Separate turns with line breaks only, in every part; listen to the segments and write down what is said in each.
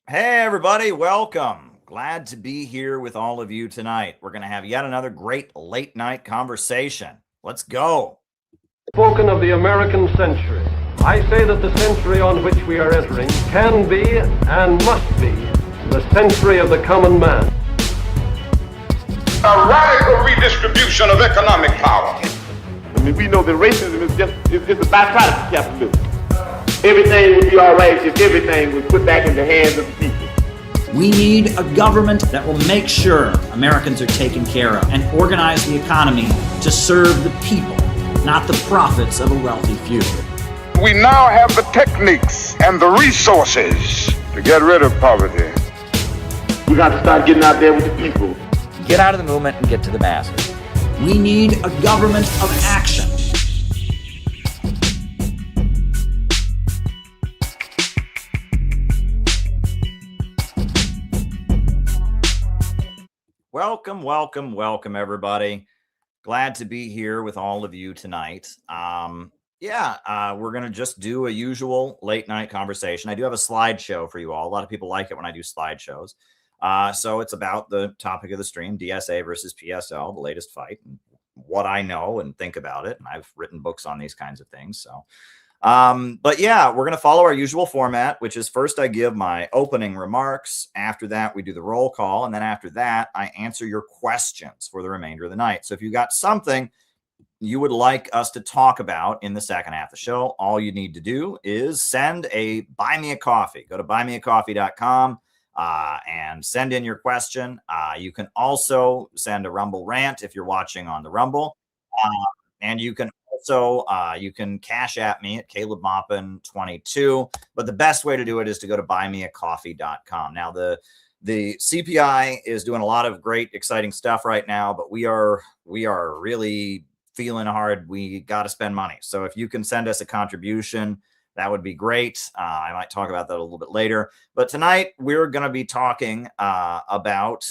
Hey, everybody, welcome. Glad to be here with all of you tonight. We're going to have yet another great late night conversation. Let's go.
Spoken of the American century. I say that the century on which we are entering can be and must be the century of the common man.
A radical redistribution of economic power.
I mean, we know that racism is just a byproduct of capitalism. Everything would be all right if everything was put back in the hands of the people.
We need a government that will make sure Americans are taken care of and organize the economy to serve the people, not the profits of a wealthy few.
We now have the techniques and the resources to get rid of poverty.
We got to start getting out there with the people.
Get out of the movement and get to the masses.
We need a government of action.
Welcome, everybody. Glad to be here with all of you tonight. We're going to just do a usual late night conversation. I do have a slideshow for you all. A lot of people like it when I do slideshows. So it's about the topic of the stream, DSA versus PSL, the latest fight, and what I know and think about it. And I've written books on these kinds of things. So, we're going to follow our usual format, which is first I give my opening remarks. After that, we do the roll call. And then after that, I answer your questions for the remainder of the night. So if you got something you would like us to talk about in the second half of the show, all you need to do is send a buy me a coffee. Go to buymeacoffee.com. And send in your question. You can also send a Rumble rant if you're watching on the Rumble. And you can also, you can cash at me at Caleb Maupin 22. But the best way to do it is to go to buymeacoffee.com. Now, the CPI is doing a lot of great, exciting stuff right now, but we are really feeling hard. We got to spend money. So if you can send us a contribution, that would be great. I might talk about that a little bit later. But tonight, we're going to be talking about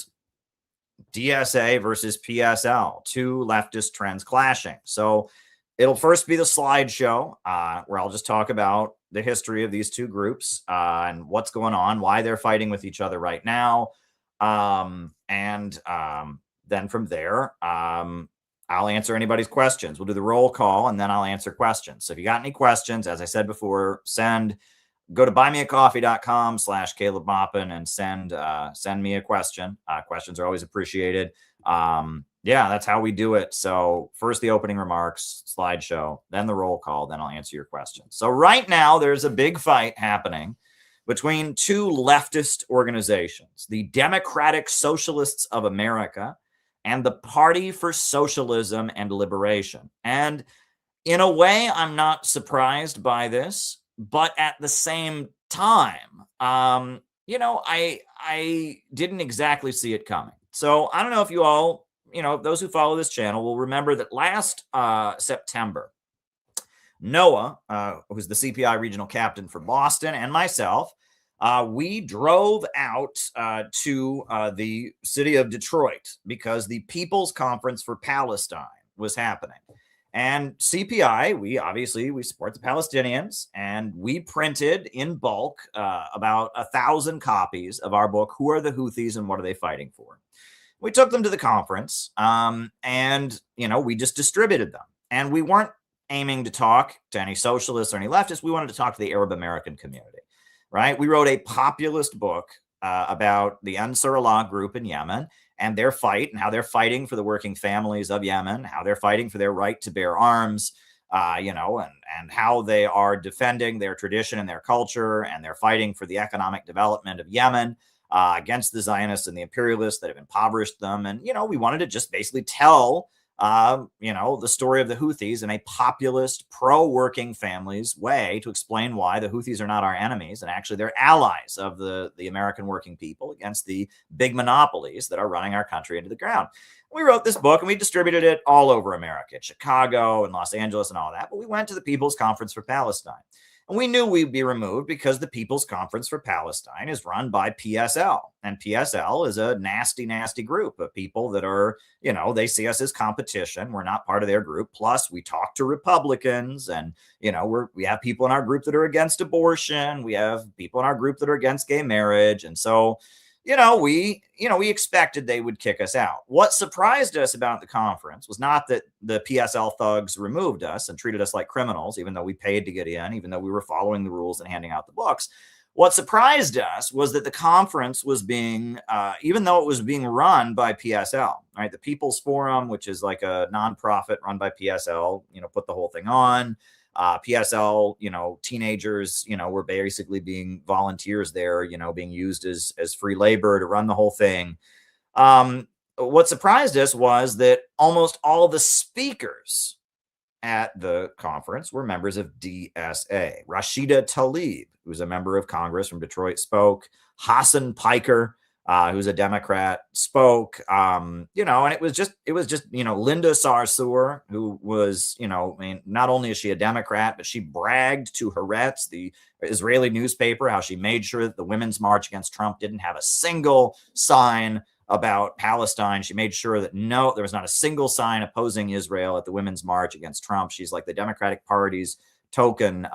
DSA versus PSL, two leftist trends clashing. So it'll first be the slideshow where I'll just talk about the history of these two groups and what's going on, why they're fighting with each other right now. Then from there, I'll answer anybody's questions. We'll do the roll call and then I'll answer questions. So if you got any questions, as I said before, go to buymeacoffee.com/Caleb Maupin and send me a question. Questions are always appreciated. That's how we do it. So first the opening remarks, slideshow, then the roll call, then I'll answer your questions. So right now there's a big fight happening between two leftist organizations, the Democratic Socialists of America and the Party for Socialism and Liberation. And in a way, I'm not surprised by this, but at the same time, I didn't exactly see it coming. So I don't know if you all, those who follow this channel will remember that last September, Noah, who's the CPI regional captain for Boston, and myself, we drove out to the city of Detroit because the People's Conference for Palestine was happening. And CPI, we support the Palestinians, and we printed in bulk about 1,000 copies of our book, Who Are the Houthis and What Are They Fighting For? We took them to the conference, we just distributed them. And we weren't aiming to talk to any socialists or any leftists. We wanted to talk to the Arab American community. Right? We wrote a populist book about the Ansar Allah group in Yemen and their fight and how they're fighting for the working families of Yemen, how they're fighting for their right to bear arms, and how they are defending their tradition and their culture, and they're fighting for the economic development of Yemen against the Zionists and the imperialists that have impoverished them. And, we wanted to just basically tell the story of the Houthis in a populist, pro-working families way to explain why the Houthis are not our enemies and actually they're allies of the American working people against the big monopolies that are running our country into the ground. We wrote this book and we distributed it all over America, Chicago and Los Angeles and all that. But we went to the People's Conference for Palestine. And we knew we'd be removed because the People's Conference for Palestine is run by PSL. And PSL is a nasty, nasty group of people that are, they see us as competition. We're not part of their group. Plus, we talk to Republicans, and, we have people in our group that are against abortion. We have people in our group that are against gay marriage. And so, we expected they would kick us out. What surprised us about the conference was not that the PSL thugs removed us and treated us like criminals, even though we paid to get in, even though we were following the rules and handing out the books. What surprised us was that the conference was being, even though it was being run by PSL, right? The People's Forum, which is like a nonprofit run by PSL, put the whole thing on. PSL, teenagers, were basically being volunteers there, being used as free labor to run the whole thing. What surprised us was that almost all the speakers at the conference were members of DSA. Rashida Tlaib, who was a member of Congress from Detroit, spoke. Hassan Piker, who's a Democrat, spoke, and it was just, Linda Sarsour, who was, not only is she a Democrat, but she bragged to Haaretz, the Israeli newspaper, how she made sure that the Women's March against Trump didn't have a single sign about Palestine. She made sure that there was not a single sign opposing Israel at the Women's March against Trump. She's like the Democratic Party's token,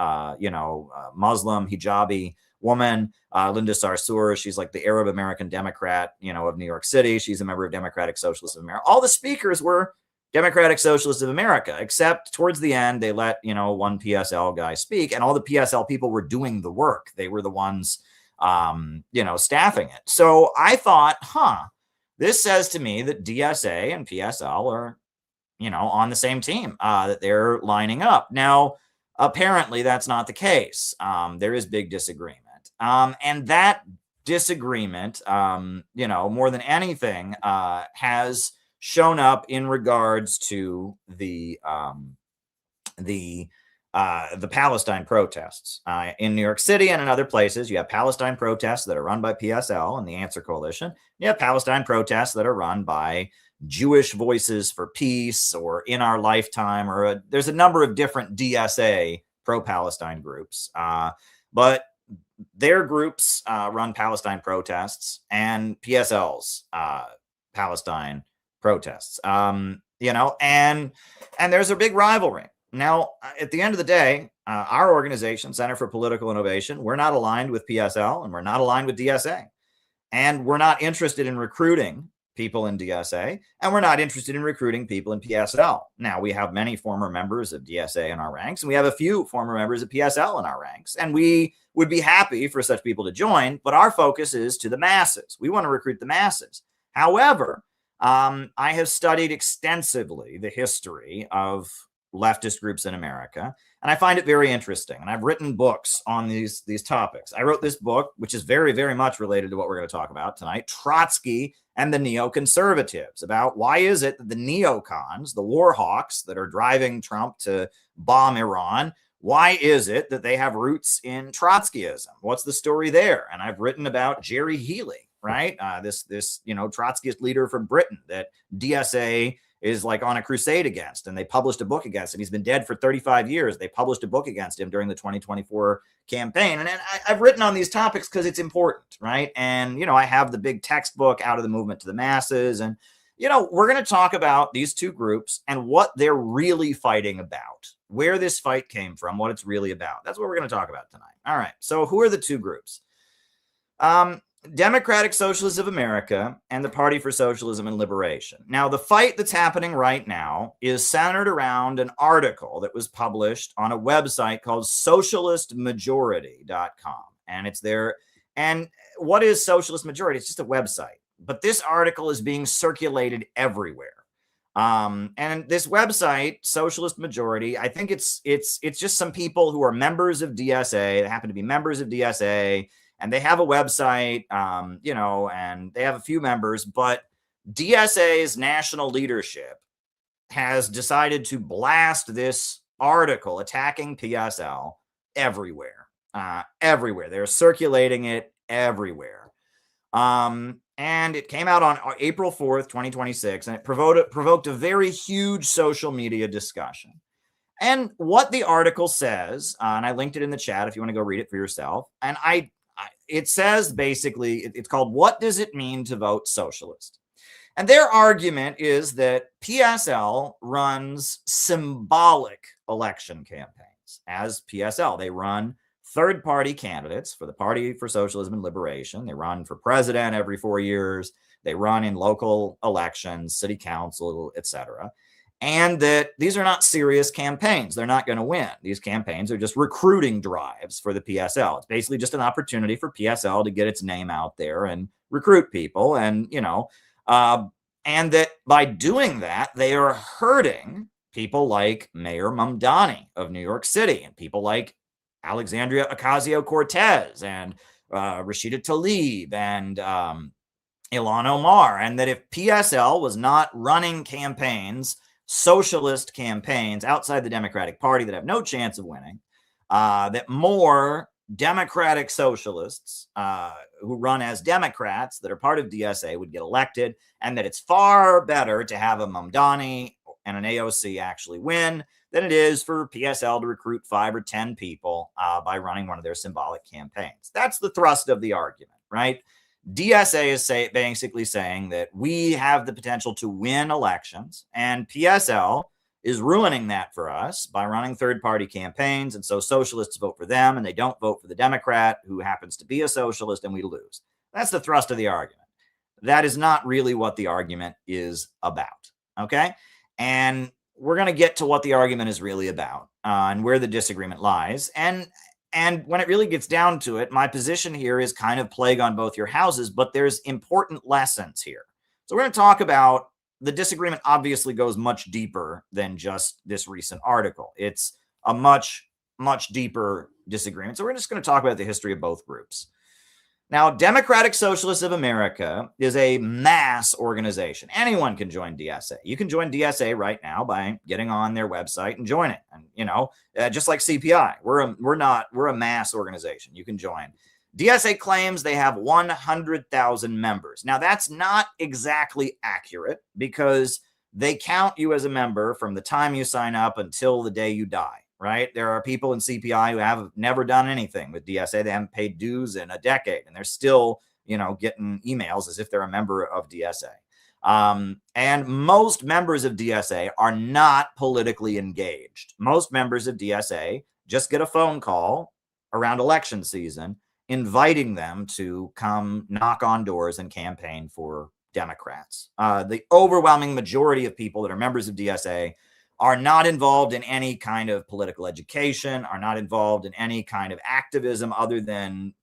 Muslim hijabi woman. Linda Sarsour, she's like the Arab American Democrat, of New York City. She's a member of Democratic Socialists of America. All the speakers were Democratic Socialists of America, except towards the end, they let, one PSL guy speak, and all the PSL people were doing the work. They were the ones, staffing it. So I thought, this says to me that DSA and PSL are, on the same team, that they're lining up. Now, apparently that's not the case. There is big disagreement. And that disagreement, more than anything, has shown up in regards to the Palestine protests in New York City and in other places. You have Palestine protests that are run by PSL and the Answer Coalition. You have Palestine protests that are run by Jewish Voices for Peace or In Our Lifetime, or there's a number of different DSA pro-Palestine groups. But their groups run Palestine protests and PSL's Palestine protests, and there's a big rivalry. Now, at the end of the day, our organization, Center for Political Innovation, we're not aligned with PSL and we're not aligned with DSA. And we're not interested in recruiting people in DSA, and we're not interested in recruiting people in PSL. Now, we have many former members of DSA in our ranks, and we have a few former members of PSL in our ranks, and we would be happy for such people to join, but our focus is to the masses. We want to recruit the masses. However, I have studied extensively the history of leftist groups in America, and I find it very interesting. And I've written books on these topics. I wrote this book, which is very, very much related to what we're going to talk about tonight, Trotsky and the Neoconservatives, about why is it that the neocons, the war hawks that are driving Trump to bomb Iran, why is it that they have roots in Trotskyism? What's the story there? And I've written about Jerry Healy, right? This Trotskyist leader from Britain that DSA is like on a crusade against, and they published a book against him. He's been dead for 35 years. They published a book against him during the 2024 campaign. And I've written on these topics because it's important, right? And, I have the big textbook, Out of the Movement to the Masses. And, we're going to talk about these two groups and what they're really fighting about, where this fight came from, what it's really about. That's what we're going to talk about tonight. All right. So who are the two groups? Democratic Socialists of America and the Party for Socialism and Liberation. Now, the fight that's happening right now is centered around an article that was published on a website called socialistmajority.com. And it's there. And what is Socialist Majority? It's just a website. But this article is being circulated everywhere. And this website, Socialist Majority, I think it's just some people who are members of DSA, that happen to be members of DSA, and they have a website, and they have a few members, but DSA's national leadership has decided to blast this article attacking PSL everywhere. They're circulating it everywhere. And it came out on April 4th, 2026, and it provoked a very huge social media discussion. And what the article says, and I linked it in the chat if you want to go read it for yourself. And it says basically, it's called "What Does It Mean to Vote Socialist?" And their argument is that PSL runs symbolic election campaigns. As PSL, they run third-party candidates for the Party for Socialism and Liberation. They run for president every 4 years. They run in local elections, city council, etc. And that these are not serious campaigns. They're not going to win. These campaigns are just recruiting drives for the PSL. It's basically just an opportunity for PSL to get its name out there and recruit people. And, and that by doing that, they are hurting people like Mayor Mamdani of New York City and people like Alexandria Ocasio-Cortez and Rashida Tlaib and Ilhan Omar. And that if PSL was not running campaigns, socialist campaigns outside the Democratic Party that have no chance of winning, that more Democratic socialists who run as Democrats that are part of DSA would get elected, and that it's far better to have a Mamdani and an AOC actually win than it is for PSL to recruit 5 or 10 people by running one of their symbolic campaigns. That's the thrust of the argument, right? DSA is basically saying that we have the potential to win elections, and PSL is ruining that for us by running third-party campaigns, and so socialists vote for them, and they don't vote for the Democrat who happens to be a socialist, and we lose. That's the thrust of the argument. That is not really what the argument is about, okay? And we're going to get to what the argument is really about and where the disagreement lies. And when it really gets down to it, my position here is kind of plague on both your houses, but there's important lessons here. So we're going to talk about the disagreement obviously goes much deeper than just this recent article. It's a much, much deeper disagreement. So we're just going to talk about the history of both groups. Now, Democratic Socialists of America is a mass organization. Anyone can join DSA. You can join DSA right now by getting on their website and join it. And, just like CPI, we're a mass organization. You can join. DSA claims they have 100,000 members. Now, that's not exactly accurate because they count you as a member from the time you sign up until the day you die. Right? There are people in CPI who have never done anything with DSA. They haven't paid dues in a decade, and they're still, getting emails as if they're a member of DSA. And most members of DSA are not politically engaged. Most members of DSA just get a phone call around election season inviting them to come knock on doors and campaign for Democrats. The overwhelming majority of people that are members of DSA are not involved in any kind of political education, are not involved in any kind of activism other than,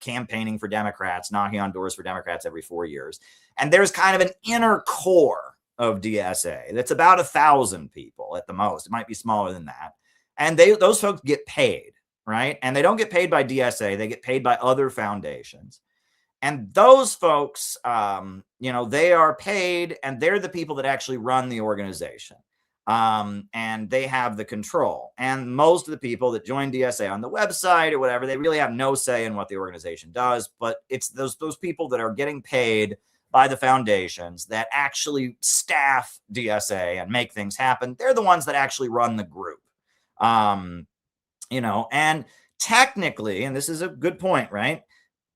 campaigning for Democrats, knocking on doors for Democrats every 4 years. And there's kind of an inner core of DSA that's about 1,000 people at the most. It might be smaller than that. And those folks get paid, right? And they don't get paid by DSA. They get paid by other foundations. And those folks, they are paid, and they're the people that actually run the organization. And they have the control. And most of the people that join DSA on the website or whatever, they really have no say in what the organization does. But it's those people that are getting paid by the foundations that actually staff DSA and make things happen. They're the ones that actually run the group. And technically, and this is a good point, right?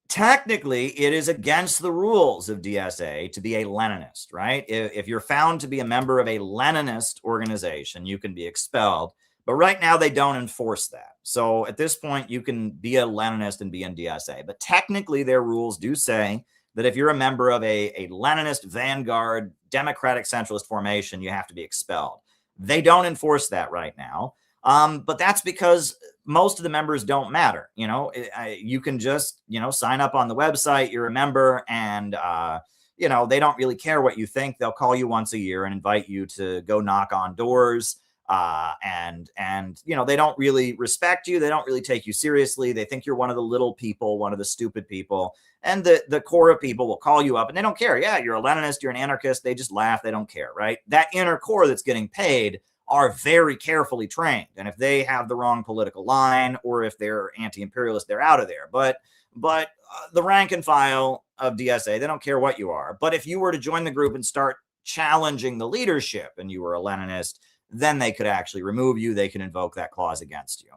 Technically, it is against the rules of DSA to be a Leninist, right? If you're found to be a member of a Leninist organization, you can be expelled. But right now, they don't enforce that. So at this point, you can be a Leninist and be in DSA. But technically, their rules do say that if you're a member of a Leninist vanguard democratic centralist formation, you have to be expelled. They don't enforce that right now. But that's because most of the members don't matter. You can just, sign up on the website, you're a member, and, they don't really care what you think. They'll call you once a year and invite you to go knock on doors. And they don't really respect you. They don't really take you seriously. They think you're one of the little people, one of the stupid people. And the core of people will call you up and they don't care. Yeah, you're a Leninist, you're an anarchist. They just laugh. They don't care, right? That inner core that's getting paid are very carefully trained. And if they have the wrong political line or if they're anti-imperialist, they're out of there. But the rank and file of DSA, they don't care what you are. But if you were to join the group and start challenging the leadership and you were a Leninist, then they could actually remove you. They can invoke that clause against you.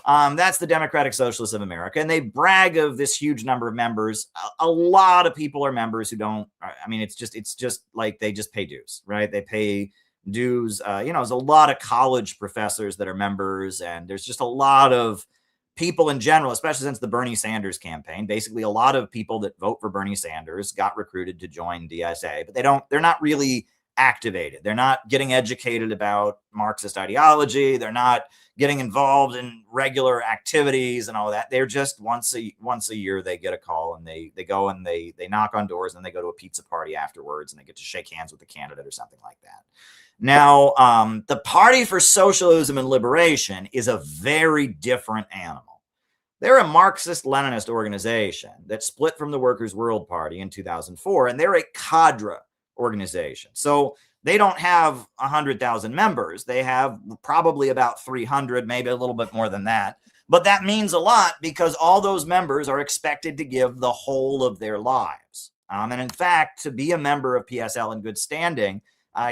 That's the Democratic Socialists of America. And they brag of this huge number of members. A lot of people are members who don't, I mean, it's just like they just pay dues, right? They pay dues. There's a lot of college professors that are members, and there's just a lot of people in general, especially since the Bernie Sanders campaign. Basically, a lot of people that vote for Bernie Sanders got recruited to join DSA, but they're not really activated. They're not getting educated about Marxist ideology. They're not getting involved in regular activities and all that. They're just once a year they get a call, and they go and they knock on doors, and they go to a pizza party afterwards, and they get to shake hands with the candidate or something like that. Now, the Party for Socialism and Liberation is a very different animal. They're a Marxist-Leninist organization that split from the Workers' World Party in 2004, and they're a Cadre organization. So they don't have 100,000 members. They have probably about 300, maybe a little bit more than that. But that means a lot because all those members are expected to give the whole of their lives. And in fact, to be a member of PSL in good standing,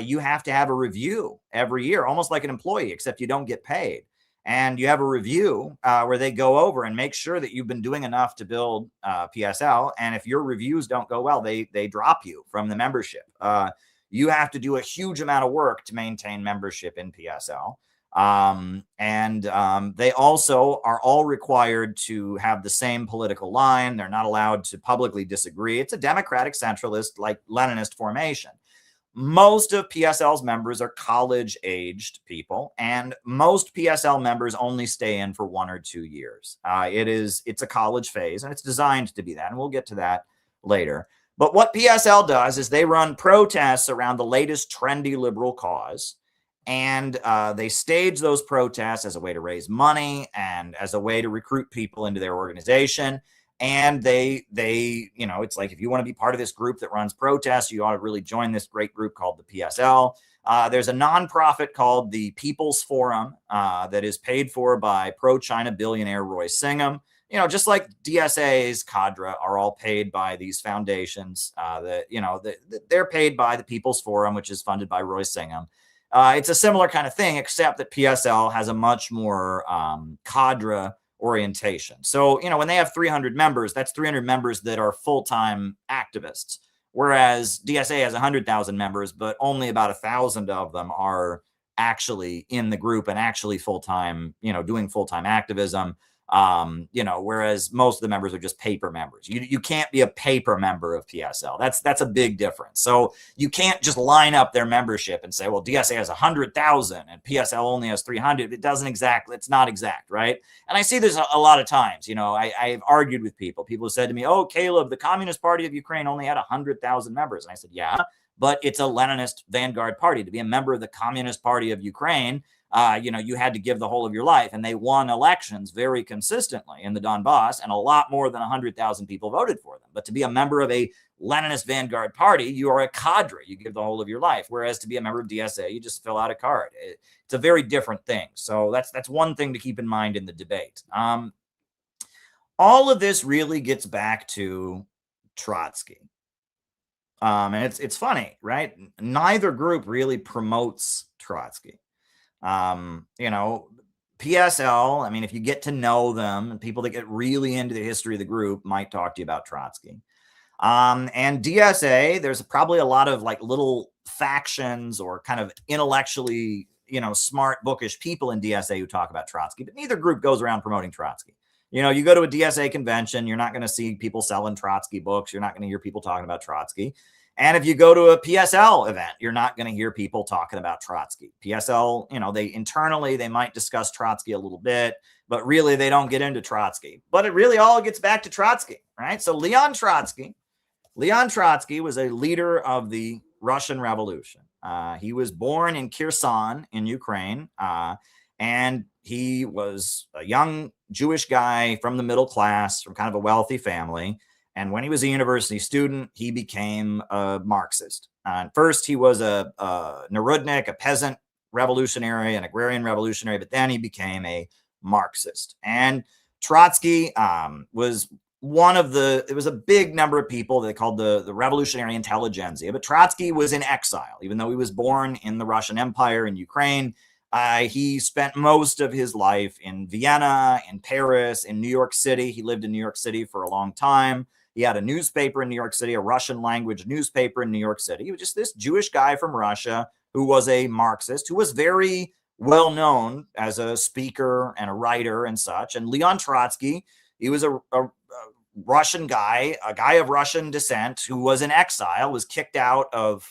you have to have a review every year, almost like an employee, except you don't get paid. And you have a review where they go over and make sure that you've been doing enough to build PSL. And if your reviews don't go well, they drop you from the membership. You have to do a huge amount of work to maintain membership in PSL. They also are all required to have the same political line. They're not allowed to publicly disagree. It's a democratic centralist, like Leninist formation. Most of PSL's members are college-aged people, and most PSL members only stay in for 1 or 2 years. It's a college phase, and it's designed to be that, and we'll get to that later. But what PSL does is they run protests around the latest trendy liberal cause, and they stage those protests as a way to raise money and as a way to recruit people into their organization. And they, it's like, if you want to be part of this group that runs protests, you ought to really join this great group called the PSL. There's a nonprofit called the People's Forum that is paid for by pro-China billionaire Roy Singham. Just like DSA's Cadre are all paid by these foundations they're paid by the People's Forum, which is funded by Roy Singham. It's a similar kind of thing, except that PSL has a much more Cadre orientation. So, when they have 300 members, that's 300 members that are full-time activists, whereas DSA has 100,000 members, but only about 1,000 of them are actually in the group and actually full-time, doing full-time activism. Whereas most of the members are just paper members. You can't be a paper member of PSL. That's a big difference. So you can't just line up their membership and say, well, DSA has 100,000 and PSL only has 300. It's not exact, right? And I see this a lot of times. I've argued with people. People have said to me, oh, Caleb, the Communist Party of Ukraine only had 100,000 members. And I said, yeah, but it's a Leninist vanguard party. To be a member of the Communist Party of Ukraine, you had to give the whole of your life, and they won elections very consistently in the Donbass, and a lot more than 100,000 people voted for them. But to be a member of a Leninist vanguard party, you are a cadre. You give the whole of your life. Whereas to be a member of DSA, you just fill out a card. It's a very different thing. So that's one thing to keep in mind in the debate. All of this really gets back to Trotsky. And it's funny, right? Neither group really promotes Trotsky. PSL, I mean, if you get to know them, and people that get really into the history of the group might talk to you about Trotsky. And DSA, there's probably a lot of like little factions or kind of intellectually, smart, bookish people in DSA who talk about Trotsky, but neither group goes around promoting Trotsky. You go to a DSA convention, you're not going to see people selling Trotsky books. You're not going to hear people talking about Trotsky. And if you go to a PSL event, you're not going to hear people talking about Trotsky. PSL, they might discuss Trotsky a little bit, but really they don't get into Trotsky. But it really all gets back to Trotsky, right? So Leon Trotsky was a leader of the Russian Revolution. He was born in Kherson in Ukraine, and he was a young Jewish guy from the middle class, from kind of a wealthy family. And when he was a university student, he became a Marxist. First, he was a Narodnik, a peasant revolutionary, an agrarian revolutionary, but then he became a Marxist. And Trotsky was it was a big number of people that they called the revolutionary intelligentsia, but Trotsky was in exile, even though he was born in the Russian Empire in Ukraine. He spent most of his life in Vienna, in Paris, in New York City. He lived in New York City for a long time. He had a newspaper in New York City, a Russian language newspaper in New York City. He was just this Jewish guy from Russia who was a Marxist, who was very well known as a speaker and a writer and such. And Leon Trotsky, he was a Russian guy, a guy of Russian descent who was in exile, was kicked out of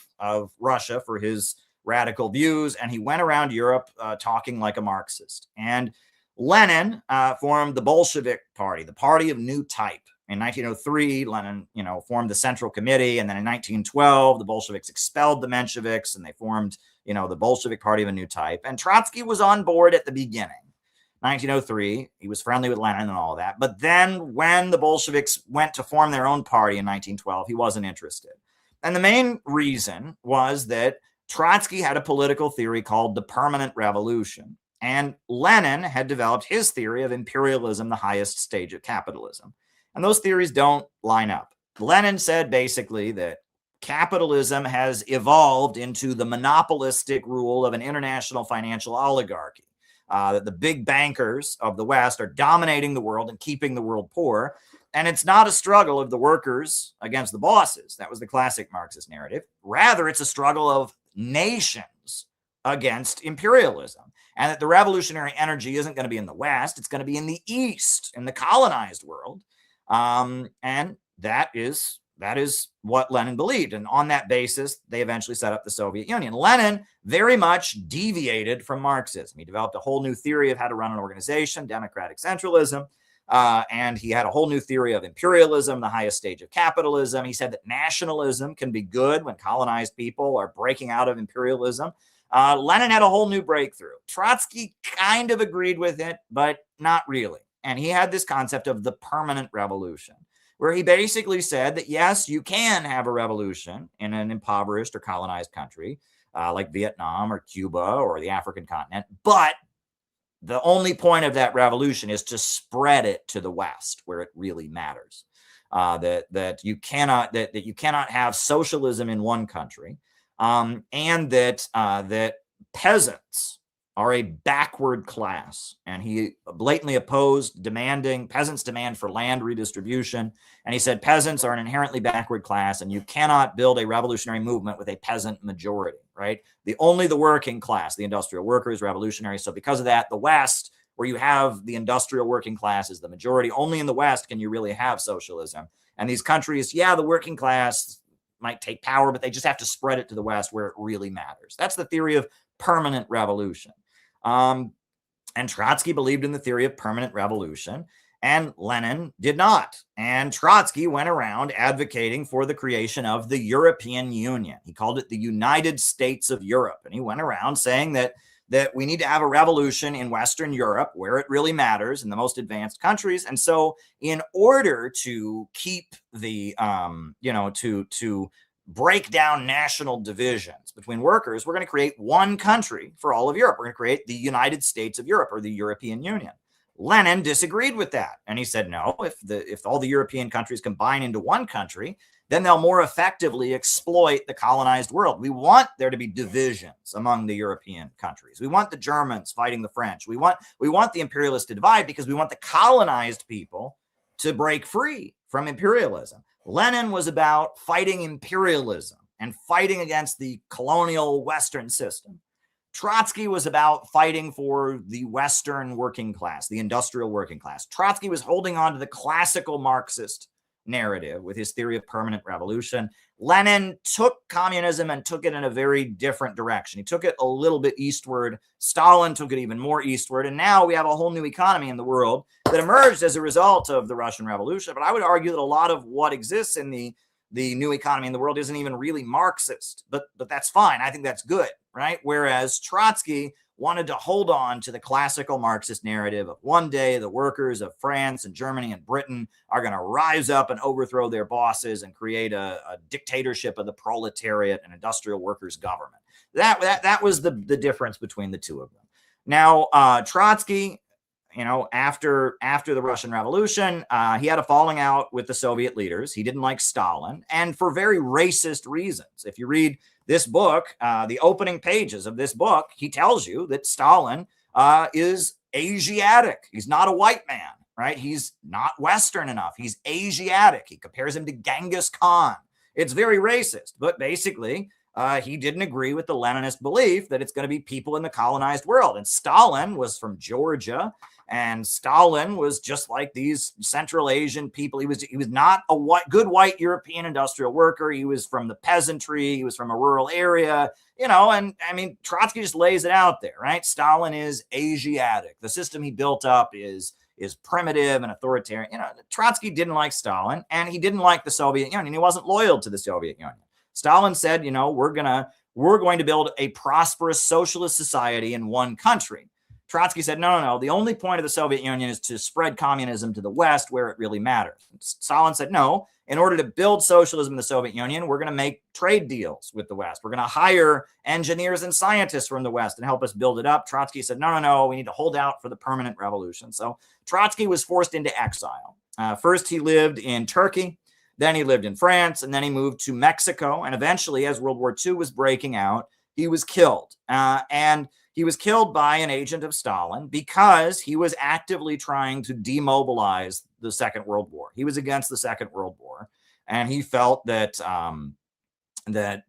Russia for his radical views, and he went around Europe talking like a Marxist. And Lenin formed the Bolshevik Party, the Party of New Type. In 1903, Lenin, formed the Central Committee, and then in 1912, the Bolsheviks expelled the Mensheviks, and they formed, the Bolshevik Party of a New Type. And Trotsky was on board at the beginning. 1903, he was friendly with Lenin and all of that. But then when the Bolsheviks went to form their own party in 1912, he wasn't interested. And the main reason was that Trotsky had a political theory called the permanent revolution. And Lenin had developed his theory of imperialism, the highest stage of capitalism. And those theories don't line up. Lenin said basically that capitalism has evolved into the monopolistic rule of an international financial oligarchy. That the big bankers of the West are dominating the world and keeping the world poor. And it's not a struggle of the workers against the bosses. That was the classic Marxist narrative. Rather, it's a struggle of nations against imperialism. And that the revolutionary energy isn't going to be in the West. It's going to be in the East, in the colonized world. And that is what Lenin believed. And on that basis, they eventually set up the Soviet Union. Lenin very much deviated from Marxism. He developed a whole new theory of how to run an organization, democratic centralism. And he had a whole new theory of imperialism, the highest stage of capitalism. He said that nationalism can be good when colonized people are breaking out of imperialism. Lenin had a whole new breakthrough. Trotsky kind of agreed with it, but not really. And he had this concept of the permanent revolution, where he basically said that, yes, you can have a revolution in an impoverished or colonized country like Vietnam or Cuba or the African continent, but the only point of that revolution is to spread it to the West, where it really matters. That you cannot have socialism in one country, and that peasants are a backward class. And he blatantly opposed peasants' demand for land redistribution. And he said peasants are an inherently backward class, and you cannot build a revolutionary movement with a peasant majority, right? Only the working class, the industrial worker, is revolutionary. So because of that, the West, where you have the industrial working class as the majority, only in the West can you really have socialism. And these countries, the working class might take power, but they just have to spread it to the West where it really matters. That's the theory of permanent revolution. And Trotsky believed in the theory of permanent revolution, and Lenin did not. And Trotsky went around advocating for the creation of the European Union. He called it the United States of Europe. And he went around saying that we need to have a revolution in Western Europe where it really matters, in the most advanced countries. And so in order to keep the, to break down national divisions between workers, we're going to create one country for all of Europe. We're going to create the United States of Europe, or the European Union. Lenin disagreed with that. And he said, no, if all the European countries combine into one country, then they'll more effectively exploit the colonized world. We want there to be divisions among the European countries. We want the Germans fighting the French. We want the imperialists to divide because we want the colonized people to break free from imperialism. Lenin was about fighting imperialism and fighting against the colonial Western system. Trotsky was about fighting for the Western working class, the industrial working class. Trotsky was holding on to the classical Marxist narrative with his theory of permanent revolution. Lenin took communism and took it in a very different direction. He took it a little bit eastward. Stalin took it even more eastward. And now we have a whole new economy in the world that emerged as a result of the Russian Revolution. But I would argue that a lot of what exists in the new economy in the world isn't even really Marxist. But that's fine. I think that's good, right? Whereas Trotsky wanted to hold on to the classical Marxist narrative of one day the workers of France and Germany and Britain are going to rise up and overthrow their bosses and create a dictatorship of the proletariat and industrial workers' government. That was the difference between the two of them. Now, Trotsky, after the Russian Revolution, he had a falling out with the Soviet leaders. He didn't like Stalin, and for very racist reasons. If you read this book, the opening pages of this book, he tells you that Stalin is Asiatic. He's not a white man, right? He's not Western enough. He's Asiatic. He compares him to Genghis Khan. It's very racist, but basically, he didn't agree with the Leninist belief that it's going to be people in the colonized world. And Stalin was from Georgia, and Stalin was just like these Central Asian people. He was not a good white European industrial worker. He was from the peasantry. He was from a rural area, and I mean, Trotsky just lays it out there, right? Stalin is Asiatic. The system he built up is primitive and authoritarian. Trotsky didn't like Stalin, and he didn't like the Soviet Union. He wasn't loyal to the Soviet Union. Stalin said, we're going to build a prosperous socialist society in one country. Trotsky said, no. The only point of the Soviet Union is to spread communism to the West where it really matters. Stalin said, no, in order to build socialism in the Soviet Union, we're going to make trade deals with the West. We're going to hire engineers and scientists from the West and help us build it up. Trotsky said, no, we need to hold out for the permanent revolution. So Trotsky was forced into exile. First, he lived in Turkey. Then he lived in France, and then he moved to Mexico. And eventually, as World War II was breaking out, he was killed. And he was killed by an agent of Stalin because he was actively trying to demobilize the Second World War. He was against the Second World War, and he felt that that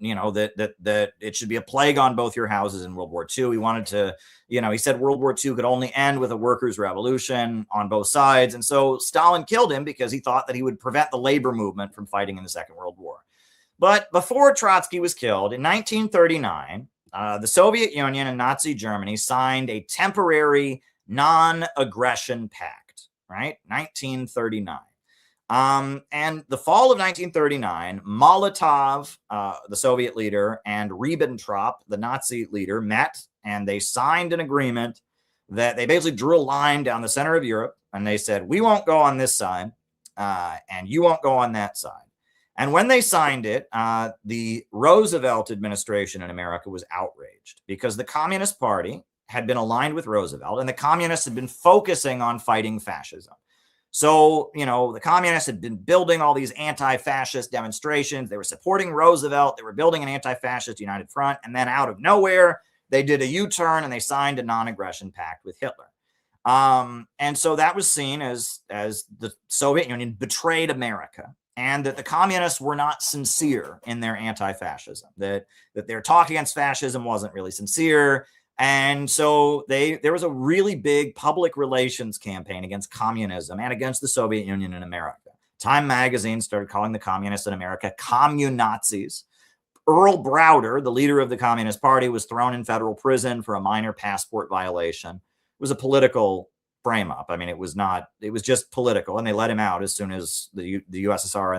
it should be a plague on both your houses in World War II. He wanted to, he said World War II could only end with a workers' revolution on both sides. And so Stalin killed him because he thought that he would prevent the labor movement from fighting in the Second World War. But before Trotsky was killed, in 1939, the Soviet Union and Nazi Germany signed a temporary non-aggression pact, right? 1939. And the fall of 1939, Molotov, the Soviet leader, and Ribbentrop, the Nazi leader, met, and they signed an agreement that they basically drew a line down the center of Europe, and they said, we won't go on this side, and you won't go on that side. And when they signed it, the Roosevelt administration in America was outraged because the Communist Party had been aligned with Roosevelt, and the communists had been focusing on fighting fascism. So, the communists had been building all these anti-fascist demonstrations. They were supporting Roosevelt. They were building an anti-fascist united front. And then out of nowhere, they did a U-turn and they signed a non-aggression pact with Hitler. And so that was seen as the Soviet Union betrayed America, and that the communists were not sincere in their anti-fascism, that their talk against fascism wasn't really sincere. And so there was a really big public relations campaign against communism and against the Soviet Union in America. Time magazine started calling the communists in America communazis. Earl Browder, the leader of the Communist Party, was thrown in federal prison for a minor passport violation. It was a political frame up. I mean, it was just political, and they let him out as soon as the USSR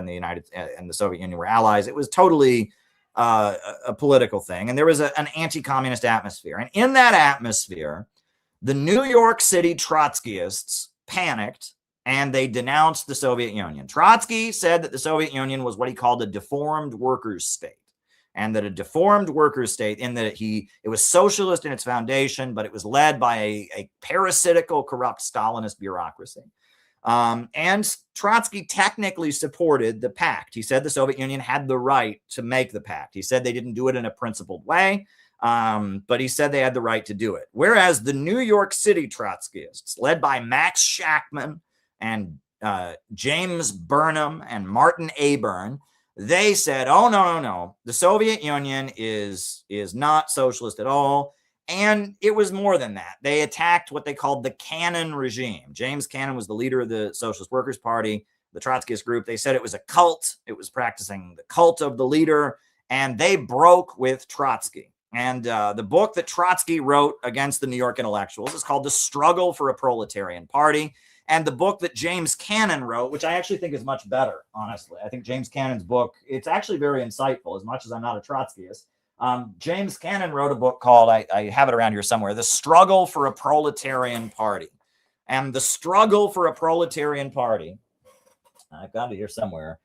and the Soviet Union were allies. It was totally a political thing, and there was an anti-communist atmosphere. And in that atmosphere, the New York City Trotskyists panicked, and they denounced the Soviet Union. Trotsky said that the Soviet Union was what he called a deformed workers' state, and that a deformed workers' state, in that it was socialist in its foundation, but it was led by a parasitical, corrupt Stalinist bureaucracy. And Trotsky technically supported the pact. He said the Soviet Union had the right to make the pact. He said they didn't do it in a principled way, but he said they had the right to do it. Whereas the New York City Trotskyists, led by Max Shachtman and James Burnham and Martin Aburn, they said, oh, no. The Soviet Union is not socialist at all. And it was more than that. They attacked what they called the Cannon regime. James Cannon was the leader of the Socialist Workers' Party, the Trotskyist group. They said it was a cult. It was practicing the cult of the leader. And they broke with Trotsky. And the book that Trotsky wrote against the New York intellectuals is called The Struggle for a Proletarian Party. And the book that James Cannon wrote, which I actually think is much better, honestly. I think James Cannon's book, it's actually very insightful, as much as I'm not a Trotskyist. James Cannon wrote a book called, I have it around here somewhere, The Struggle for a Proletarian Party. And The Struggle for a Proletarian Party, I've got it here somewhere,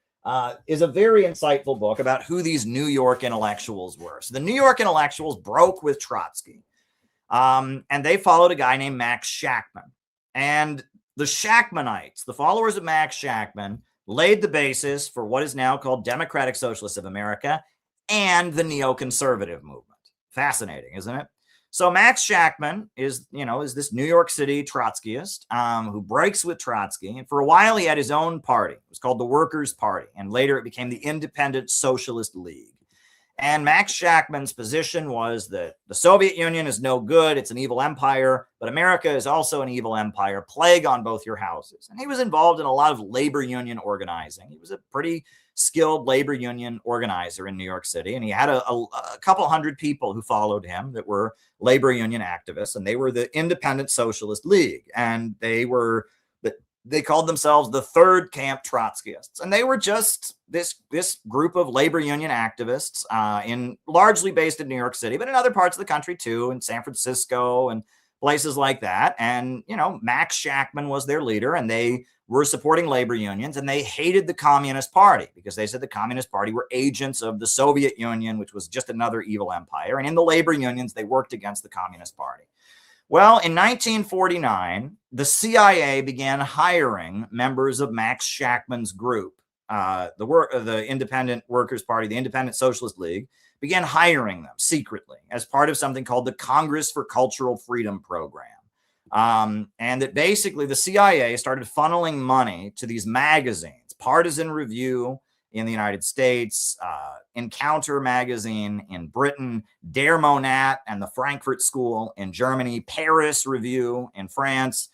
is a very insightful book about who these New York intellectuals were. So the New York intellectuals broke with Trotsky. And they followed a guy named Max Shachtman. And the Shachtmanites, the followers of Max Shachtman, laid the basis for what is now called Democratic Socialists of America and the neoconservative movement. Fascinating, isn't it? So Max Shachtman is this New York City Trotskyist who breaks with Trotsky. And for a while, he had his own party. It was called the Workers' Party. And later it became the Independent Socialist League. And Max Shachtman's position was that the Soviet Union is no good. It's an evil empire. But America is also an evil empire, plague on both your houses. And he was involved in a lot of labor union organizing. He was a pretty skilled labor union organizer in New York City. And he had a couple hundred people who followed him that were labor union activists. And they were the Independent Socialist League. And they called themselves the third camp Trotskyists. And they were just this group of labor union activists largely based in New York City, but in other parts of the country too, in San Francisco and places like that. And, Max Shachtman was their leader, and they were supporting labor unions, and they hated the Communist Party because they said the Communist Party were agents of the Soviet Union, which was just another evil empire. And in the labor unions, they worked against the Communist Party. Well, in 1949, the CIA began hiring members of Max Shachtman's group, the Independent Workers' Party, the Independent Socialist League, began hiring them secretly as part of something called the Congress for Cultural Freedom Program. And that basically the CIA started funneling money to these magazines, Partisan Review in the United States, Encounter magazine in Britain, Der Monat and the Frankfurt School in Germany, Paris Review in France.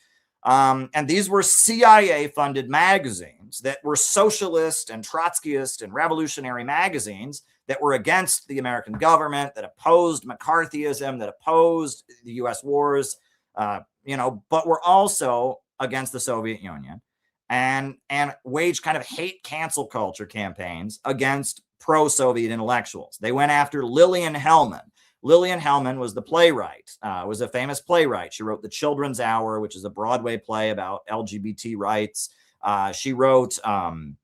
And these were CIA-funded magazines that were socialist and Trotskyist and revolutionary magazines that were against the American government, that opposed McCarthyism, that opposed the U.S. wars, but were also against the Soviet Union. And waged kind of hate cancel culture campaigns against pro-Soviet intellectuals. They went after Lillian Hellman. Lillian Hellman was the playwright, was a famous playwright. She wrote The Children's Hour, which is a Broadway play about LGBT rights. She wrote Watch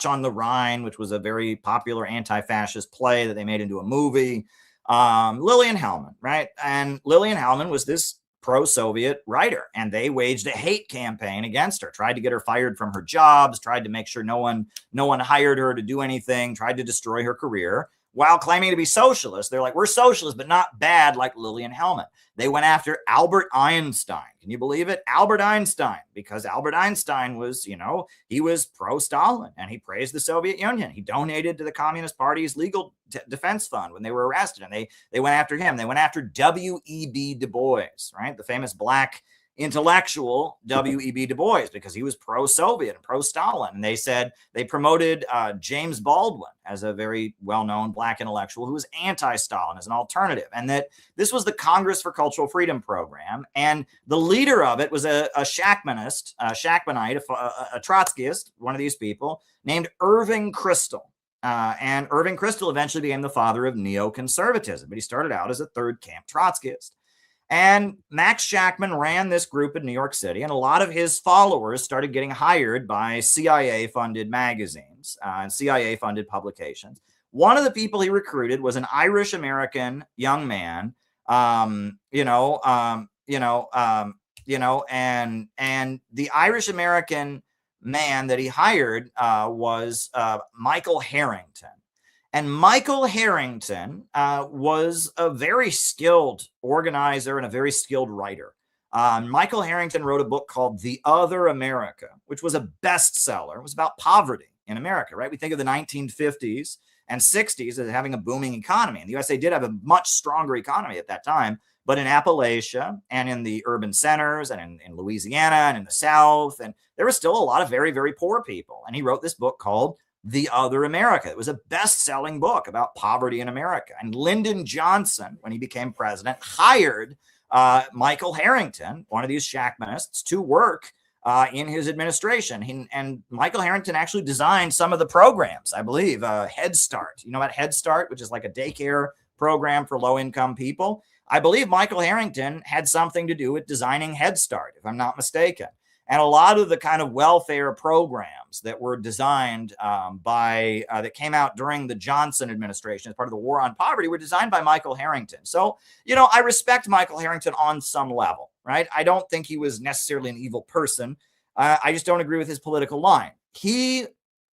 on the Rhine, which was a very popular anti-fascist play that they made into a movie. Lillian Hellman, right? And Lillian Hellman was this pro-Soviet writer, and they waged a hate campaign against her, tried to get her fired from her jobs, tried to make sure no one hired her to do anything, tried to destroy her career while claiming to be socialist. They're like, we're socialists, but not bad like Lillian Hellman. They went after Albert Einstein. Can you believe it? Albert Einstein, because Albert Einstein was, he was pro-Stalin and he praised the Soviet Union. He donated to the Communist Party's legal defense fund when they were arrested, and they went after him. They went after W.E.B. Du Bois, right? The famous black intellectual W.E.B. Du Bois, because he was pro-Soviet and pro-Stalin. And they said they promoted James Baldwin as a very well-known black intellectual who was anti-Stalin as an alternative. And that this was the Congress for Cultural Freedom Program. And the leader of it was a Shachtmanite, a Trotskyist, one of these people, named Irving Kristol. And Irving Kristol eventually became the father of neoconservatism, but he started out as a third camp Trotskyist. And Max Shachtman ran this group in New York City, and a lot of his followers started getting hired by CIA-funded magazines and CIA-funded publications. One of the people he recruited was an Irish-American young man, and the Irish-American man that he hired was Michael Harrington. And Michael Harrington was a very skilled organizer and a very skilled writer. Michael Harrington wrote a book called The Other America, which was a bestseller. It was about poverty in America, right? We think of the 1950s and 60s as having a booming economy. And the USA did have a much stronger economy at that time. But in Appalachia and in the urban centers and in Louisiana and in the South, and there was still a lot of very, very poor people. And he wrote this book called The Other America. It was a best-selling book about poverty in America. And Lyndon Johnson, when he became president, hired Michael Harrington, one of these Shachtmanists, to work in his administration. And Michael Harrington actually designed some of the programs, I believe, Head Start. You know about Head Start, which is like a daycare program for low-income people? I believe Michael Harrington had something to do with designing Head Start, if I'm not mistaken. And a lot of the kind of welfare programs that were designed that came out during the Johnson administration as part of the war on poverty were designed by Michael Harrington. So, I respect Michael Harrington on some level, right? I don't think he was necessarily an evil person. I just don't agree with his political line.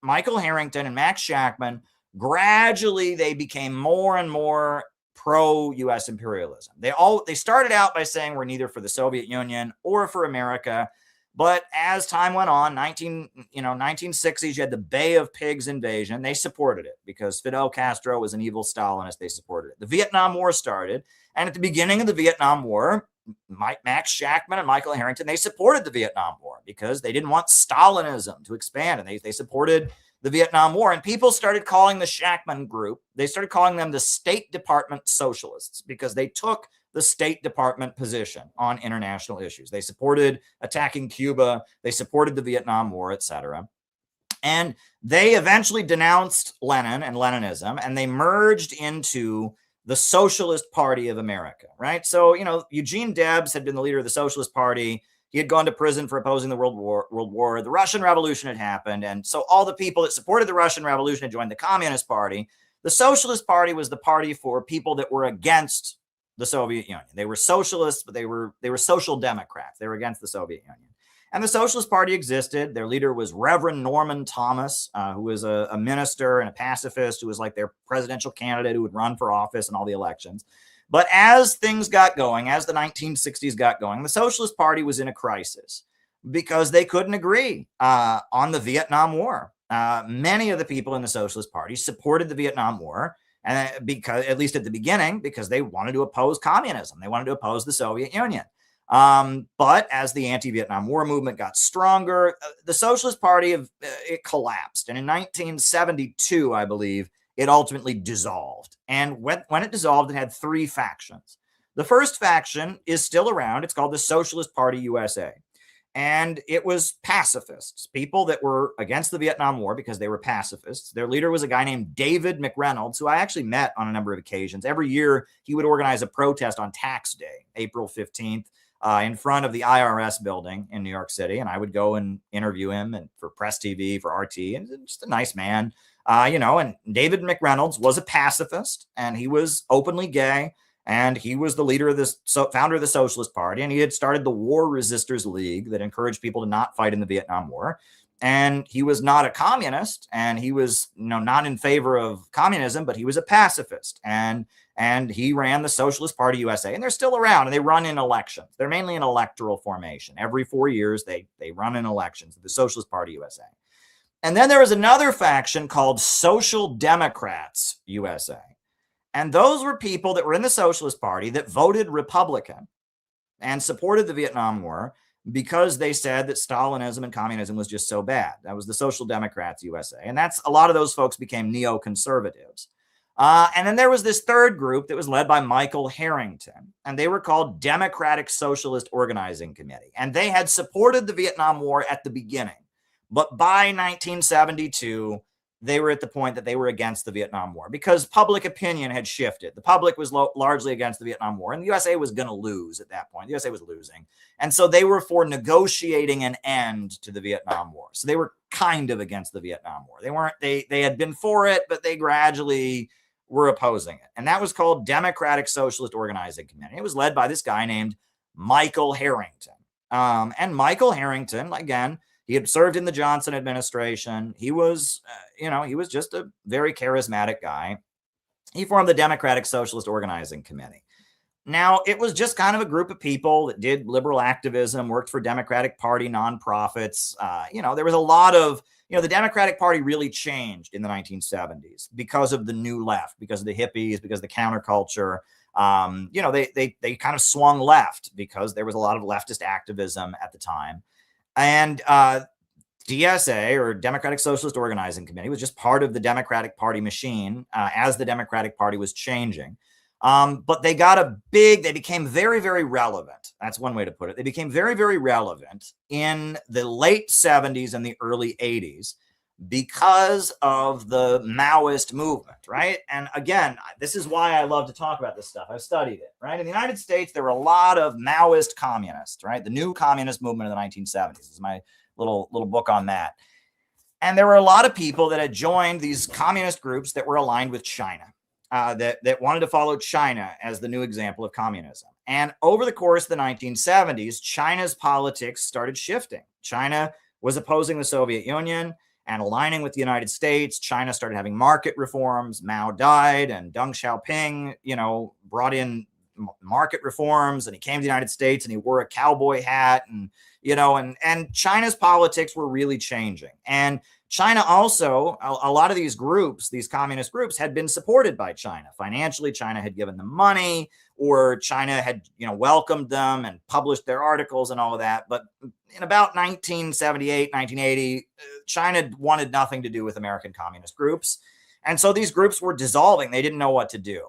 Michael Harrington and Max Shachtman, gradually they became more and more pro-U.S. imperialism. They started out by saying we're neither for the Soviet Union or for America. But as time went on, 1960s, you had the Bay of Pigs invasion. They supported it because Fidel Castro was an evil Stalinist. They supported it. The Vietnam War started. And at the beginning of the Vietnam War, Max Shachtman and Michael Harrington, they supported the Vietnam War because they didn't want Stalinism to expand. And they supported the Vietnam War. And people started calling the Shachtman group, they started calling them the State Department Socialists because they took the State Department position on international issues. They supported attacking Cuba. They supported the Vietnam War, etc. And they eventually denounced Lenin and Leninism, and they merged into the Socialist Party of America, right? So, Eugene Debs had been the leader of the Socialist Party. He had gone to prison for opposing the World War. The Russian Revolution had happened. And so all the people that supported the Russian Revolution had joined the Communist Party. The Socialist Party was the party for people that were against the Soviet Union. They were socialists, but they were social democrats. They were against the Soviet Union. And the Socialist Party existed. Their leader was Reverend Norman Thomas, who was a minister and a pacifist, who was like their presidential candidate who would run for office in all the elections. But as things got going, as the 1960s got going, the Socialist Party was in a crisis because they couldn't agree on the Vietnam War. Many of the people in the Socialist Party supported the Vietnam War, and because, at least at the beginning, because they wanted to oppose communism. They wanted to oppose the Soviet Union. But as the anti-Vietnam War movement got stronger, the Socialist Party, it collapsed. And in 1972, I believe, it ultimately dissolved. And when it dissolved, it had three factions. The first faction is still around. It's called the Socialist Party USA. And it was pacifists, people that were against the Vietnam War because they were pacifists. Their leader was a guy named David McReynolds, who I actually met on a number of occasions. Every year, he would organize a protest on tax day, April 15th, in front of the IRS building in New York City. And I would go and interview him for Press TV, for RT, and just a nice man. And David McReynolds was a pacifist, and he was openly gay. And he was the leader of founder of the Socialist Party. And he had started the War Resisters League that encouraged people to not fight in the Vietnam War. And he was not a communist, and he was not in favor of communism, but he was a pacifist. And he ran the Socialist Party USA. And they're still around, and they run in elections. They're mainly an electoral formation. Every 4 years, they run in elections, the Socialist Party USA. And then there was another faction called Social Democrats USA. And those were people that were in the Socialist Party that voted Republican and supported the Vietnam War because they said that Stalinism and communism was just so bad. That was the Social Democrats USA. And a lot of those folks became neoconservatives. And then there was this third group that was led by Michael Harrington, and they were called Democratic Socialist Organizing Committee. And they had supported the Vietnam War at the beginning. But by 1972, they were at the point that they were against the Vietnam War because public opinion had shifted. The public was largely against the Vietnam War, and the USA was going to lose at that point. The USA was losing. And so they were for negotiating an end to the Vietnam War. So they were kind of against the Vietnam War. They had been for it, but they gradually were opposing it. And that was called Democratic Socialist Organizing Committee. It was led by this guy named Michael Harrington. And Michael Harrington, again, he had served in the Johnson administration. He was, he was just a very charismatic guy. He formed the Democratic Socialist Organizing Committee. Now, it was just kind of a group of people that did liberal activism, worked for Democratic Party nonprofits. There was a lot of, the Democratic Party really changed in the 1970s because of the new left, because of the hippies, because of the counterculture. They kind of swung left because there was a lot of leftist activism at the time. And DSA, or Democratic Socialist Organizing Committee, was just part of the Democratic Party machine as the Democratic Party was changing. But they became very, very relevant. That's one way to put it. They became very, very relevant in the late 70s and the early 80s because of the Maoist movement, right? And again, this is why I love to talk about this stuff. I've studied it, right? In the United States, there were a lot of Maoist communists, right? The new communist movement of the 1970s. This is my little book on that. And there were a lot of people that had joined these communist groups that were aligned with China, that wanted to follow China as the new example of communism. And over the course of the 1970s, China's politics started shifting. China was opposing the Soviet Union and aligning with the United States. China started having market reforms. Mao died, and Deng Xiaoping, brought in market reforms, and he came to the United States and he wore a cowboy hat, and and China's politics were really changing. And China also, a lot of these groups, these communist groups, had been supported by China financially. China had given them money, or China had welcomed them and published their articles and all of that. But in about 1978, 1980, China wanted nothing to do with American communist groups. And so these groups were dissolving. They didn't know what to do.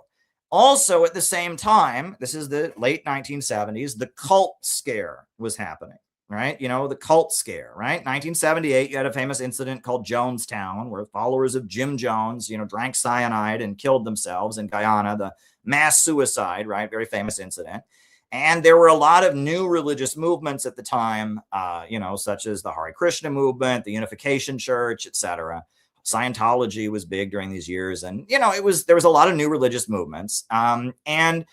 Also, at the same time, this is the late 1970s, the cult scare was happening, right? The cult scare, right? 1978, you had a famous incident called Jonestown, where followers of Jim Jones, drank cyanide and killed themselves in Guyana, the mass suicide, right? Very famous incident. And there were a lot of new religious movements at the time, such as the Hare Krishna movement, the Unification Church, etc. Scientology was big during these years. And, there was a lot of new religious movements. And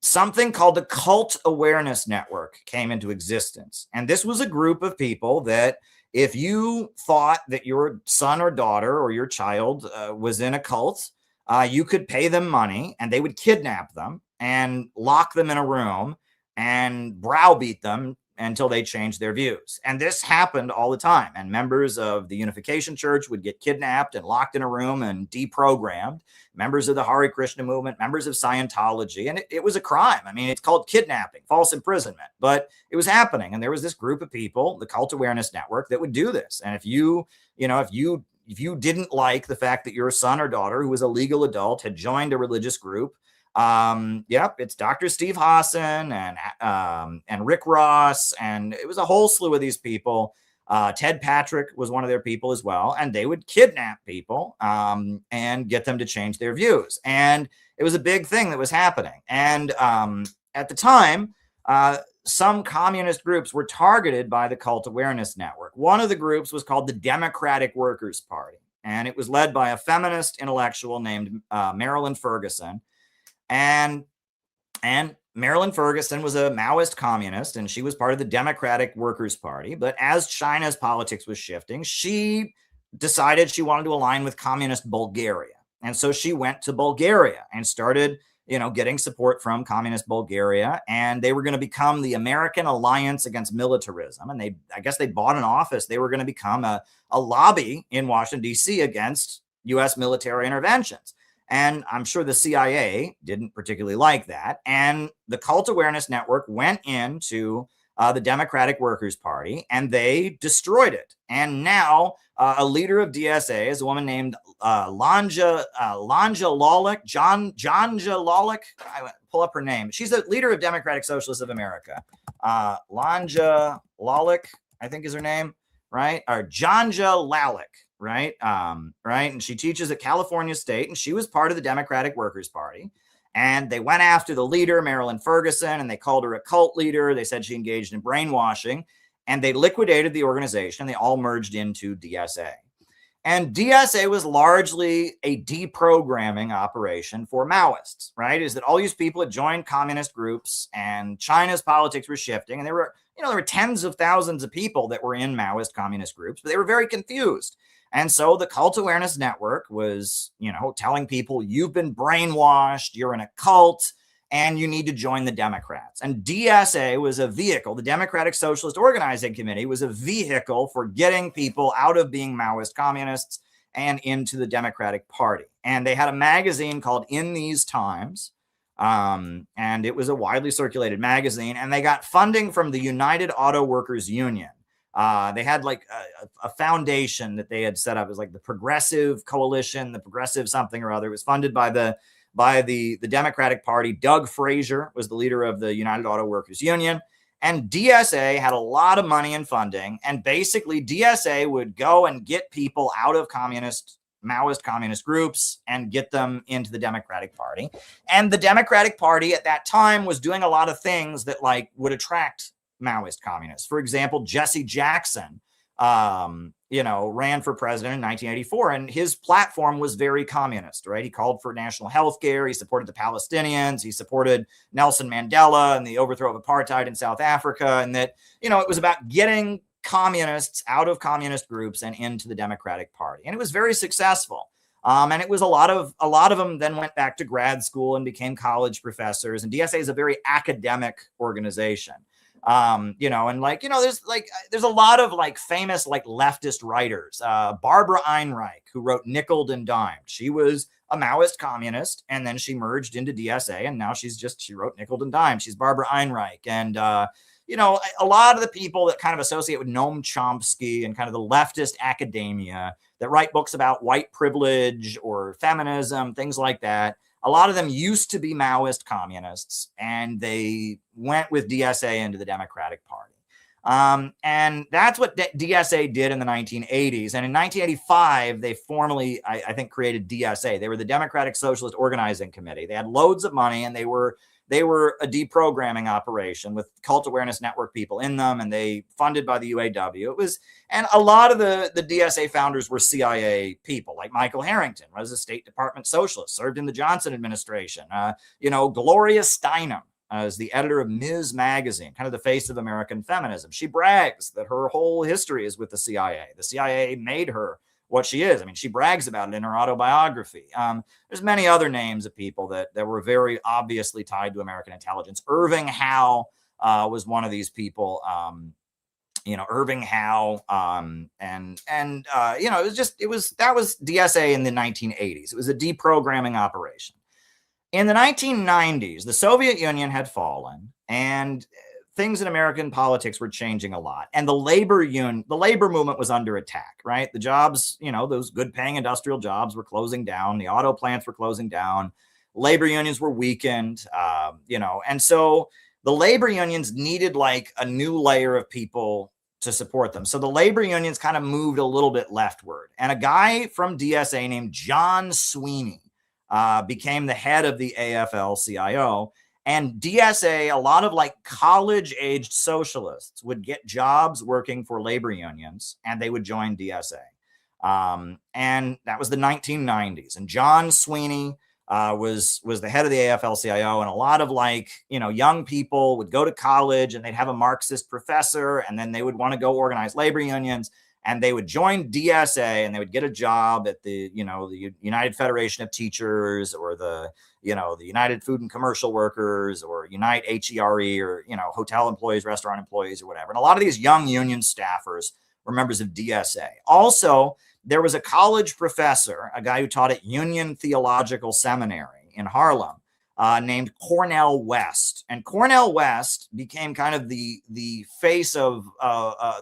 something called the Cult Awareness Network came into existence. And this was a group of people that if you thought that your son or daughter or your child was in a cult, you could pay them money and they would kidnap them and lock them in a room and browbeat them until they changed their views. And this happened all the time. And members of the Unification Church would get kidnapped and locked in a room and deprogrammed. Members of the Hare Krishna movement, members of Scientology. And it was a crime. I mean, it's called kidnapping, false imprisonment, but it was happening. And there was this group of people, the Cult Awareness Network, that would do this. And if you didn't like the fact that your son or daughter, who was a legal adult, had joined a religious group, it's Dr. Steve Hassan and Rick Ross, and it was a whole slew of these people. Ted Patrick was one of their people as well, and they would kidnap people and get them to change their views. And it was a big thing that was happening. And at the time, some communist groups were targeted by the Cult Awareness Network. One of the groups was called the Democratic Workers' Party, and it was led by a feminist intellectual named Marilyn Ferguson. And Marilyn Ferguson was a Maoist communist, and she was part of the Democratic Workers' Party. But as China's politics was shifting, she decided she wanted to align with communist Bulgaria. And so she went to Bulgaria and started, getting support from communist Bulgaria. And they were going to become the American Alliance Against Militarism. And I guess they bought an office. They were going to become a lobby in Washington, D.C. against U.S. military interventions. And I'm sure the CIA didn't particularly like that. And the Cult Awareness Network went into the Democratic Workers' Party, and they destroyed it. And now a leader of DSA is a woman named Lanja Lawlek, Janja Lawlek. I pull up her name. She's the leader of Democratic Socialists of America. Lanja Lawlek, I think is her name, right? Or Janja Lawlek. Right. And she teaches at California State, and she was part of the Democratic Workers' Party. And they went after the leader, Marilyn Ferguson, and they called her a cult leader. They said she engaged in brainwashing, and they liquidated the organization. They all merged into DSA. And DSA was largely a deprogramming operation for Maoists, right? Is that all these people had joined communist groups, and China's politics were shifting, and there were tens of thousands of people that were in Maoist communist groups, but they were very confused. And so the Cult Awareness Network was, telling people, you've been brainwashed, you're in a cult, and you need to join the Democrats. And DSA was a vehicle. The Democratic Socialist Organizing Committee was a vehicle for getting people out of being Maoist communists and into the Democratic Party. And they had a magazine called In These Times, and it was a widely circulated magazine. And they got funding from the United Auto Workers Union. They had like a foundation that they had set up. It was like the Progressive Coalition, the Progressive something or other. It was funded by the Democratic Party. Doug Frazier was the leader of the United Auto Workers Union. And DSA had a lot of money and funding. And basically, DSA would go and get people out of Maoist communist groups and get them into the Democratic Party. And the Democratic Party at that time was doing a lot of things that like would attract Maoist communists. For example, Jesse Jackson, ran for president in 1984, and his platform was very communist, right? He called for national health care. He supported the Palestinians. He supported Nelson Mandela and the overthrow of apartheid in South Africa. And that, it was about getting communists out of communist groups and into the Democratic Party. And it was very successful. And it was a lot of them then went back to grad school and became college professors. And DSA is a very academic organization. There's a lot of like famous like leftist writers. Barbara Einreich, who wrote Nickeled and Dimed. She was a Maoist communist, and then she merged into DSA, and now she wrote Nickeled and Dimed. She's Barbara Einreich. And a lot of the people that kind of associate with Noam Chomsky and kind of the leftist academia that write books about white privilege or feminism, things like that, a lot of them used to be Maoist communists, and they went with DSA into the Democratic Party. And that's what DSA did in the 1980s. And in 1985, they formally, I think, created DSA. They were the Democratic Socialist Organizing Committee. They had loads of money, and they were a deprogramming operation with Cult Awareness Network people in them, and they funded by the UAW. And a lot of the DSA founders were CIA people, like Michael Harrington was a State Department socialist, served in the Johnson administration. Gloria Steinem is the editor of Ms. Magazine, kind of the face of American feminism. She brags that her whole history is with the CIA. The CIA made her what she is. I mean, she brags about it in her autobiography. There's many other names of people that were very obviously tied to American intelligence. Irving Howe was one of these people. Irving Howe, that was DSA in the 1980s. It was a deprogramming operation. In the 1990s, the Soviet Union had fallen, and things in American politics were changing a lot. And the labor movement was under attack, right? The jobs, those good paying industrial jobs were closing down. The auto plants were closing down. Labor unions were weakened, and so the labor unions needed like a new layer of people to support them. So the labor unions kind of moved a little bit leftward. And a guy from DSA named John Sweeney became the head of the AFL-CIO. And DSA, a lot of like college-aged socialists would get jobs working for labor unions, and they would join DSA. And that was the 1990s. And John Sweeney was the head of the AFL-CIO, and a lot of like, young people would go to college and they'd have a Marxist professor, and then they would want to go organize labor unions, and they would join DSA, and they would get a job at the United Federation of Teachers, or the United Food and Commercial Workers, or Unite HERE, or, hotel employees, restaurant employees, or whatever. And a lot of these young union staffers were members of DSA. Also, there was a college professor, a guy who taught at Union Theological Seminary in Harlem, named Cornel West. And Cornel West became kind of the face of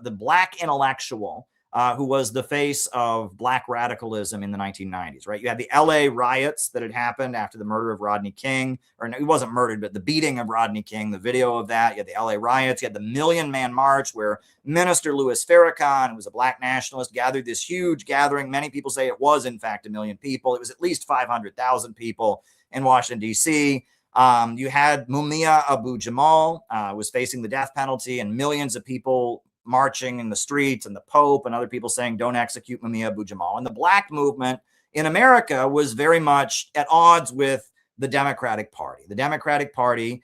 the Black intellectual who was the face of Black radicalism in the 1990s, right? You had the LA riots that had happened after the murder of Rodney King, or no, he wasn't murdered, but the beating of Rodney King, the video of that. You had the LA riots. You had the Million Man March, where Minister Louis Farrakhan, who was a Black nationalist, gathered this huge gathering. Many people say it was, in fact, 1 million people. It was at least 500,000 people in Washington, D.C. You had Mumia Abu-Jamal was facing the death penalty, and millions of people marching in the streets, and the Pope and other people saying, don't execute Mumia Abu-Jamal. And the Black movement in America was very much at odds with the Democratic Party. The Democratic Party,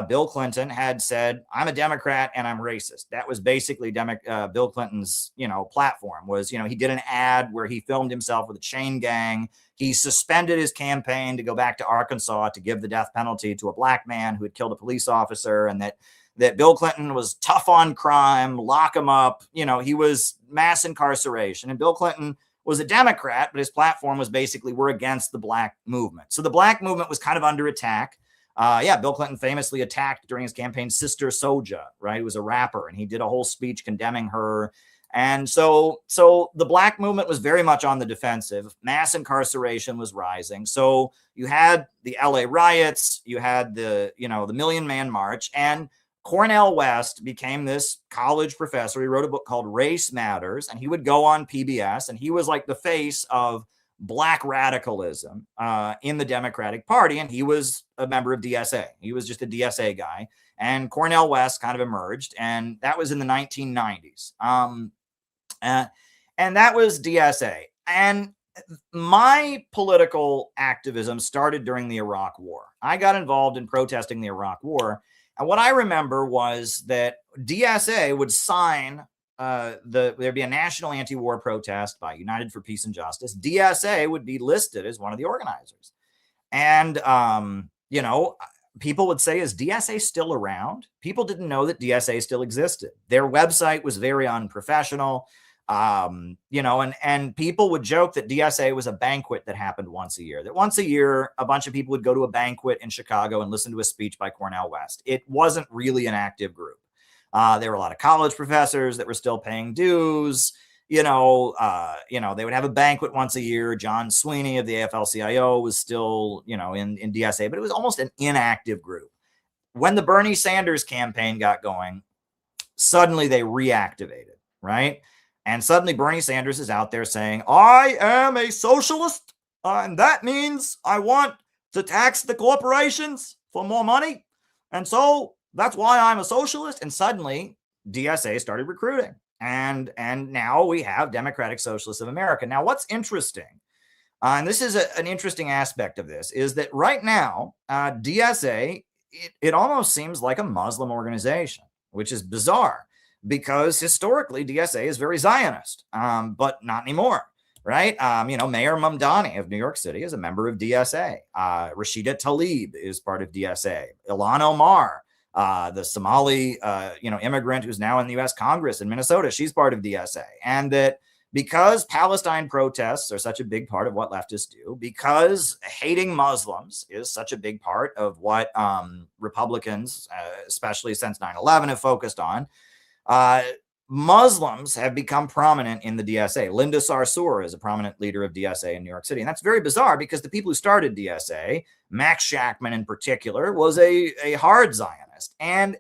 Bill Clinton had said, I'm a Democrat and I'm racist. That was basically Bill Clinton's, platform was, he did an ad where he filmed himself with a chain gang. He suspended his campaign to go back to Arkansas to give the death penalty to a Black man who had killed a police officer, and that Bill Clinton was tough on crime, lock him up. He was mass incarceration. And Bill Clinton was a Democrat, but his platform was basically, we're against the Black movement. So the Black movement was kind of under attack. Bill Clinton famously attacked during his campaign Sister Souljah, right? Who was a rapper, and he did a whole speech condemning her. And so the Black movement was very much on the defensive. Mass incarceration was rising. So you had the LA riots, you had the Million Man March, and Cornel West became this college professor. He wrote a book called Race Matters, and he would go on PBS, and he was like the face of black radicalism in the Democratic Party, and he was a member of DSA. He was just a DSA guy, and Cornel West kind of emerged, and that was in the 1990s. And that was DSA. And my political activism started during the Iraq War. I got involved in protesting the Iraq War. And what I remember was that DSA would sign, there'd be a national anti-war protest by United for Peace and Justice. DSA would be listed as one of the organizers. And, you know, people would say, is DSA still around? People didn't know that DSA still existed. Their website was very unprofessional. You know, and people would joke that DSA was a banquet that happened once a year, that once a year, a bunch of people would go to a banquet in Chicago and listen to a speech by Cornel West. It wasn't really an active group. There were a lot of college professors that were still paying dues. You know, they would have a banquet once a year. John Sweeney of the AFL-CIO was still, you know, in DSA, but it was almost an inactive group. When the Bernie Sanders campaign got going, suddenly they reactivated, right? And suddenly Bernie Sanders is out there saying, I am a socialist, and that means I want to tax the corporations for more money. And so that's why I'm a socialist. And suddenly DSA started recruiting. And now we have Democratic Socialists of America. Now, what's interesting, and this is an interesting aspect of this, is that right now, DSA, it almost seems like a Muslim organization, which is bizarre. Because historically, DSA is very Zionist, but not anymore, right? You know, Mayor Mamdani of New York City is a member of DSA. Rashida Tlaib is part of DSA. Ilhan Omar, the Somali, you know, immigrant who's now in the U.S. Congress in Minnesota, she's part of DSA. And that because Palestine protests are such a big part of what leftists do, because hating Muslims is such a big part of what Republicans, especially since 9/11, have focused on, Muslims have become prominent in the DSA. Linda Sarsour is a prominent leader of DSA in New York City. And that's very bizarre because the people who started DSA, Max Shachtman in particular, was a hard Zionist. And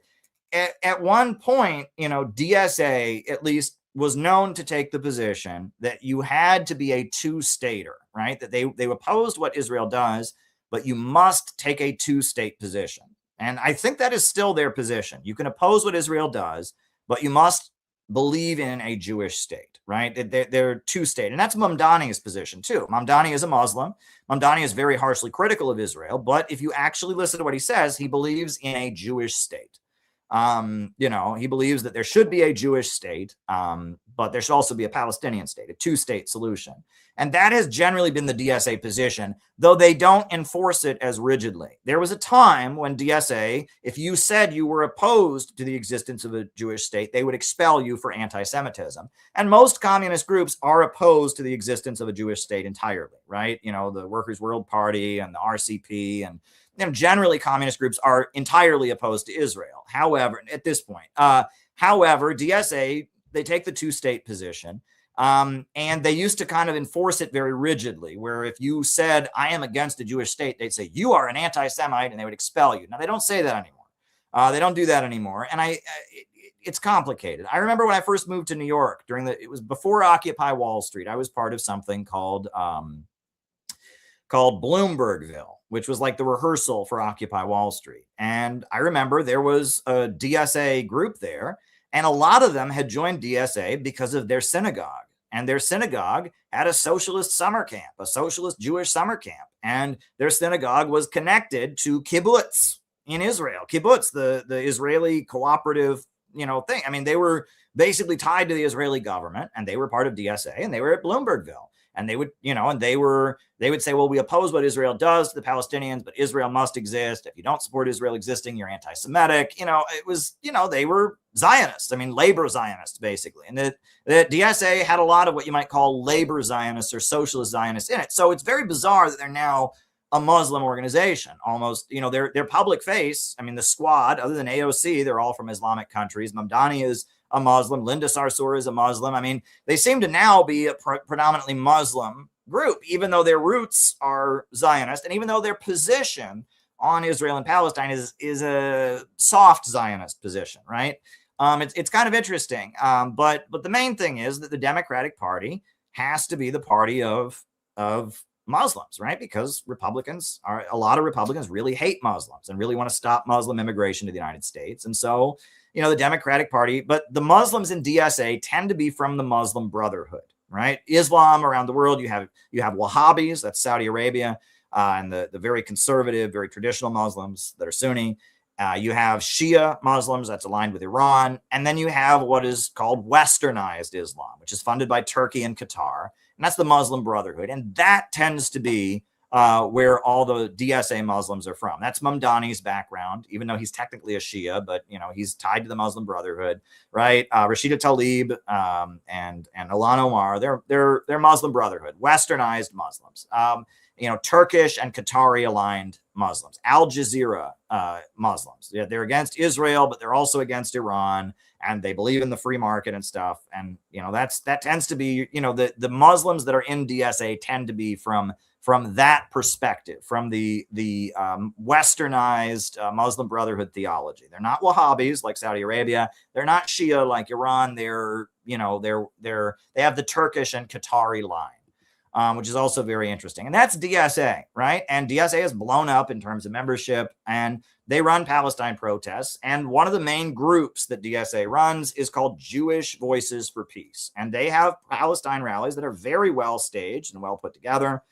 at one point, you know, DSA at least was known to take the position that you had to be a two-stater, right? That they opposed what Israel does, but you must take a two-state position. And I think that is still their position. You can oppose what Israel does, but you must believe in a Jewish state, right? They're two-state. And that's Mamdani's position, too. Mamdani is a Muslim. Mamdani is very harshly critical of Israel. But if you actually listen to what he says, he believes in a Jewish state. You know, he believes that there should be a Jewish state, but there should also be a Palestinian state, a two-state solution. And that has generally been the DSA position, though they don't enforce it as rigidly. There was a time when DSA, if you said you were opposed to the existence of a Jewish state, they would expel you for anti-Semitism. And most communist groups are opposed to the existence of a Jewish state entirely, right? You know, the Workers' World Party and the RCP and generally communist groups are entirely opposed to Israel. However, at this point, DSA, they take the two-state position. And they used to kind of enforce it very rigidly, where if you said, I am against a Jewish state, they'd say, you are an anti-Semite, and they would expel you. Now, they don't say that anymore. They don't do that anymore. And it's complicated. I remember when I first moved to New York, it was before Occupy Wall Street. I was part of something called Bloombergville, which was like the rehearsal for Occupy Wall Street. And I remember there was a DSA group there, and a lot of them had joined DSA because of their synagogue. And their synagogue had a socialist summer camp, a socialist Jewish summer camp. And their synagogue was connected to kibbutz in Israel. Kibbutz, the Israeli cooperative, you know, thing. I mean, they were basically tied to the Israeli government, and they were part of DSA, and they were at Bloombergville. And they would, you know, and they would say, well, we oppose what Israel does to the Palestinians, but Israel must exist. If you don't support Israel existing, you're anti-Semitic. You know, it was, you know, they were Zionists. I mean, labor Zionists, basically. And the DSA had a lot of what you might call labor Zionists or socialist Zionists in it. So it's very bizarre that they're now a Muslim organization, almost, you know, their public face. I mean, the squad, other than AOC, they're all from Islamic countries. Mamdani is a Muslim. Linda Sarsour is a Muslim. I mean, they seem to now be a predominantly Muslim group, even though their roots are Zionist, and even though their position on Israel and Palestine is a soft Zionist position, right? It's kind of interesting. But the main thing is that the Democratic Party has to be the party of Muslims, right? Because a lot of Republicans really hate Muslims and really want to stop Muslim immigration to the United States. And so, the Democratic Party, but the Muslims in DSA tend to be from the Muslim Brotherhood, right? Islam around the world, you have Wahhabis, that's Saudi Arabia, and the very conservative, very traditional Muslims that are Sunni. You have Shia Muslims, that's aligned with Iran. And then you have what is called Westernized Islam, which is funded by Turkey and Qatar. And that's the Muslim Brotherhood. And that tends to be where all the DSA Muslims are from. That's Mamdani's background, even though he's technically a Shia, but he's tied to the Muslim Brotherhood, right? Rashida Tlaib and Ilhan Omar, they're Muslim Brotherhood, Westernized Muslims. Turkish and Qatari aligned Muslims, Al Jazeera Muslims. Yeah, they're against Israel, but they're also against Iran, and they believe in the free market and stuff. And that tends to be the Muslims that are in DSA tend to be from that perspective, from the Westernized Muslim Brotherhood theology. They're not Wahhabis like Saudi Arabia. They're not Shia like Iran. They have the Turkish and Qatari line, which is also very interesting. And that's DSA, right? And DSA is blown up in terms of membership, and they run Palestine protests. And one of the main groups that DSA runs is called Jewish Voices for Peace. And they have Palestine rallies that are very well staged and well put together.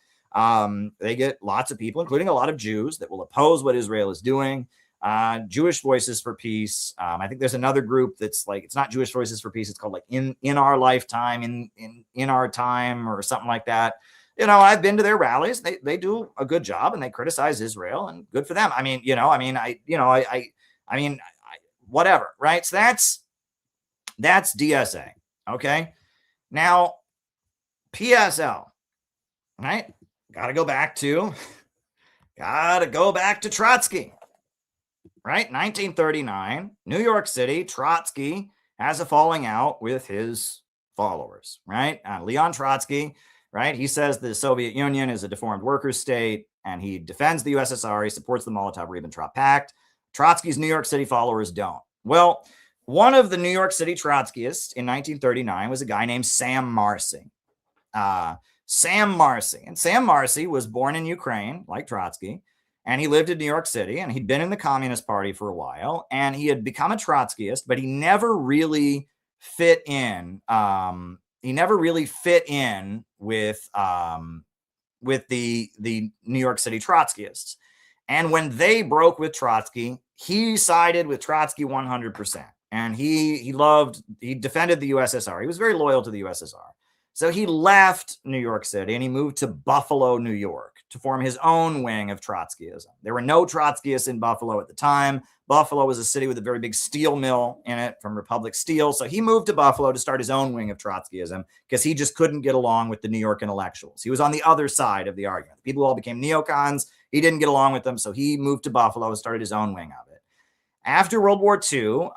They get lots of people, including a lot of Jews, that will oppose what Israel is doing. Jewish Voices for Peace. I think there's another group that's like, it's not Jewish Voices for Peace. It's called like in our lifetime, in our time, or something like that. I've been to their rallies. They do a good job, and they criticize Israel, and good for them. Whatever, right? So that's DSA. Okay. Now, PSL, right? Got to go back to Trotsky, right? 1939, New York City, Trotsky has a falling out with his followers, right? Leon Trotsky, right? He says the Soviet Union is a deformed workers' state, and he defends the USSR. He supports the Molotov-Ribbentrop Pact. Trotsky's New York City followers don't. Well, one of the New York City Trotskyists in 1939 was a guy named Sam Marcy. Sam Marcy was born in Ukraine, like Trotsky, and he lived in New York City, and he'd been in the Communist Party for a while, and he had become a Trotskyist, but he never really fit in. With the New York City Trotskyists. And when they broke with Trotsky, he sided with Trotsky 100%. And he defended the USSR. He was very loyal to the USSR. So he left New York City and he moved to Buffalo, New York, to form his own wing of Trotskyism. There were no Trotskyists in Buffalo at the time. Buffalo was a city with a very big steel mill in it from Republic Steel. So he moved to Buffalo to start his own wing of Trotskyism because he just couldn't get along with the New York intellectuals. He was on the other side of the argument. The people who all became neocons, he didn't get along with them. So he moved to Buffalo and started his own wing of it. After World War II,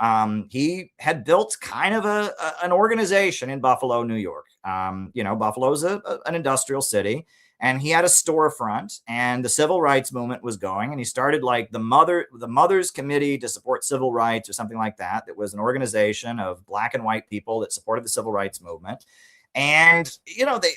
he had built kind of an organization in Buffalo, New York. Buffalo is an industrial city, and he had a storefront, and the civil rights movement was going, and he started like the Mothers Committee to Support Civil Rights or something like that. That was an organization of black and white people that supported the civil rights movement. And,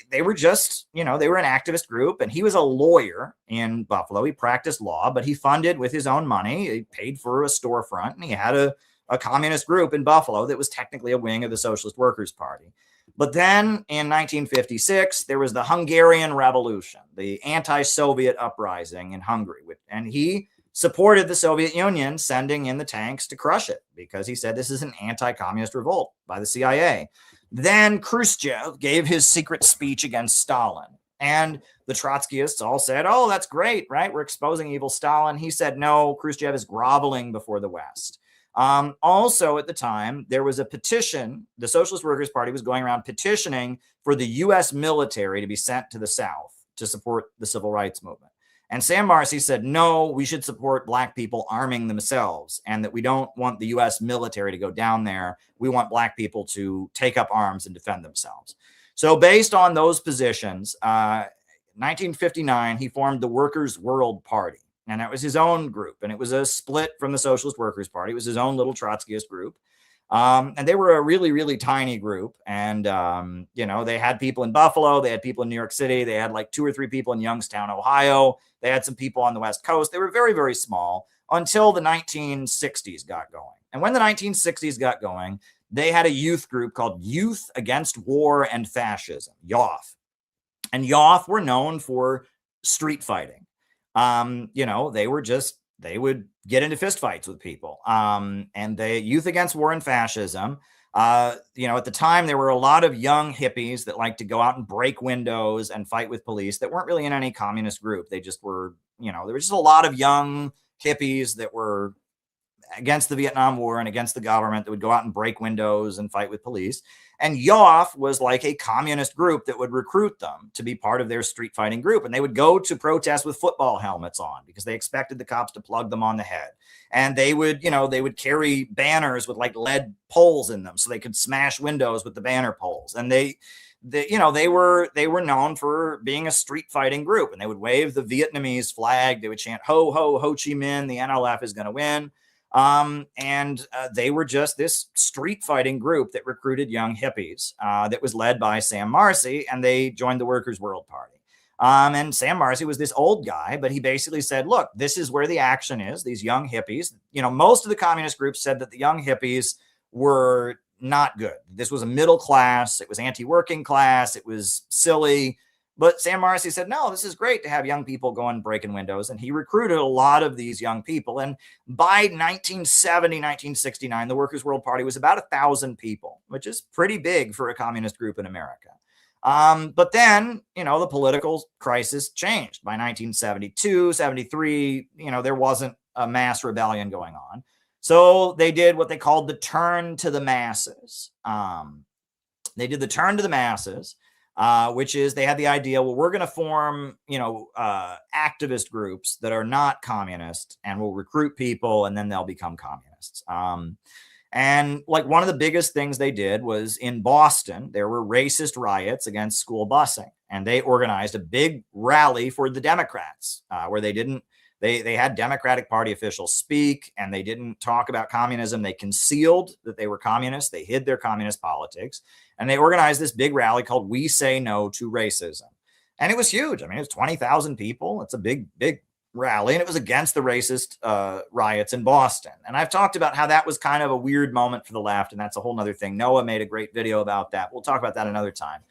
they were just, they were an activist group, and he was a lawyer in Buffalo. He practiced law, but he funded with his own money. He paid for a storefront, and he had a communist group in Buffalo that was technically a wing of the Socialist Workers' Party. But then in 1956, there was the Hungarian Revolution, the anti-Soviet uprising in Hungary. And he supported the Soviet Union sending in the tanks to crush it because he said this is an anti-communist revolt by the CIA. Then Khrushchev gave his secret speech against Stalin. And the Trotskyists all said, oh, that's great, right? We're exposing evil Stalin. He said, no, Khrushchev is groveling before the West. Also, at the time, there was a petition. The Socialist Workers' Party was going around petitioning for the U.S. military to be sent to the South to support the civil rights movement. And Sam Marcy said, no, we should support black people arming themselves, and that we don't want the U.S. military to go down there. We want black people to take up arms and defend themselves. So based on those positions, 1959, he formed the Workers' World Party. And that was his own group. And it was a split from the Socialist Workers' Party. It was his own little Trotskyist group. And they were a really, really tiny group. And, they had people in Buffalo. They had people in New York City. They had like 2 or 3 people in Youngstown, Ohio. They had some people on the West Coast. They were very, very small until the 1960s got going. And when the 1960s got going, they had a youth group called Youth Against War and Fascism, YOF. And YOF were known for street fighting. They would get into fistfights with people. And the Youth Against War and Fascism, at the time, there were a lot of young hippies that liked to go out and break windows and fight with police that weren't really in any communist group. They just were, there was just a lot of young hippies that were against the Vietnam War and against the government that would go out and break windows and fight with police. And YOF was like a communist group that would recruit them to be part of their street fighting group. And they would go to protest with football helmets on because they expected the cops to plug them on the head. And they would carry banners with like lead poles in them so they could smash windows with the banner poles. And they were known for being a street fighting group, and they would wave the Vietnamese flag. They would chant, ho, ho, Ho Chi Minh, the NLF is going to win. They were just this street fighting group that recruited young hippies that was led by Sam Marcy, and they joined the Workers' World Party. And Sam Marcy was this old guy, but he basically said, look, this is where the action is. These young hippies, most of the communist groups said that the young hippies were not good. This was a middle class. It was anti-working class. It was silly. But Sam Marcy said, no, this is great to have young people go and breaking windows. And he recruited a lot of these young people. And by 1970, 1969, the Workers' World Party was about 1,000 people, which is pretty big for a communist group in America. But then, the political crisis changed. By 1972, 73, there wasn't a mass rebellion going on. So they did what they called the turn to the masses. They did the turn to the masses. Which is they had the idea, well, we're going to form, activist groups that are not communist, and we'll recruit people and then they'll become communists. And like one of the biggest things they did was in Boston, there were racist riots against school busing, and they organized a big rally for the Democrats where they had Democratic Party officials speak, and they didn't talk about communism. They concealed that they were communists. They hid their communist politics. And they organized this big rally called We Say No to Racism. And it was huge. I mean, it was 20,000 people. It's a big, big rally. And it was against the racist riots in Boston. And I've talked about how that was kind of a weird moment for the left. And that's a whole nother thing. Noah made a great video about that. We'll talk about that another time.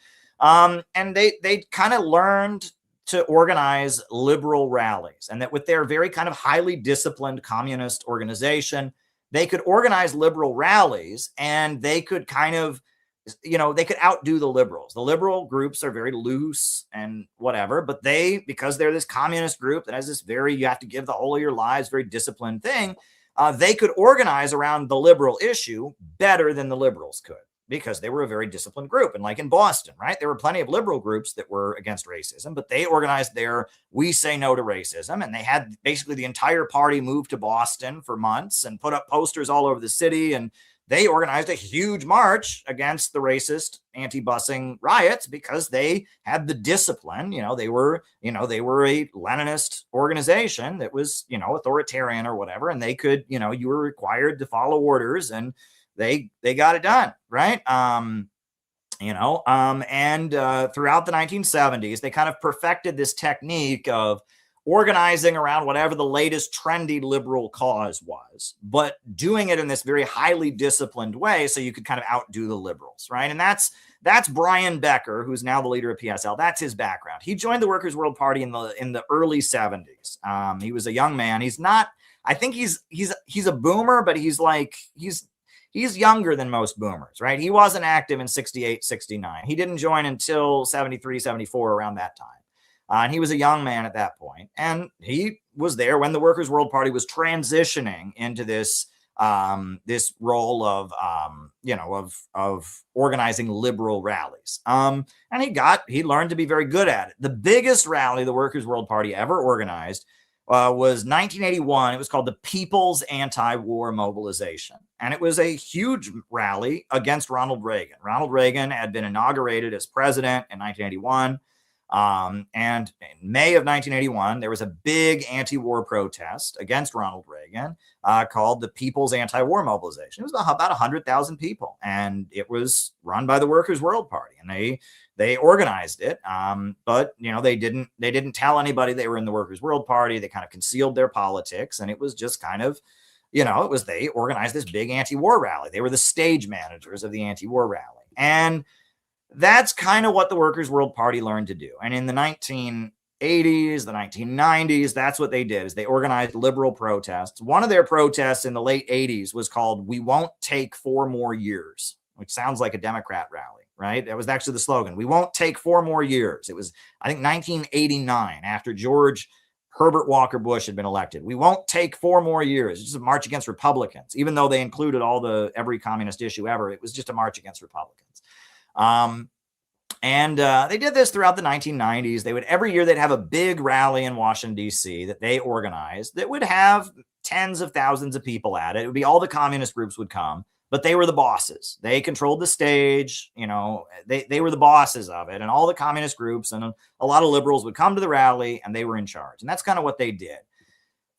And they kind of learned to organize liberal rallies, and that with their very kind of highly disciplined communist organization, they could organize liberal rallies, and they could kind of, they could outdo the liberals. The liberal groups are very loose and whatever, but because they're this communist group that has this you have to give the whole of your lives, very disciplined thing, they could organize around the liberal issue better than the liberals could, because they were a very disciplined group. And like in Boston, right, there were plenty of liberal groups that were against racism, but they organized their We Say No to Racism. And they had basically the entire party move to Boston for months and put up posters all over the city. And they organized a huge march against the racist anti-busing riots because they had the discipline. They were a Leninist organization that was, authoritarian or whatever. And they could, you were required to follow orders, and they got it done, right? And throughout the 1970s, they kind of perfected this technique of organizing around whatever the latest trendy liberal cause was, but doing it in this very highly disciplined way so you could kind of outdo the liberals, right? And that's Brian Becker, who's now the leader of PSL. That's his background. He joined the Workers' World Party in the early 70s. He was a young man. He's not, I think he's a boomer, but he's younger than most boomers, right? He wasn't active in 68, 69. He didn't join until 73, 74, around that time. And he was a young man at that point. And he was there when the Workers' World Party was transitioning into this role of organizing liberal rallies. And he learned to be very good at it. The biggest rally the Workers' World Party ever organized was 1981. It was called the People's Anti-War Mobilization. And it was a huge rally against Ronald Reagan. Ronald Reagan had been inaugurated as president in 1981. And in May of 1981, there was a big anti-war protest against Ronald Reagan called the People's Anti-War Mobilization. It was about 100,000 people, and it was run by the Workers' World Party, and they organized it. But they didn't tell anybody they were in the Workers' World Party. They kind of concealed their politics, and it was just kind of, they organized this big anti-war rally. They were the stage managers of the anti-war rally, and that's kind of what the Workers' World Party learned to do. And in the 1980s, the 1990s, that's what they did, is they organized liberal protests. One of their protests in the late 80s was called "We Won't Take 4 More Years," which sounds like a Democrat rally, right? That was actually the slogan. "We won't take 4 more years." It was, I think, 1989, after George Herbert Walker Bush had been elected. "We won't take 4 more years." It's just a march against Republicans, even though they included every communist issue ever. It was just a march against Republicans. They did this throughout the 1990s. Every year they'd have a big rally in Washington, D.C. that they organized that would have tens of thousands of people at it. It would be all the communist groups would come, but they were the bosses. They controlled the stage. They were the bosses of it, and all the communist groups and a lot of liberals would come to the rally, and they were in charge. And that's kind of what they did.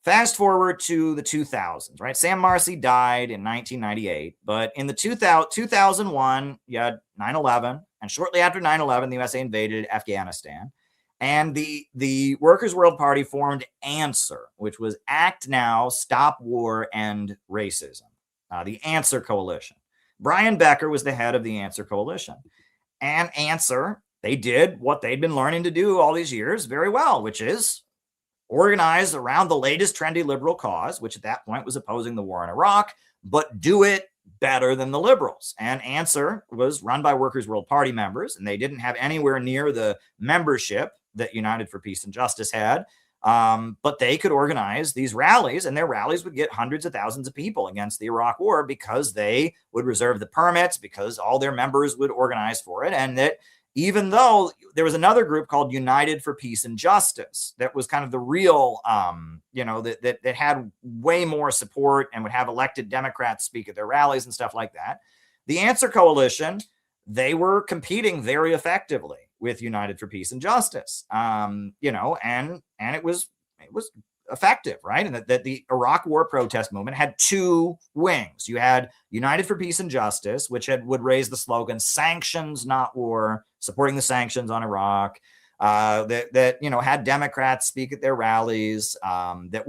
Fast forward to the 2000s, right? Sam Marcy died in 1998, but in the 2001, you had 9/11, and shortly after 9/11, the USA invaded Afghanistan, and the Workers' World Party formed ANSWER, which was Act Now, Stop War, End Racism, the ANSWER Coalition. Brian Becker was the head of the ANSWER Coalition, and ANSWER, they did what they'd been learning to do all these years very well, which is organize around the latest trendy liberal cause, which at that point was opposing the war in Iraq, but do it better than the liberals. And ANSWER was run by Workers' World Party members, and they didn't have anywhere near the membership that United for Peace and Justice had. But they could organize these rallies, and their rallies would get hundreds of thousands of people against the Iraq war because they would reserve the permits, because all their members would organize for it. And that even though there was another group called United for Peace and Justice that was kind of the real, that had way more support and would have elected Democrats speak at their rallies and stuff like that. The ANSWER Coalition, they were competing very effectively with United for Peace and Justice, and it was effective, right? And that the Iraq war protest movement had two wings. You had United for Peace and Justice, which would raise the slogan "Sanctions, not war," supporting the sanctions on Iraq. That had Democrats speak at their rallies, that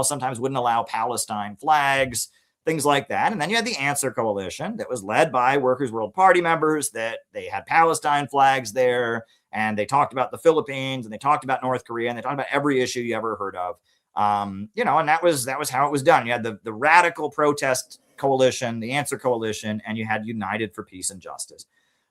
sometimes wouldn't allow Palestine flags, things like that. And then you had the ANSWER Coalition that was led by Workers' World Party members, that they had Palestine flags there, and they talked about the Philippines, and they talked about North Korea, and they talked about every issue you ever heard of. And that was how it was done. You had the radical protest coalition, the ANSWER Coalition, and you had United for Peace and Justice.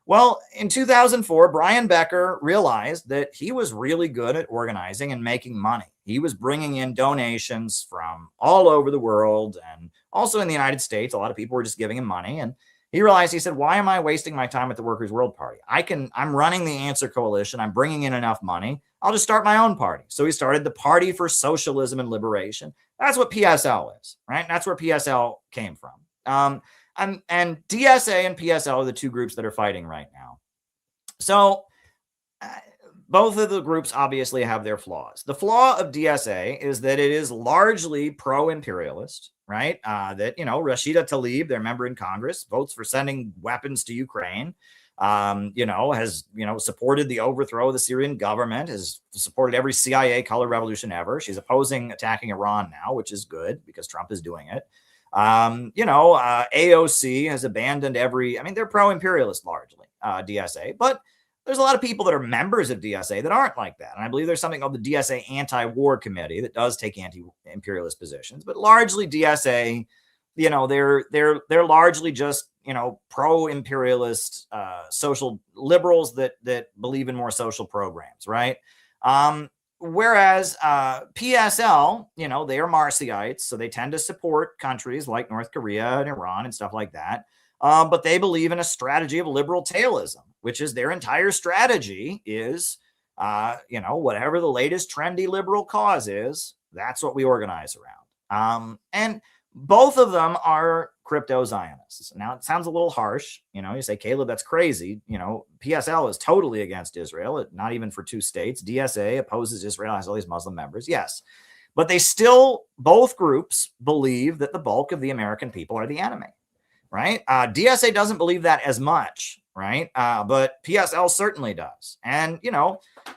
Well, in 2004, Brian Becker realized that he was really good at organizing and making money. He was bringing in donations from all over the world, and also in the United States. A lot of people were just giving him money. And he realized, he said, why am I wasting my time at the Workers' World Party? I'm running the ANSWER Coalition. I'm bringing in enough money. I'll just start my own party. So he started the Party for Socialism and Liberation. That's what PSL is, right? And that's where PSL came from. And DSA and PSL are the two groups that are fighting right now. So both of the groups obviously have their flaws. The flaw of DSA is that it is largely pro-imperialist, right? Rashida Tlaib, their member in Congress, votes for sending weapons to Ukraine, has supported the overthrow of the Syrian government, has supported every CIA color revolution ever. She's opposing attacking Iran now, which is good because Trump is doing it. AOC has abandoned they're pro-imperialist largely, DSA, but there's a lot of people that are members of DSA that aren't like that. And I believe there's something called the DSA Anti-War Committee that does take anti-imperialist positions, but largely DSA, they're largely just, pro-imperialist, social liberals that believe in more social programs, right? Whereas PSL, they are Marcyites, so they tend to support countries like North Korea and Iran and stuff like that. But they believe in a strategy of liberal tailism, which is their entire strategy is, whatever the latest trendy liberal cause is, that's what we organize around. And both of them are crypto Zionists. Now, it sounds a little harsh. You say, Caleb, that's crazy. PSL is totally against Israel, not even for two states. DSA opposes Israel, has all these Muslim members. Yes. But they still, both groups believe that the bulk of the American people are the enemy, right? DSA doesn't believe that as much, right? But PSL certainly does. And,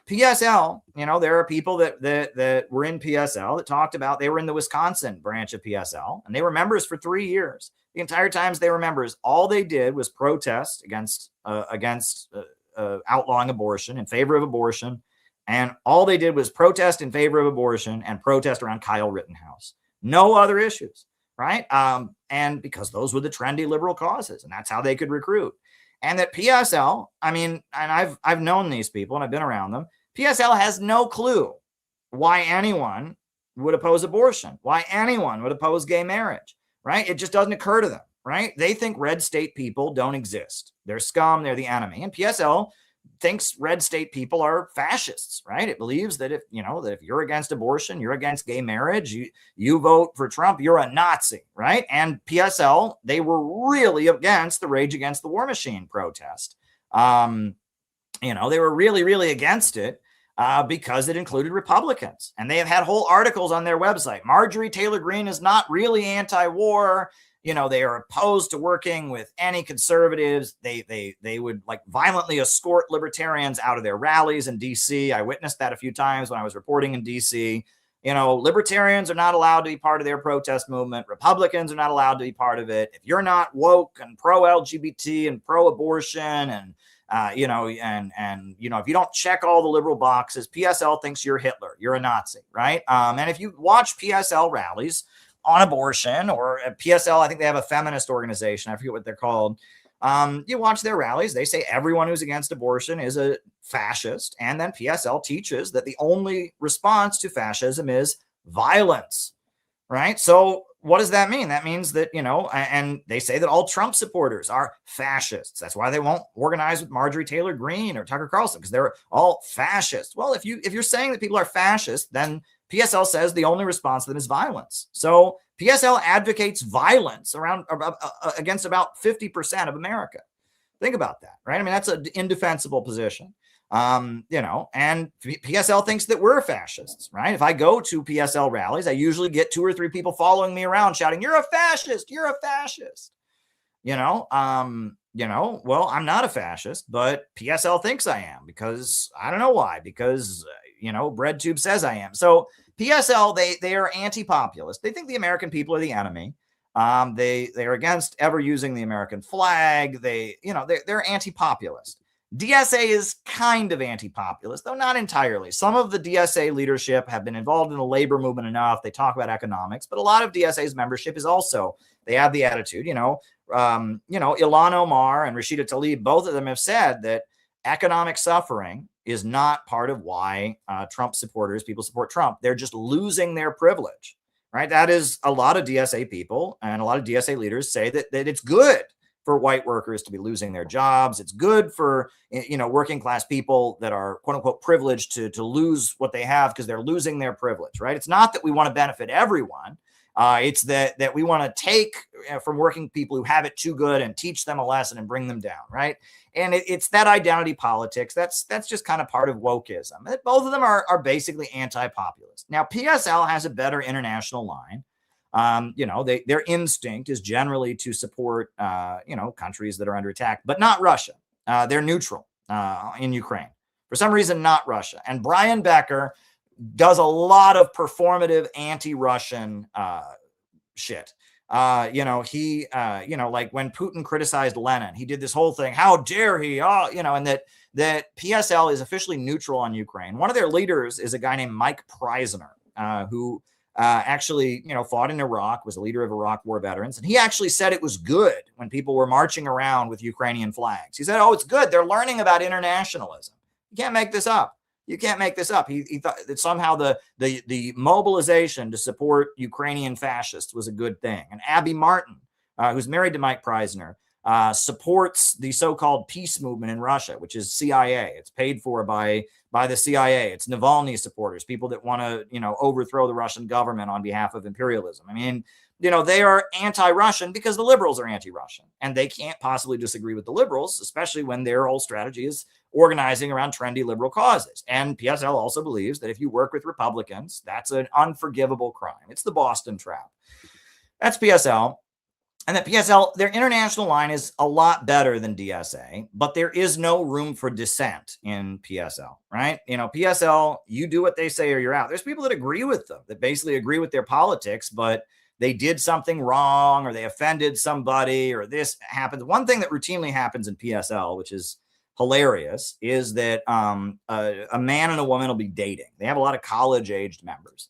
PSL, there are people that were in PSL that talked about, they were in the Wisconsin branch of PSL, and they were members for 3 years. The entire time they were members, all they did was protest against outlawing abortion, in favor of abortion. And all they did was protest in favor of abortion and protest around Kyle Rittenhouse. No other issues, right? And because those were the trendy liberal causes, and that's how they could recruit. And that PSL, and I've known these people and I've been around them. PSL has no clue why anyone would oppose abortion, why anyone would oppose gay marriage, right? It just doesn't occur to them, right? They think red state people don't exist. They're scum, they're the enemy. And PSL thinks red state people are fascists, right? It believes that if you're against abortion, you're against gay marriage, you vote for Trump, you're a Nazi, right? And PSL, they were really against the Rage Against the War Machine protest. They were really, really against it because it included Republicans. And they have had whole articles on their website. Marjorie Taylor Greene is not really anti-war. They are opposed to working with any conservatives. They would violently escort libertarians out of their rallies in DC. I witnessed that a few times when I was reporting in DC. Libertarians are not allowed to be part of their protest movement. Republicans are not allowed to be part of it. If you're not woke and pro-LGBT and pro-abortion and if you don't check all the liberal boxes, PSL thinks you're Hitler, you're a Nazi, right? And if you watch PSL rallies on abortion, or PSL, I think they have a feminist organization, I forget what they're called. You watch their rallies, they say everyone who's against abortion is a fascist. And then PSL teaches that the only response to fascism is violence, right? So what does that mean? That means that, and they say that all Trump supporters are fascists. That's why they won't organize with Marjorie Taylor Greene or Tucker Carlson, because they're all fascists. Well, if you're saying that people are fascist, then PSL says the only response to them is violence. So PSL advocates violence against about 50% of America. Think about that, right? That's an indefensible position. And PSL thinks that we're fascists, right? If I go to PSL rallies, I usually get 2 or 3 people following me around shouting, "You're a fascist, you're a fascist." Well, I'm not a fascist, but PSL thinks I am, because I don't know why, because BreadTube says I am. So PSL, they are anti-populist. They think the American people are the enemy. They are against ever using the American flag. They're anti-populist. DSA is kind of anti-populist, though not entirely. Some of the DSA leadership have been involved in the labor movement enough. They talk about economics, but a lot of DSA's membership is also, they have the attitude, Ilhan Omar and Rashida Tlaib, both of them have said that economic suffering is not part of why Trump supporters, people support Trump. They're just losing their privilege, right? That is, a lot of DSA people and a lot of DSA leaders say that it's good for white workers to be losing their jobs. It's good for, working class people that are quote unquote privileged to lose what they have because they're losing their privilege, right? It's not that we want to benefit everyone. It's that we want to take from working people who have it too good and teach them a lesson and bring them down, right? And it's that identity politics. That's just kind of part of wokeism. Both of them are basically anti-populist. Now, PSL has a better international line. Their instinct is generally to support, countries that are under attack, but not Russia. They're neutral in Ukraine. For some reason, not Russia. And Brian Becker does a lot of performative anti-Russian shit. Like when Putin criticized Lenin, he did this whole thing. How dare he? And that PSL is officially neutral on Ukraine. One of their leaders is a guy named Mike Preisner, who actually, fought in Iraq, was a leader of Iraq war veterans. And he actually said it was good when people were marching around with Ukrainian flags. He said, oh, it's good. They're learning about internationalism. You can't make this up. You can't make this up. He thought that somehow the mobilization to support Ukrainian fascists was a good thing. And Abby Martin, who's married to Mike Preisner, supports the so-called peace movement in Russia, which is CIA. It's paid for by by the CIA. It's Navalny supporters, people that want to, overthrow the Russian government on behalf of imperialism. I mean, they are anti-Russian because the liberals are anti-Russian, and they can't possibly disagree with the liberals, especially when their whole strategy is organizing around trendy liberal causes. And PSL also believes that if you work with Republicans, that's an unforgivable crime. It's the Boston trap. That's PSL. And that PSL, their international line is a lot better than DSA, but there is no room for dissent in PSL, right? PSL, you do what they say or you're out. There's people that agree with them, that basically agree with their politics, but they did something wrong or they offended somebody or this happens. One thing that routinely happens in PSL, which is hilarious, is that a man and a woman will be dating. They have a lot of college-aged members,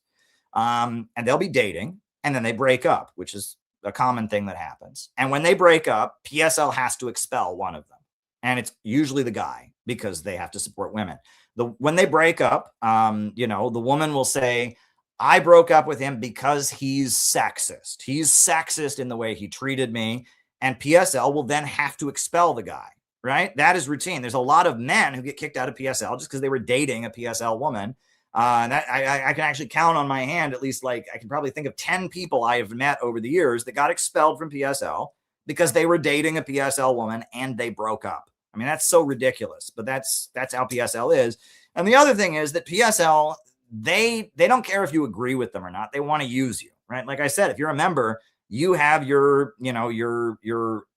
and they'll be dating, and then they break up, which is a common thing that happens. And when they break up, PSL has to expel one of them, and it's usually the guy because they have to support women. When they break up, the woman will say, I broke up with him because he's sexist. He's sexist in the way he treated me. And PSL will then have to expel the guy, right? That is routine. There's a lot of men who get kicked out of PSL just because they were dating a PSL woman. And that I can actually count on my hand, at least I can probably think of 10 people I have met over the years that got expelled from PSL because they were dating a PSL woman and they broke up. I mean, that's so ridiculous, but that's how PSL is. And the other thing is that PSL, they don't care if you agree with them or not. They want to use you, right? Like I said, if you're a member, you have your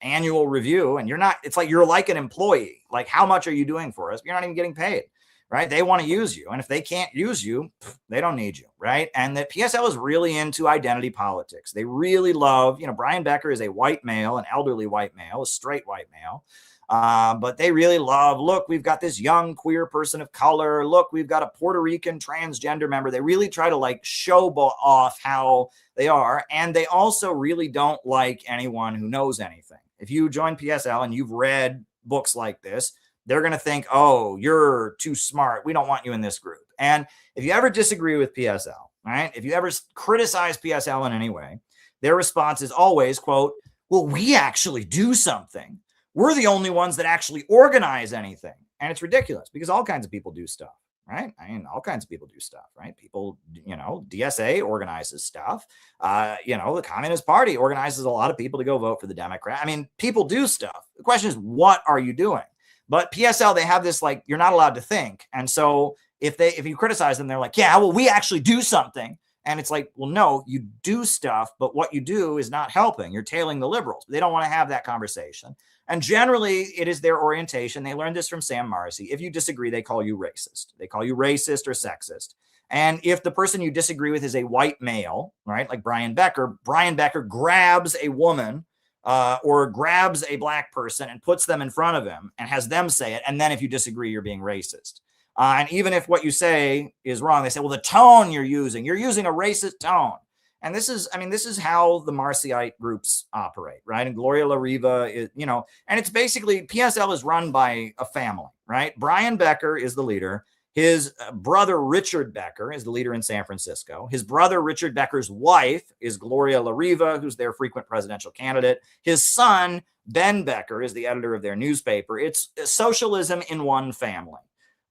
annual review, and it's like you're like an employee. Like, how much are you doing for us? You're not even getting paid, right? They want to use you. And if they can't use you, they don't need you, right? And that PSL is really into identity politics. They really love, Brian Becker is a white male, an elderly white male, a straight white male. But they really love, look, we've got this young queer person of color. Look, we've got a Puerto Rican transgender member. They really try to show off how they are. And they also really don't like anyone who knows anything. If you join PSL and you've read books like this, they're going to think, oh, you're too smart. We don't want you in this group. And if you ever disagree with PSL, right? If you ever criticize PSL in any way, their response is always, quote, well, we actually do something. We're the only ones that actually organize anything. And it's ridiculous because all kinds of people do stuff, right? I mean, all kinds of people do stuff, right? People, DSA organizes stuff. The Communist Party organizes a lot of people to go vote for the Democrat. I mean, people do stuff. The question is, what are you doing? But PSL, they have this, you're not allowed to think. And so if you criticize them, they're like, yeah, well, we actually do something. And it's like, well, no, you do stuff, but what you do is not helping. You're tailing the liberals. They don't want to have that conversation. And generally, it is their orientation. They learned this from Sam Marcy. If you disagree, they call you racist. They call you racist or sexist. And if the person you disagree with is a white male, right, like Brian Becker grabs a woman or grabs a black person and puts them in front of him and has them say it. And then if you disagree, you're being racist. And even if what you say is wrong, they say, well, the tone you're using a racist tone. And this is how the Marcyite groups operate, right? And Gloria La Riva is, and it's basically, PSL is run by a family, right? Brian Becker is the leader. His brother, Richard Becker, is the leader in San Francisco. His brother, Richard Becker's wife, is Gloria La Riva, who's their frequent presidential candidate. His son, Ben Becker, is the editor of their newspaper. It's socialism in one family.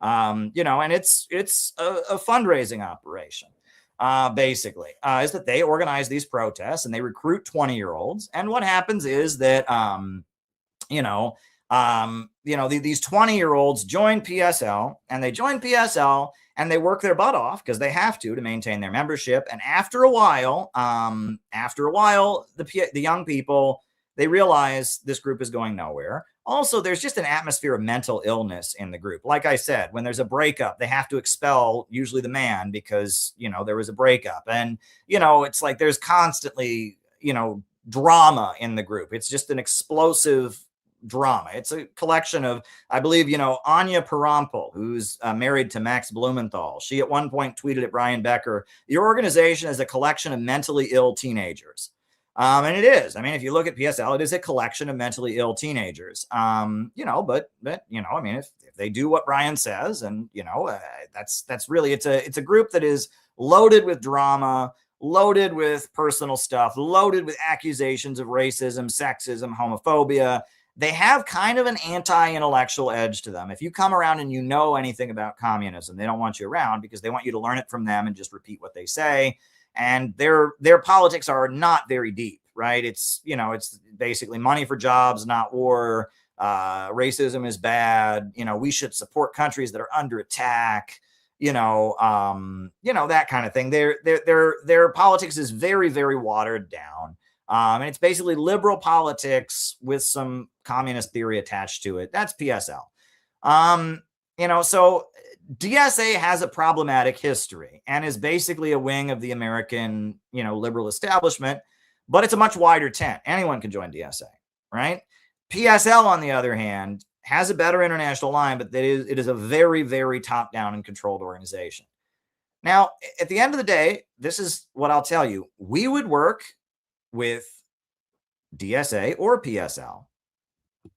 And it's a fundraising operation. Basically, is that they organize these protests and they recruit 20-year-olds. And what happens is that, these 20-year-olds join PSL, and they join PSL and they work their butt off because they have to maintain their membership. And after a while, the young people, they realize this group is going nowhere. Also, there's just an atmosphere of mental illness in the group. Like I said, when there's a breakup, they have to expel usually the man because, there was a breakup. And, it's like there's constantly, drama in the group. It's just an explosive drama. It's a collection of, I believe, Anya Parampil, who's married to Max Blumenthal. She at one point tweeted at Brian Becker, your organization is a collection of mentally ill teenagers. And it is. I mean, if you look at PSL, it is a collection of mentally ill teenagers. But if they do what Brian says, and that's really it's a group that is loaded with drama, loaded with personal stuff, loaded with accusations of racism, sexism, homophobia, they have kind of an anti-intellectual edge to them. If you come around and you know anything about communism, they don't want you around because they want you to learn it from them and just repeat what they say. And their politics are not very deep, right? It's, you know, it's basically money for jobs, not war. Racism is bad. You know, we should support countries that are under attack. You know, that kind of thing. Their politics is very, very watered down. And it's basically liberal politics with some communist theory attached to it. That's PSL. You know, so DSA has a problematic history and is basically a wing of the American, you know, liberal establishment, but it's a much wider tent. Anyone can join DSA, right? PSL, on the other hand, has a better international line, but it is a very, very top-down and controlled organization. Now, at the end of the day, this is what I'll tell you. We would work with DSA or PSL.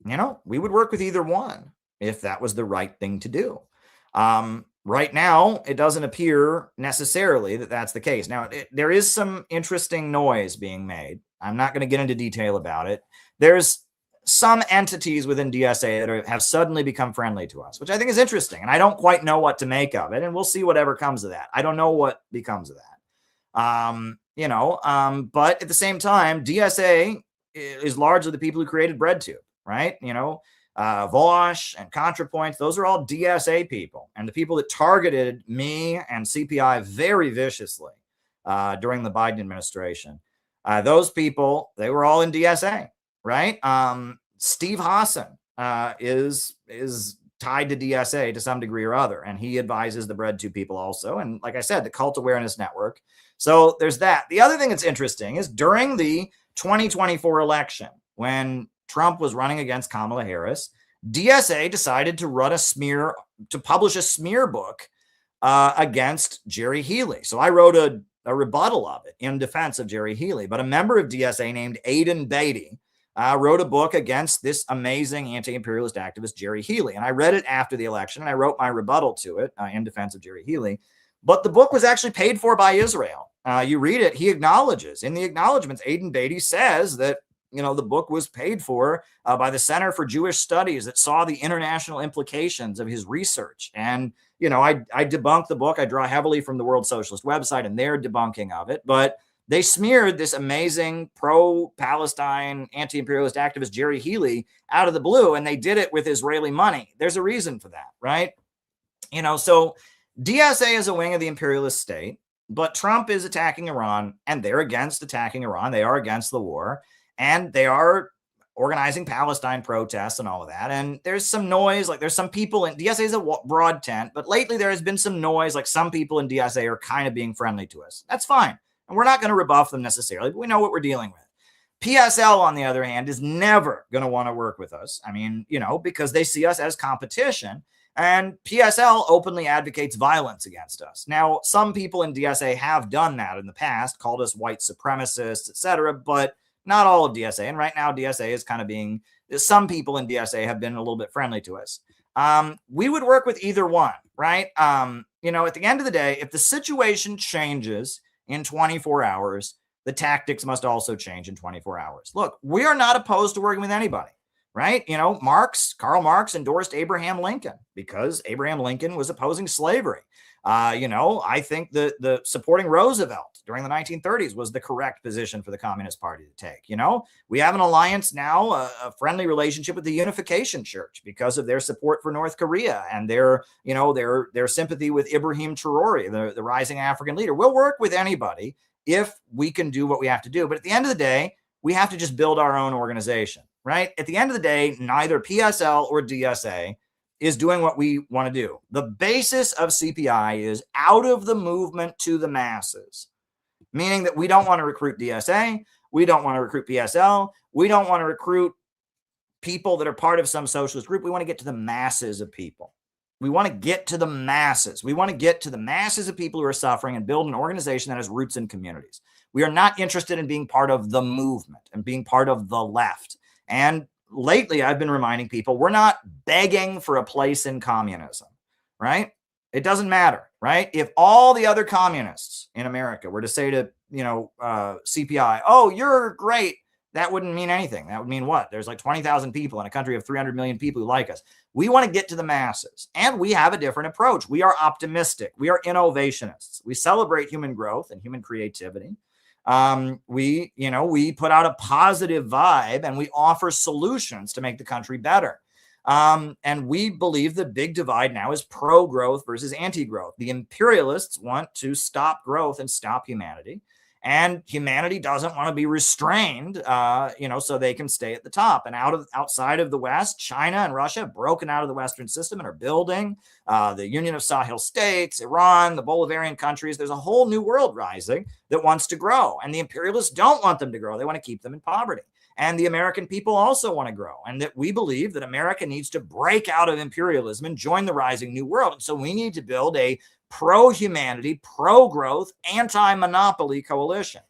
You know, we would work with either one if that was the right thing to do. Right now, it doesn't appear necessarily that that's the case. Now, there is some interesting noise being made. I'm not going to get into detail about it. There's some entities within DSA that have suddenly become friendly to us, which I think is interesting. And I don't quite know what to make of it. And we'll see whatever comes of that. I don't know what becomes of that. You know, but at the same time, DSA is largely the people who created BreadTube, right? You know, Vosh and ContraPoints, those are all DSA people and the people that targeted me and CPI very viciously during the Biden administration. Those people, they were all in DSA, right? Steve Hassan is tied to DSA to some degree or other, and he advises the BreadTube people also. And like I said, the Cult Awareness Network. So there's that. The other thing that's interesting is during the 2024 election, when Trump was running against Kamala Harris, DSA decided to publish a smear book against Jerry Healy. So I wrote a rebuttal of it in defense of Jerry Healy, but a member of DSA named Aiden Beatty wrote a book against this amazing anti-imperialist activist, Jerry Healy. And I read it after the election, and I wrote my rebuttal to it in defense of Jerry Healy. But the book was actually paid for by Israel. You read it, he acknowledges. In the acknowledgments, Aiden Beatty says that, you know, the book was paid for by the Center for Jewish Studies that saw the international implications of his research. And, you know, I debunked the book. I draw heavily from the World Socialist website and their debunking of it. But they smeared this amazing pro-Palestine anti-imperialist activist Jerry Healy out of the blue, and they did it with Israeli money. There's a reason for that, right? You know, so DSA is a wing of the imperialist state, but Trump is attacking Iran, and they're against attacking Iran. They are against the war, and they are organizing Palestine protests and all of that. And there's some noise, like there's some people in DSA is a broad tent, but lately there has been some noise, like some people in DSA are kind of being friendly to us. That's fine. And we're not going to rebuff them necessarily, but we know what we're dealing with. PSL, on the other hand, is never going to want to work with us. I mean, you know, because they see us as competition. And PSL openly advocates violence against us. Now, some people in DSA have done that in the past, called us white supremacists, etc., but not all of DSA. And right now, DSA is kind of being, some people in DSA have been a little bit friendly to us. We would work with either one, right? You know, at the end of the day, if the situation changes in 24 hours, the tactics must also change in 24 hours. Look, we are not opposed to working with anybody. Right? You know, Karl Marx endorsed Abraham Lincoln because Abraham Lincoln was opposing slavery. You know, I think the supporting Roosevelt during the 1930s was the correct position for the Communist Party to take. You know, we have an alliance now, a friendly relationship with the Unification Church because of their support for North Korea and their, you know, their sympathy with Ibrahim Traore, the rising African leader. We'll work with anybody if we can do what we have to do. But at the end of the day, we have to just build our own organization. Right? At the end of the day, neither PSL or DSA is doing what we want to do. The basis of CPI is out of the movement to the masses, meaning that we don't want to recruit DSA. We don't want to recruit PSL. We don't want to recruit people that are part of some socialist group. We want to get to the masses of people. We want to get to the masses. We want to get to the masses of people who are suffering and build an organization that has roots in communities. We are not interested in being part of the movement and being part of the left. And lately, I've been reminding people, we're not begging for a place in communism, right? It doesn't matter, right? If all the other communists in America were to say to, you know, CPI, oh, you're great. that wouldn't mean anything. That would mean what? There's like 20,000 people in a country of 300 million people who like us. We want to get to the masses, and we have a different approach. We are optimistic. We are innovationists. We celebrate human growth and human creativity. We put out a positive vibe, and we offer solutions to make the country better. And we believe the big divide now is pro-growth versus anti-growth. The imperialists want to stop growth and stop humanity. And humanity doesn't want to be restrained, so they can stay at the top. And outside of the West, China and Russia have broken out of the Western system and are building the Union of Sahel States, Iran, the Bolivarian countries. There's a whole new world rising that wants to grow. And the imperialists don't want them to grow. They want to keep them in poverty. And the American people also want to grow. And that we believe that America needs to break out of imperialism and join the rising new world. And so we need to build a pro-humanity, pro-growth, anti-monopoly coalition.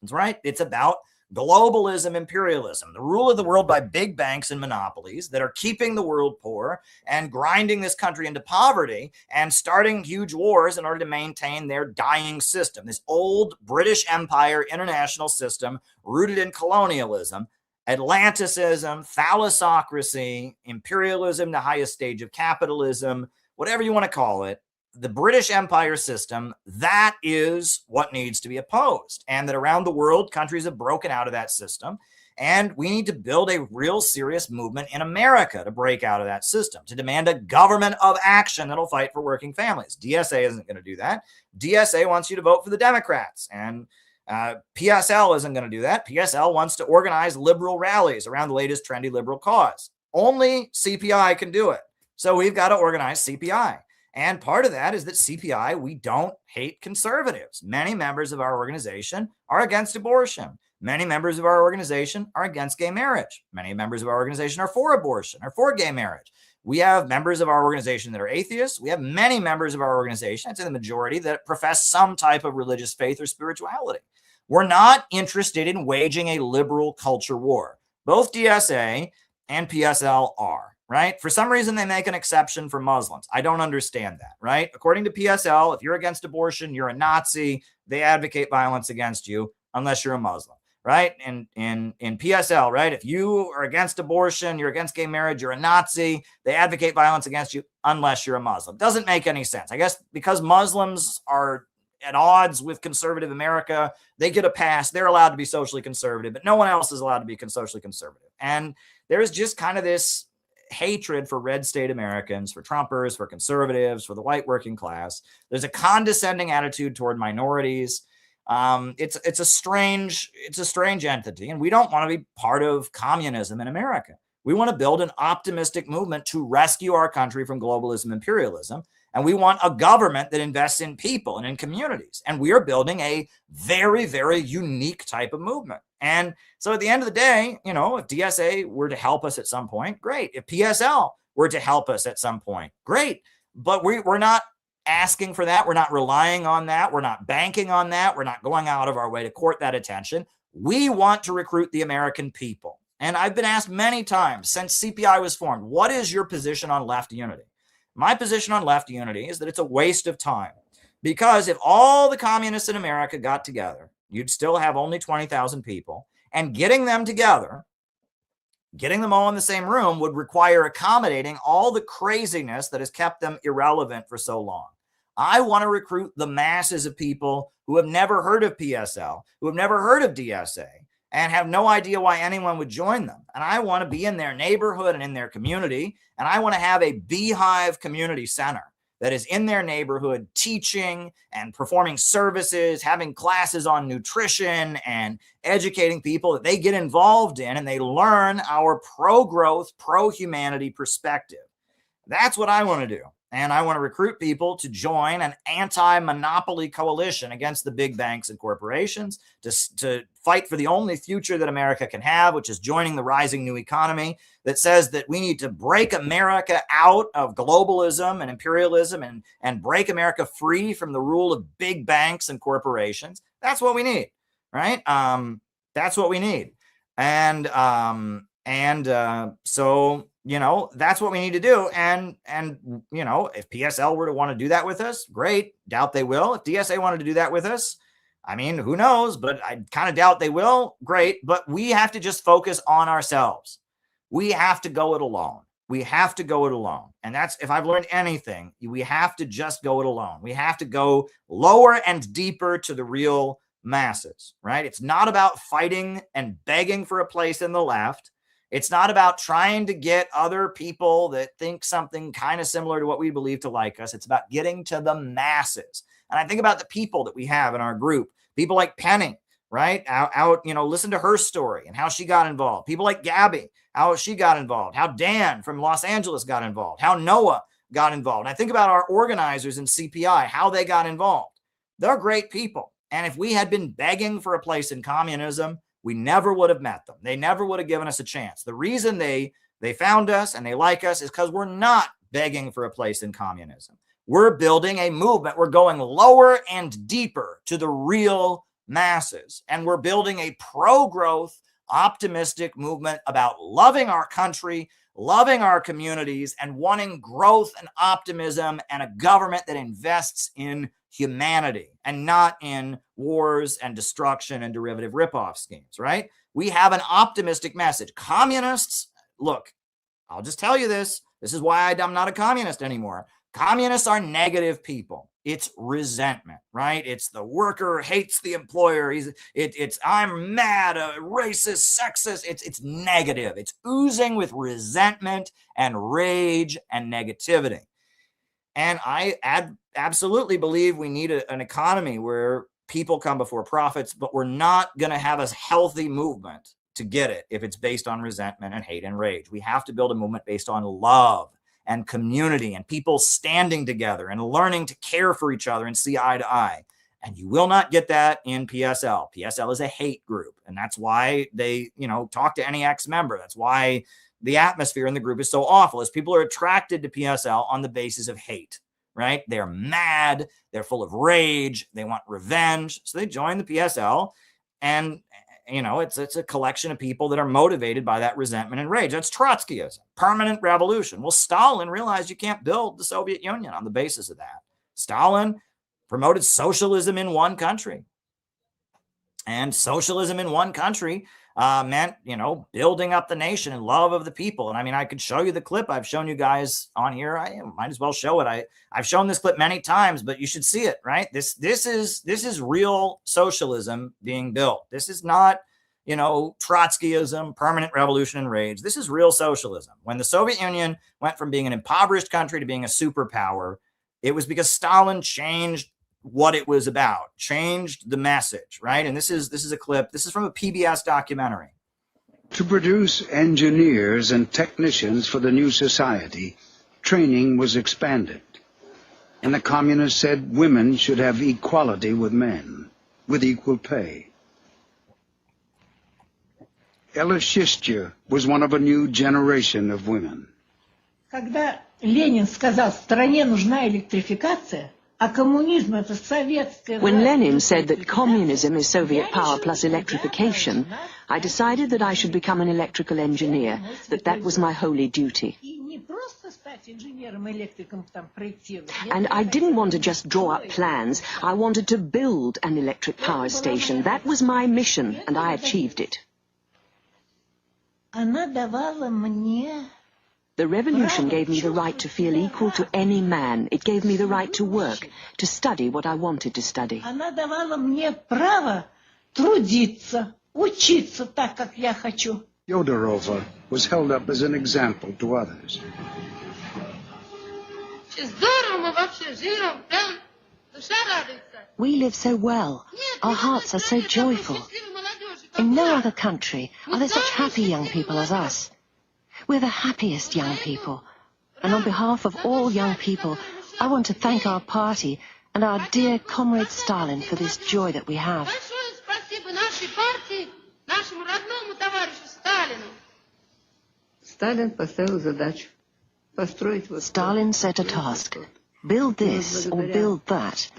That's right. It's about globalism, imperialism, the rule of the world by big banks and monopolies that are keeping the world poor and grinding this country into poverty and starting huge wars in order to maintain their dying system. This old British Empire international system rooted in colonialism, Atlanticism, thalassocracy, imperialism, the highest stage of capitalism, whatever you want to call it. The British Empire system, that is what needs to be opposed. And that around the world, countries have broken out of that system. And we need to build a real serious movement in America to break out of that system, to demand a government of action that'll fight for working families. DSA isn't going to do that. DSA wants you to vote for the Democrats. And PSL isn't going to do that. PSL wants to organize liberal rallies around the latest trendy liberal cause. Only CPI can do it. So we've got to organize CPI. And part of that is that CPI, we don't hate conservatives. Many members of our organization are against abortion. Many members of our organization are against gay marriage. Many members of our organization are for abortion, or for gay marriage. We have members of our organization that are atheists. We have many members of our organization, I'd say the majority, that profess some type of religious faith or spirituality. We're not interested in waging a liberal culture war. Both DSA and PSL are. Right? For some reason, they make an exception for Muslims. I don't understand that, right? According to PSL, if you're against abortion, you're a Nazi. They advocate violence against you unless you're a Muslim, right? And in PSL, right? If you are against abortion, you're against gay marriage, you're a Nazi. They advocate violence against you unless you're a Muslim. Doesn't make any sense. I guess because Muslims are at odds with conservative America, they get a pass. They're allowed to be socially conservative, but no one else is allowed to be socially conservative. And there's just kind of this hatred for red state Americans, for Trumpers, for conservatives, for the white working class. There's a condescending attitude toward minorities. It's a strange entity, and we don't want to be part of communism in America. We want to build an optimistic movement to rescue our country from globalism, imperialism, and we want a government that invests in people and in communities. And we are building a very, very unique type of movement. And so at the end of the day, if DSA were to help us at some point, great. If PSL were to help us at some point, great. But we're not asking for that. We're not relying on that. We're not banking on that. We're not going out of our way to court that attention. We want to recruit the American people. And I've been asked many times since CPI was formed, what is your position on left unity? My position on left unity is that it's a waste of time. Because if all the communists in America got together, you'd still have only 20,000 people. And getting them together, getting them all in the same room would require accommodating all the craziness that has kept them irrelevant for so long. I want to recruit the masses of people who have never heard of PSL, who have never heard of DSA, and have no idea why anyone would join them. And I want to be in their neighborhood and in their community. And I want to have a beehive community center that is in their neighborhood teaching and performing services, having classes on nutrition and educating people that they get involved in and they learn our pro-growth, pro-humanity perspective. That's what I want to do. And I want to recruit people to join an anti-monopoly coalition against the big banks and corporations to fight for the only future that America can have, which is joining the rising new economy that says that we need to break America out of globalism and imperialism and break America free from the rule of big banks and corporations. That's what we need, right? That's what we need. So that's what we need to do. And if PSL were to want to do that with us, great. Doubt they will. If DSA wanted to do that with us, I mean, who knows, but I kind of doubt they will. Great. But we have to just focus on ourselves. We have to go it alone. We have to go it alone. And that's, if I've learned anything, we have to just go it alone. We have to go lower and deeper to the real masses, right? It's not about fighting and begging for a place in the left. It's not about trying to get other people that think something kind of similar to what we believe to like us. It's about getting to the masses. And I think about the people that we have in our group, people like Penny, right? Out, listen to her story and how she got involved. People like Gabby, how she got involved, how Dan from Los Angeles got involved, how Noah got involved. And I think about our organizers in CPI, how they got involved. They're great people. And if we had been begging for a place in communism, we never would have met them. They never would have given us a chance. The reason they found us and they like us is because we're not begging for a place in communism. We're building a movement. We're going lower and deeper to the real masses. And we're building a pro-growth, optimistic movement about loving our country, loving our communities, and wanting growth and optimism and a government that invests in humanity and not in wars and destruction and derivative ripoff schemes, right? We have an optimistic message. Communists, look, I'll just tell you this. This is why I'm not a communist anymore. Communists are negative people. It's resentment, right? It's the worker hates the employer. It's I'm mad, racist, sexist. It's negative. It's oozing with resentment and rage and negativity. And I absolutely believe we need an economy where people come before profits, but we're not going to have a healthy movement to get it if it's based on resentment and hate and rage. We have to build a movement based on love and community and people standing together and learning to care for each other and see eye to eye. And you will not get that in PSL. PSL is a hate group. And that's why they, talk to any ex-member. That's why the atmosphere in the group is so awful, is people are attracted to PSL on the basis of hate, right? They're mad. They're full of rage. They want revenge. So they join the PSL. And, it's a collection of people that are motivated by that resentment and rage. That's Trotskyism, permanent revolution. Well, Stalin realized you can't build the Soviet Union on the basis of that. Stalin promoted socialism in one country. And socialism in one country meant, building up the nation and love of the people. And I mean, I could show you the clip I've shown you guys on here. I might as well show it. I've shown this clip many times, but you should see it, right? This is real socialism being built. This is not, Trotskyism, permanent revolution and rage. This is real socialism. When the Soviet Union went from being an impoverished country to being a superpower, it was because Stalin changed what it was about, changed the message, right? And this is a clip. This is from a PBS documentary.
To produce engineers and technicians for the new society, training was expanded. And the communists said women should have equality with men, with equal pay. Ella Shistya was one of a new generation of women.
Когда Ленин сказал, стране нужна электрификация,
when Lenin said that communism is Soviet power plus electrification, I decided that I should become an electrical engineer, that was my holy duty. And I didn't want to just draw up plans, I wanted to build an electric power station. That was my mission, and I achieved it. The revolution gave me the right to feel equal to any man. It gave me the right to work, to study what I wanted to study.
Она давала мне право трудиться, учиться так, как я хочу.
Yodorova was held up as an example to others.
We live so well. Our hearts are so joyful. In no other country are there such happy young people as us. We're the happiest young people. And on behalf of all young people, I want to thank our party and our dear comrade Stalin for this joy that we have. Stalin set a task. Build this or build that.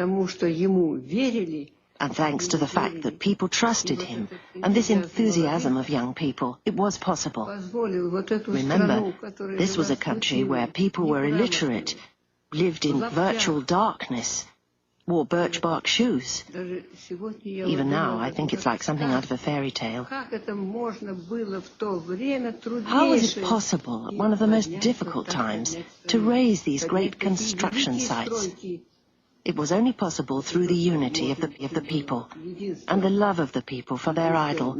And thanks to the fact that people trusted him, and this enthusiasm of young people, it was possible. Remember, this was a country where people were illiterate, lived in virtual darkness. wore birch bark shoes. Even now, I think it's like something out of a fairy tale. How was it possible, at one of the most difficult times, to raise these great construction sites? It was only possible through the unity of the people and the love of the people for their idol.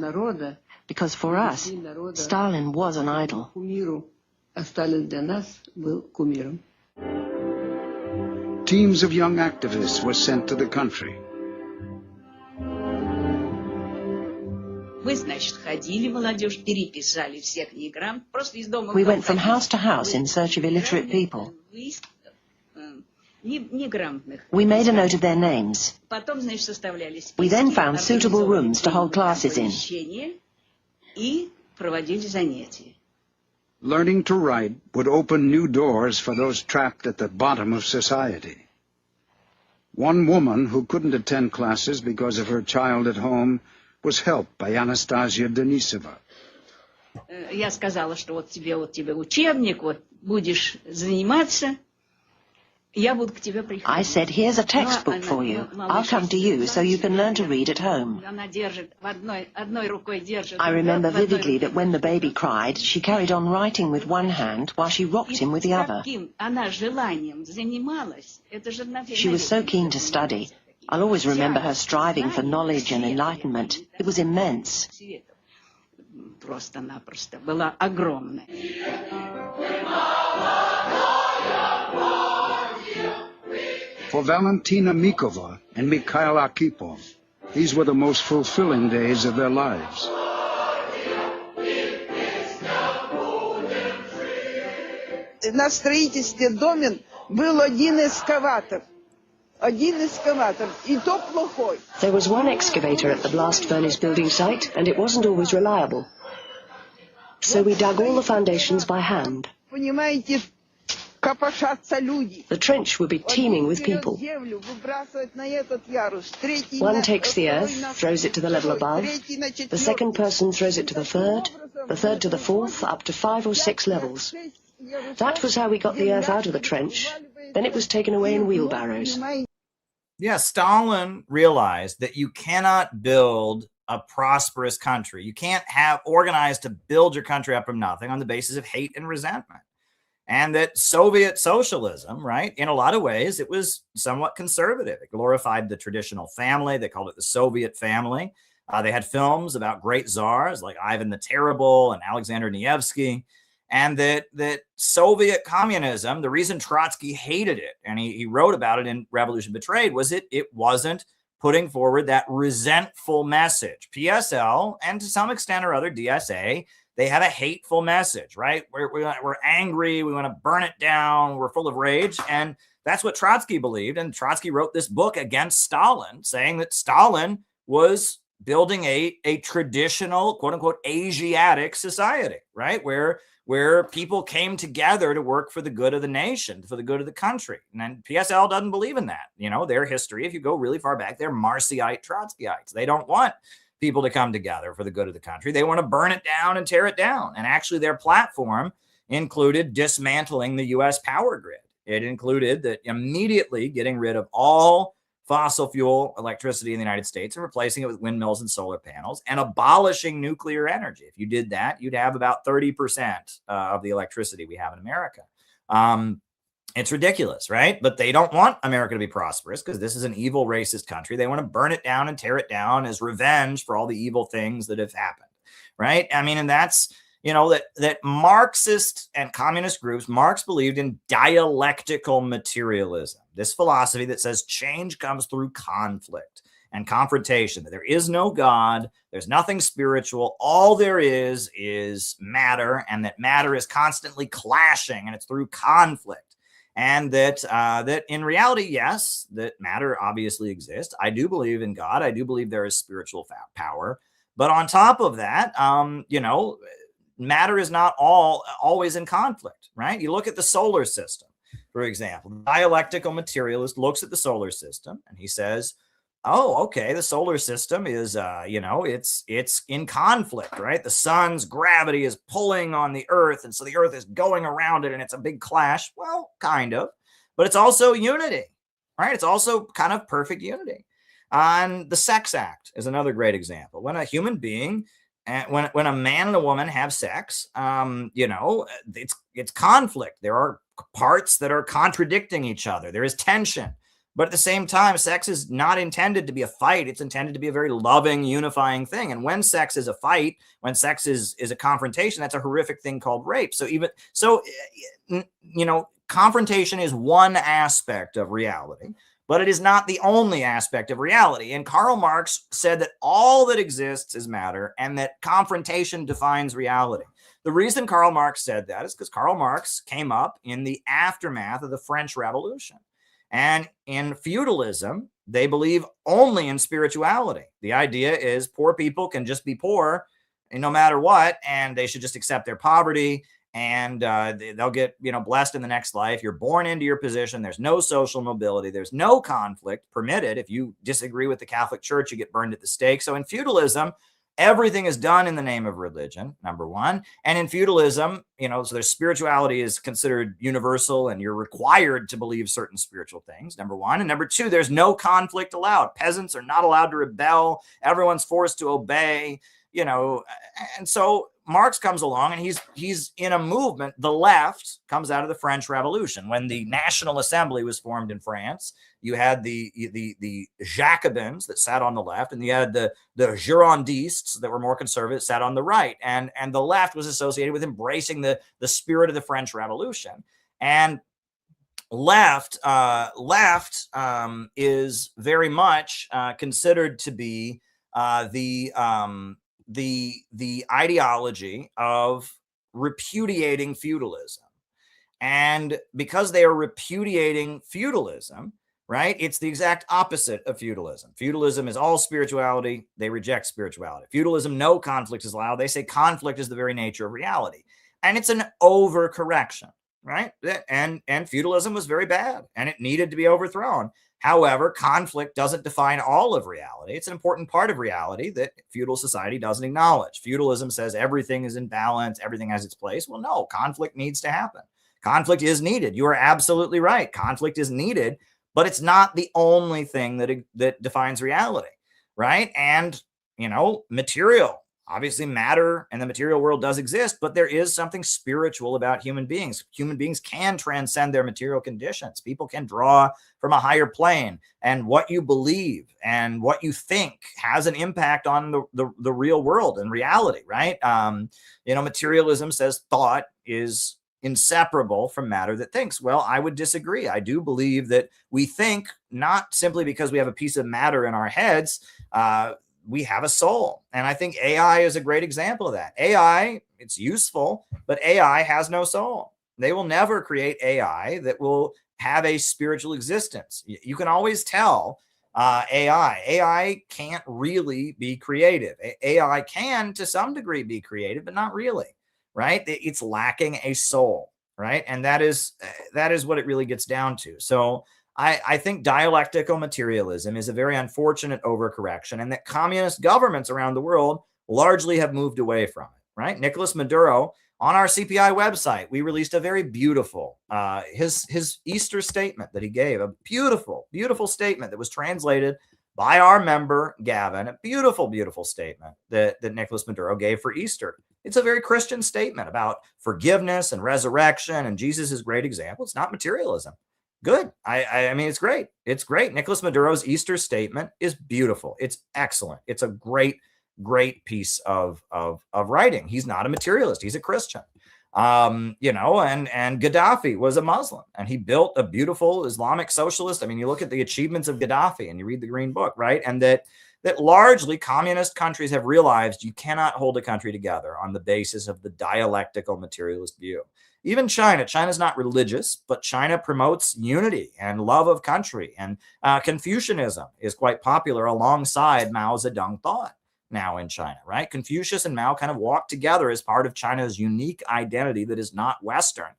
Because for us, Stalin was an idol.
Teams of young activists were sent to the country.
We went from house to house in search of illiterate people. We made a note of their names. We then found suitable rooms to hold classes in.
Learning to write would open new doors for those trapped at the bottom of society. One woman who couldn't attend classes because of her child at home was helped by Anastasia Denisova.
Я сказала, что вот тебе учебник, вот будешь заниматься.
I said, here's a textbook for you. I'll come to you so you can learn to read at home. I remember vividly that when the baby cried, she carried on writing with one hand while she rocked him with the other. She was so keen to study. I'll always remember her striving for knowledge and enlightenment. It was immense.
Просто-напросто была огромная.
For Valentina Mikova and Mikhail Arkhipov, these were the most fulfilling days of their lives.
На строительстве домен был один экскаватор. И то плохой.
There was one excavator at the blast furnace building site, and it wasn't always reliable. So we dug all the foundations by hand.
Понимаете, копошатся люди.
The trench would be teeming with people. One takes the earth, throws it to the level above. The second person throws it to the third to the fourth, up to 5 or 6 levels. That was how we got the earth out of the trench. Then it was taken away in wheelbarrows.
Yeah, Stalin realized that you cannot build a prosperous country. You can't have organized to build your country up from nothing on the basis of hate and resentment. And that Soviet socialism, right, in a lot of ways, it was somewhat conservative. It glorified the traditional family. They called it the Soviet family. They had films about great czars like Ivan the Terrible and Alexander Nevsky. And that Soviet communism, the reason Trotsky hated it, and he wrote about it in Revolution Betrayed, was it wasn't putting forward that resentful message. PSL, and to some extent or other DSA, they have a hateful message, right? We're angry. We want to burn it down. We're full of rage. And that's what Trotsky believed. And Trotsky wrote this book against Stalin, saying that Stalin was building a traditional, quote unquote, Asiatic society, right? Where people came together to work for the good of the nation, for the good of the country. And PSL doesn't believe in that. You know, their history, if you go really far back, they're Marxite Trotskyites. They don't want people to come together for the good of the country. They want to burn it down and tear it down. And actually their platform included dismantling the U.S. power grid. It included that immediately getting rid of all fossil fuel electricity in the United States and replacing it with windmills and solar panels and abolishing nuclear energy. If you did that, you'd have about 30% of the electricity we have in America. It's ridiculous, right? But they don't want America to be prosperous because this is an evil, racist country. They want to burn it down and tear it down as revenge for all the evil things that have happened, right? I mean, and that's, you know, that Marxist and communist groups, Marx believed in dialectical materialism, this philosophy that says change comes through conflict and confrontation, that there is no God, there's nothing spiritual, all there is matter, and that matter is constantly clashing, and it's through conflict. And that in reality, yes, that matter obviously exists. I do believe in God. I do believe there is spiritual power. But on top of that, you know, matter is not always in conflict, right? You look at the solar system, for example. The dialectical materialist looks at the solar system and he says, oh, okay, the solar system is, you know, it's in conflict, right? The sun's gravity is pulling on the earth, and so the earth is going around it, and it's a big clash. Well, kind of, but it's also unity, right? It's also kind of perfect unity. And the sex act is another great example. When a human being, when a man and a woman have sex, it's conflict. There are parts that are contradicting each other. There is tension. But at the same time, sex is not intended to be a fight. It's intended to be a very loving, unifying thing. And when sex is a fight, when sex is a confrontation, that's a horrific thing called rape. Confrontation is one aspect of reality, but it is not the only aspect of reality. And Karl Marx said that all that exists is matter and that confrontation defines reality. The reason Karl Marx said that is because Karl Marx came up in the aftermath of the French Revolution. And in feudalism, they believe only in spirituality. The idea is poor people can just be poor no matter what, and they should just accept their poverty, and they'll get blessed in the next life. You're born into your position. There's no social mobility. There's no conflict permitted. If you disagree with the Catholic Church, you get burned at the stake. So in feudalism, everything is done in the name of religion, number one. And in feudalism, so their spirituality is considered universal and you're required to believe certain spiritual things, number one. And number two, there's no conflict allowed. Peasants are not allowed to rebel. Everyone's forced to obey, and so Marx comes along and he's in a movement. The left comes out of the French Revolution. When the National Assembly was formed in France, you had the Jacobins that sat on the left, and you had the Girondists that were more conservative sat on the right. And the left was associated with embracing the spirit of the French Revolution. And left is very much considered to be the ideology of repudiating feudalism. And because they are repudiating feudalism, right, it's the exact opposite of feudalism. Feudalism is all spirituality. They reject spirituality. Feudalism, no conflict is allowed. They say conflict is the very nature of reality. And it's an overcorrection, right? And feudalism was very bad and it needed to be overthrown. However, conflict doesn't define all of reality. It's an important part of reality that feudal society doesn't acknowledge. Feudalism says everything is in balance, everything has its place. Well, no, conflict needs to happen. Conflict is needed. You are absolutely right. Conflict is needed, but it's not the only thing that defines reality, right? And, material. Obviously, matter and the material world does exist, but there is something spiritual about human beings. Human beings can transcend their material conditions. People can draw from a higher plane, and what you believe and what you think has an impact on the real world and reality, right? Materialism says thought is inseparable from matter that thinks. Well, I would disagree. I do believe that we think not simply because we have a piece of matter in our heads, we have a soul. And I think AI is a great example of that. AI, it's useful, but AI has no soul. They will never create AI that will have a spiritual existence. You can always tell AI can't really be creative. AI can, to some degree, be creative, but not really, right? It's lacking a soul, right? And that is what it really gets down to. So I think dialectical materialism is a very unfortunate overcorrection, and that communist governments around the world largely have moved away from it, right? Nicolas Maduro, on our CPI website, we released a very beautiful, his Easter statement that he gave, a beautiful, beautiful statement that was translated by our member, Gavin, a beautiful, beautiful statement that Nicolas Maduro gave for Easter. It's a very Christian statement about forgiveness and resurrection, and Jesus is a great example. It's not materialism. Good. I mean, it's great. It's great. Nicolas Maduro's Easter statement is beautiful. It's excellent. It's a great, great piece of writing. He's not a materialist. He's a Christian. And Gaddafi was a Muslim, and he built a beautiful Islamic socialist. I mean, you look at the achievements of Gaddafi and you read the Green Book, right? And that largely communist countries have realized you cannot hold a country together on the basis of the dialectical materialist view. Even China's not religious, but China promotes unity and love of country. And Confucianism is quite popular alongside Mao Zedong thought now in China, right? Confucius and Mao kind of walk together as part of China's unique identity that is not Western,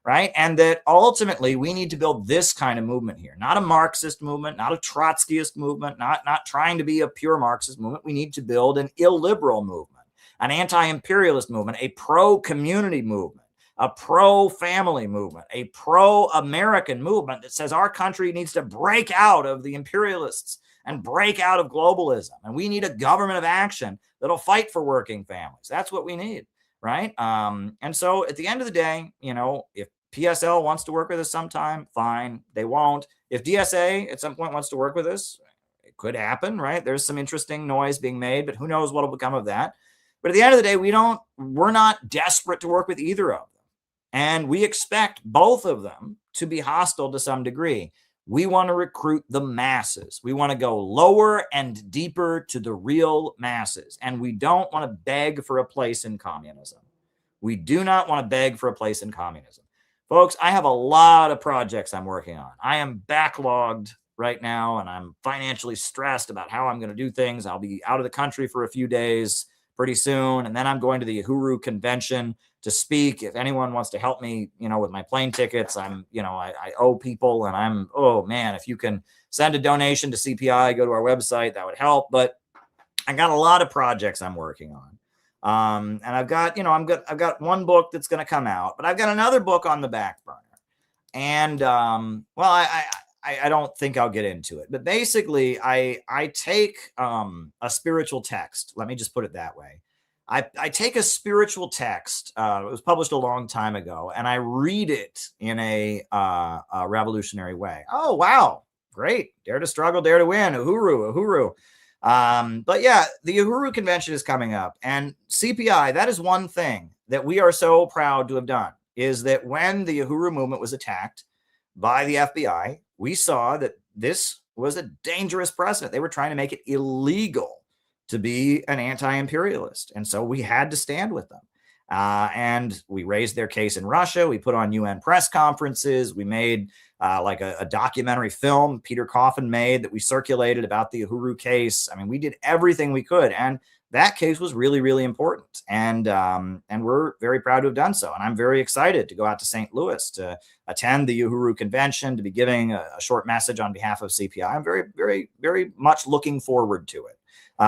right? And that ultimately we need to build this kind of movement here, not a Marxist movement, not a Trotskyist movement, not trying to be a pure Marxist movement. We need to build an illiberal movement, an anti-imperialist movement, a pro-community movement, a pro-family movement, a pro-American movement that says our country needs to break out of the imperialists and break out of globalism. And we need a government of action that'll fight for working families. That's what we need, right? And so at the end of the day, you know, if PSL wants to work with us sometime, fine. They won't. If DSA at some point wants to work with us, it could happen, right? There's some interesting noise being made, but who knows what will become of that. But at the end of the day, we're not desperate to work with either of them. And we expect both of them to be hostile to some degree. We want to recruit the masses. We want to go lower and deeper to the real masses. And we don't want to beg for a place in communism. We do not want to beg for a place in communism. Folks, I have a lot of projects I'm working on. I am backlogged right now, and I'm financially stressed about how I'm going to do things. I'll be out of the country for a few days pretty soon, and then I'm going to the Uhuru convention to speak. If anyone wants to help me, you know, with my plane tickets, I owe people, and oh man, if you can send a donation to CPI, go to our website, that would help. But I got a lot of projects I'm working on. And I've got one book that's going to come out, but I've got another book on the back burner. And, I don't think I'll get into it, but basically I take, a spiritual text. Let me just put it that way. I take a spiritual text. It was published a long time ago, and I read it in a revolutionary way. Oh, wow. Great. Dare to struggle, dare to win. Uhuru. But yeah, the Uhuru convention is coming up, and CPI, that is one thing that we are so proud to have done, is that when the Uhuru movement was attacked by the FBI, we saw that this was a dangerous precedent. They were trying to make it illegal to be an anti-imperialist. And so we had to stand with them. And we raised their case in Russia. We put on UN press conferences. We made a documentary film Peter Coffin made that we circulated about the Uhuru case. I mean, we did everything we could. And that case was really, really important. And we're very proud to have done so. And I'm very excited to go out to St. Louis to attend the Uhuru convention, to be giving a short message on behalf of CPI. I'm very, very, very much looking forward to it.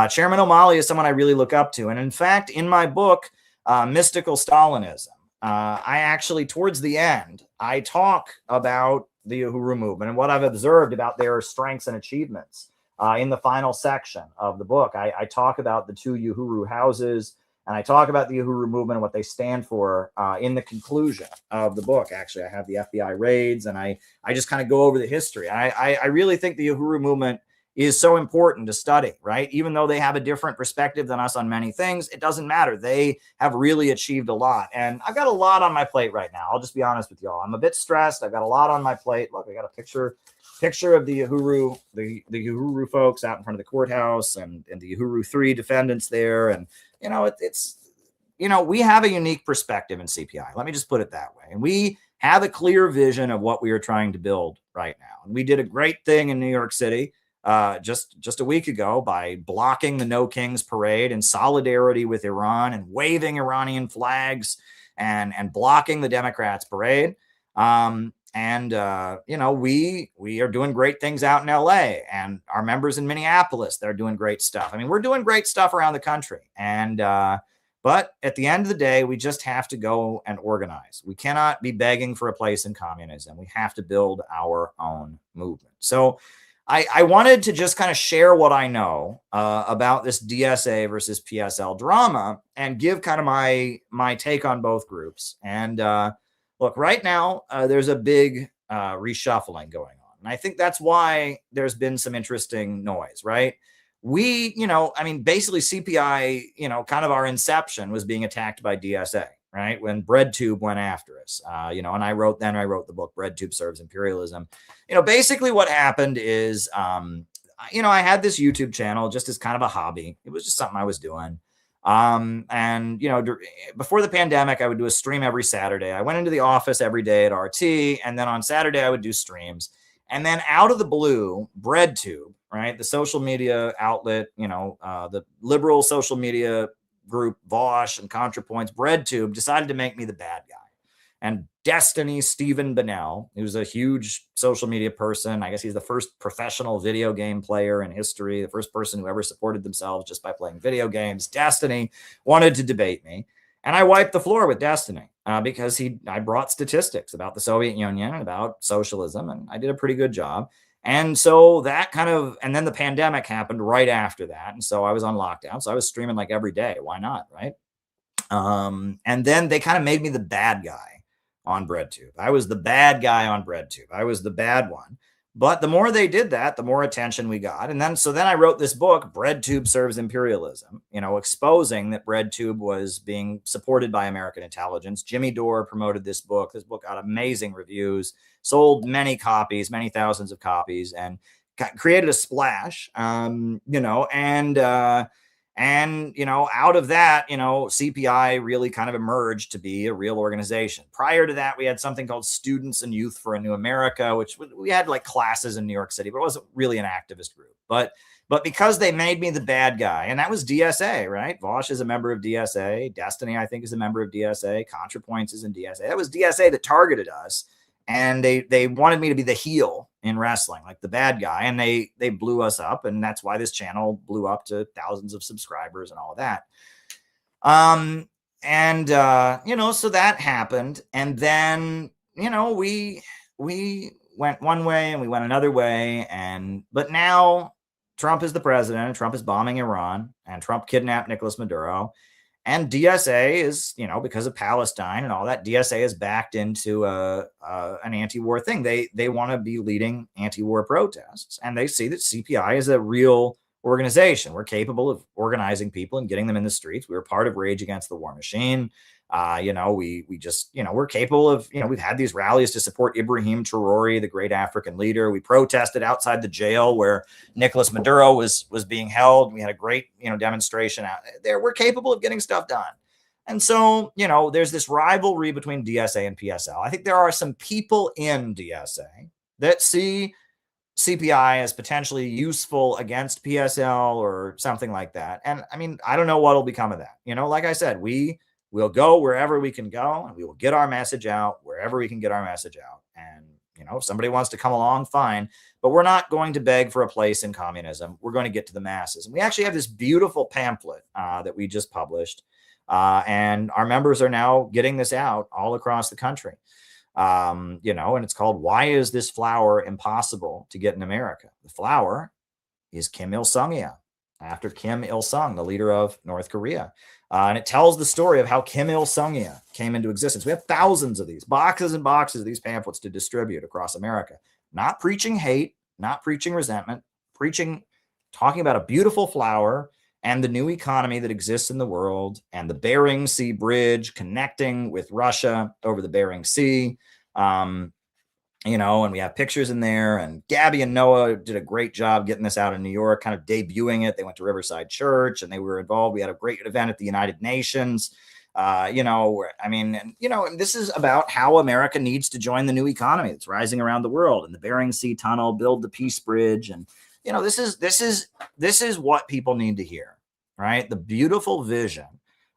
Chairman O'Malley is someone I really look up to. And in fact, in my book, Mystical Stalinism, I actually, towards the end, I talk about the Uhuru movement and what I've observed about their strengths and achievements. In the final section of the book, I talk about the two Uhuru houses, and I talk about the Uhuru movement and what they stand for in the conclusion of the book. Actually, I have the FBI raids, and I just kind of go over the history. I really think the Uhuru movement is so important to study, right? Even though they have a different perspective than us on many things, it doesn't matter. They have really achieved a lot. And I've got a lot on my plate right now. I'll just be honest with y'all. I'm a bit stressed. I've got a lot on my plate. Look, I got a picture of the Uhuru, the Uhuru folks out in front of the courthouse, and the Uhuru 3 defendants there. And, you know, we have a unique perspective in CPI. Let me just put it that way. And we have a clear vision of what we are trying to build right now. And we did a great thing in New York City just a week ago by blocking the No Kings parade in solidarity with Iran and waving Iranian flags and blocking the Democrats parade. We are doing great things out in LA, and our members in Minneapolis, they're doing great stuff. I mean, we're doing great stuff around the country. And, but at the end of the day, we just have to go and organize. We cannot be begging for a place in communism. We have to build our own movement. So I wanted to just kind of share what I know about this DSA versus PSL drama and give kind of my take on both groups. And look, right now, there's a big reshuffling going on. And I think that's why there's been some interesting noise, right? Basically CPI, kind of our inception was being attacked by DSA, right? When BreadTube went after us, and I wrote the book, BreadTube Serves Imperialism. Basically what happened is, I had this YouTube channel just as kind of a hobby. It was just something I was doing. Before the pandemic, I would do a stream every Saturday. I went into the office every day at RT, and then on Saturday I would do streams. And then out of the blue, BreadTube, right, the social media outlet, the liberal social media group, Vosh and ContraPoints, BreadTube decided to make me the bad guy. And Destiny Stephen Bennell, who's a huge social media person, I guess he's the first professional video game player in history, the first person who ever supported themselves just by playing video games. Destiny wanted to debate me. And I wiped the floor with Destiny because I brought statistics about the Soviet Union and about socialism, and I did a pretty good job. And so that and then the pandemic happened right after that. And so I was on lockdown. So I was streaming like every day. Why not? Right. And then they kind of made me the bad guy on BreadTube. I was the bad guy on BreadTube. I was the bad one. But the more they did that, the more attention we got. And then I wrote this book, BreadTube Serves Imperialism, exposing that BreadTube was being supported by American intelligence. Jimmy Dore promoted this book. This book got amazing reviews, sold many copies, many thousands of copies, and created a splash, and, out of that, CPI really kind of emerged to be a real organization. Prior to that, we had something called Students and Youth for a New America, which we had like classes in New York City, but it wasn't really an activist group. But because they made me the bad guy, and that was DSA, right? Vosh is a member of DSA. Destiny, I think, is a member of DSA. ContraPoints is in DSA. That was DSA that targeted us. And they wanted me to be the heel in wrestling, like the bad guy. And they blew us up. And that's why this channel blew up to thousands of subscribers and all of that. So that happened. And then, we went one way and we went another way. But now Trump is the president, and Trump is bombing Iran, and Trump kidnapped Nicolas Maduro. And DSA is, because of Palestine and all that, DSA is backed into an anti-war thing. They want to be leading anti-war protests, and they see that CPI is a real organization. We're capable of organizing people and getting them in the streets. We were part of Rage Against the War Machine. We just, we're capable of, we've had these rallies to support Ibrahim Traore, the great African leader. We protested outside the jail where Nicolas Maduro was being held. We had a great, demonstration out there. We're capable of getting stuff done. And so, there's this rivalry between DSA and PSL. I think there are some people in DSA that see CPI as potentially useful against PSL or something like that. And I mean, I don't know what will become of that. Like I said, we'll go wherever we can go, and we will get our message out wherever we can get our message out. And, if somebody wants to come along, fine. But we're not going to beg for a place in communism. We're going to get to the masses. And we actually have this beautiful pamphlet that we just published. And our members are now getting this out all across the country. And it's called, Why is this flower impossible to get in America? The flower is Kim Il-sung, after Kim Il-sung, the leader of North Korea. And it tells the story of how Kim Il-sung came into existence. We have thousands of these, boxes and boxes of these pamphlets to distribute across America. Not preaching hate, not preaching resentment, talking about a beautiful flower and the new economy that exists in the world, and the Bering Sea Bridge connecting with Russia over the Bering Sea. And we have pictures in there, and Gabby and Noah did a great job getting this out in New York, kind of debuting it. They went to Riverside Church and they were involved. We had a great event at the United Nations. And this is about how America needs to join the new economy that's rising around the world, and the Bering Sea Tunnel, build the Peace Bridge. And, this is what people need to hear, right? The beautiful vision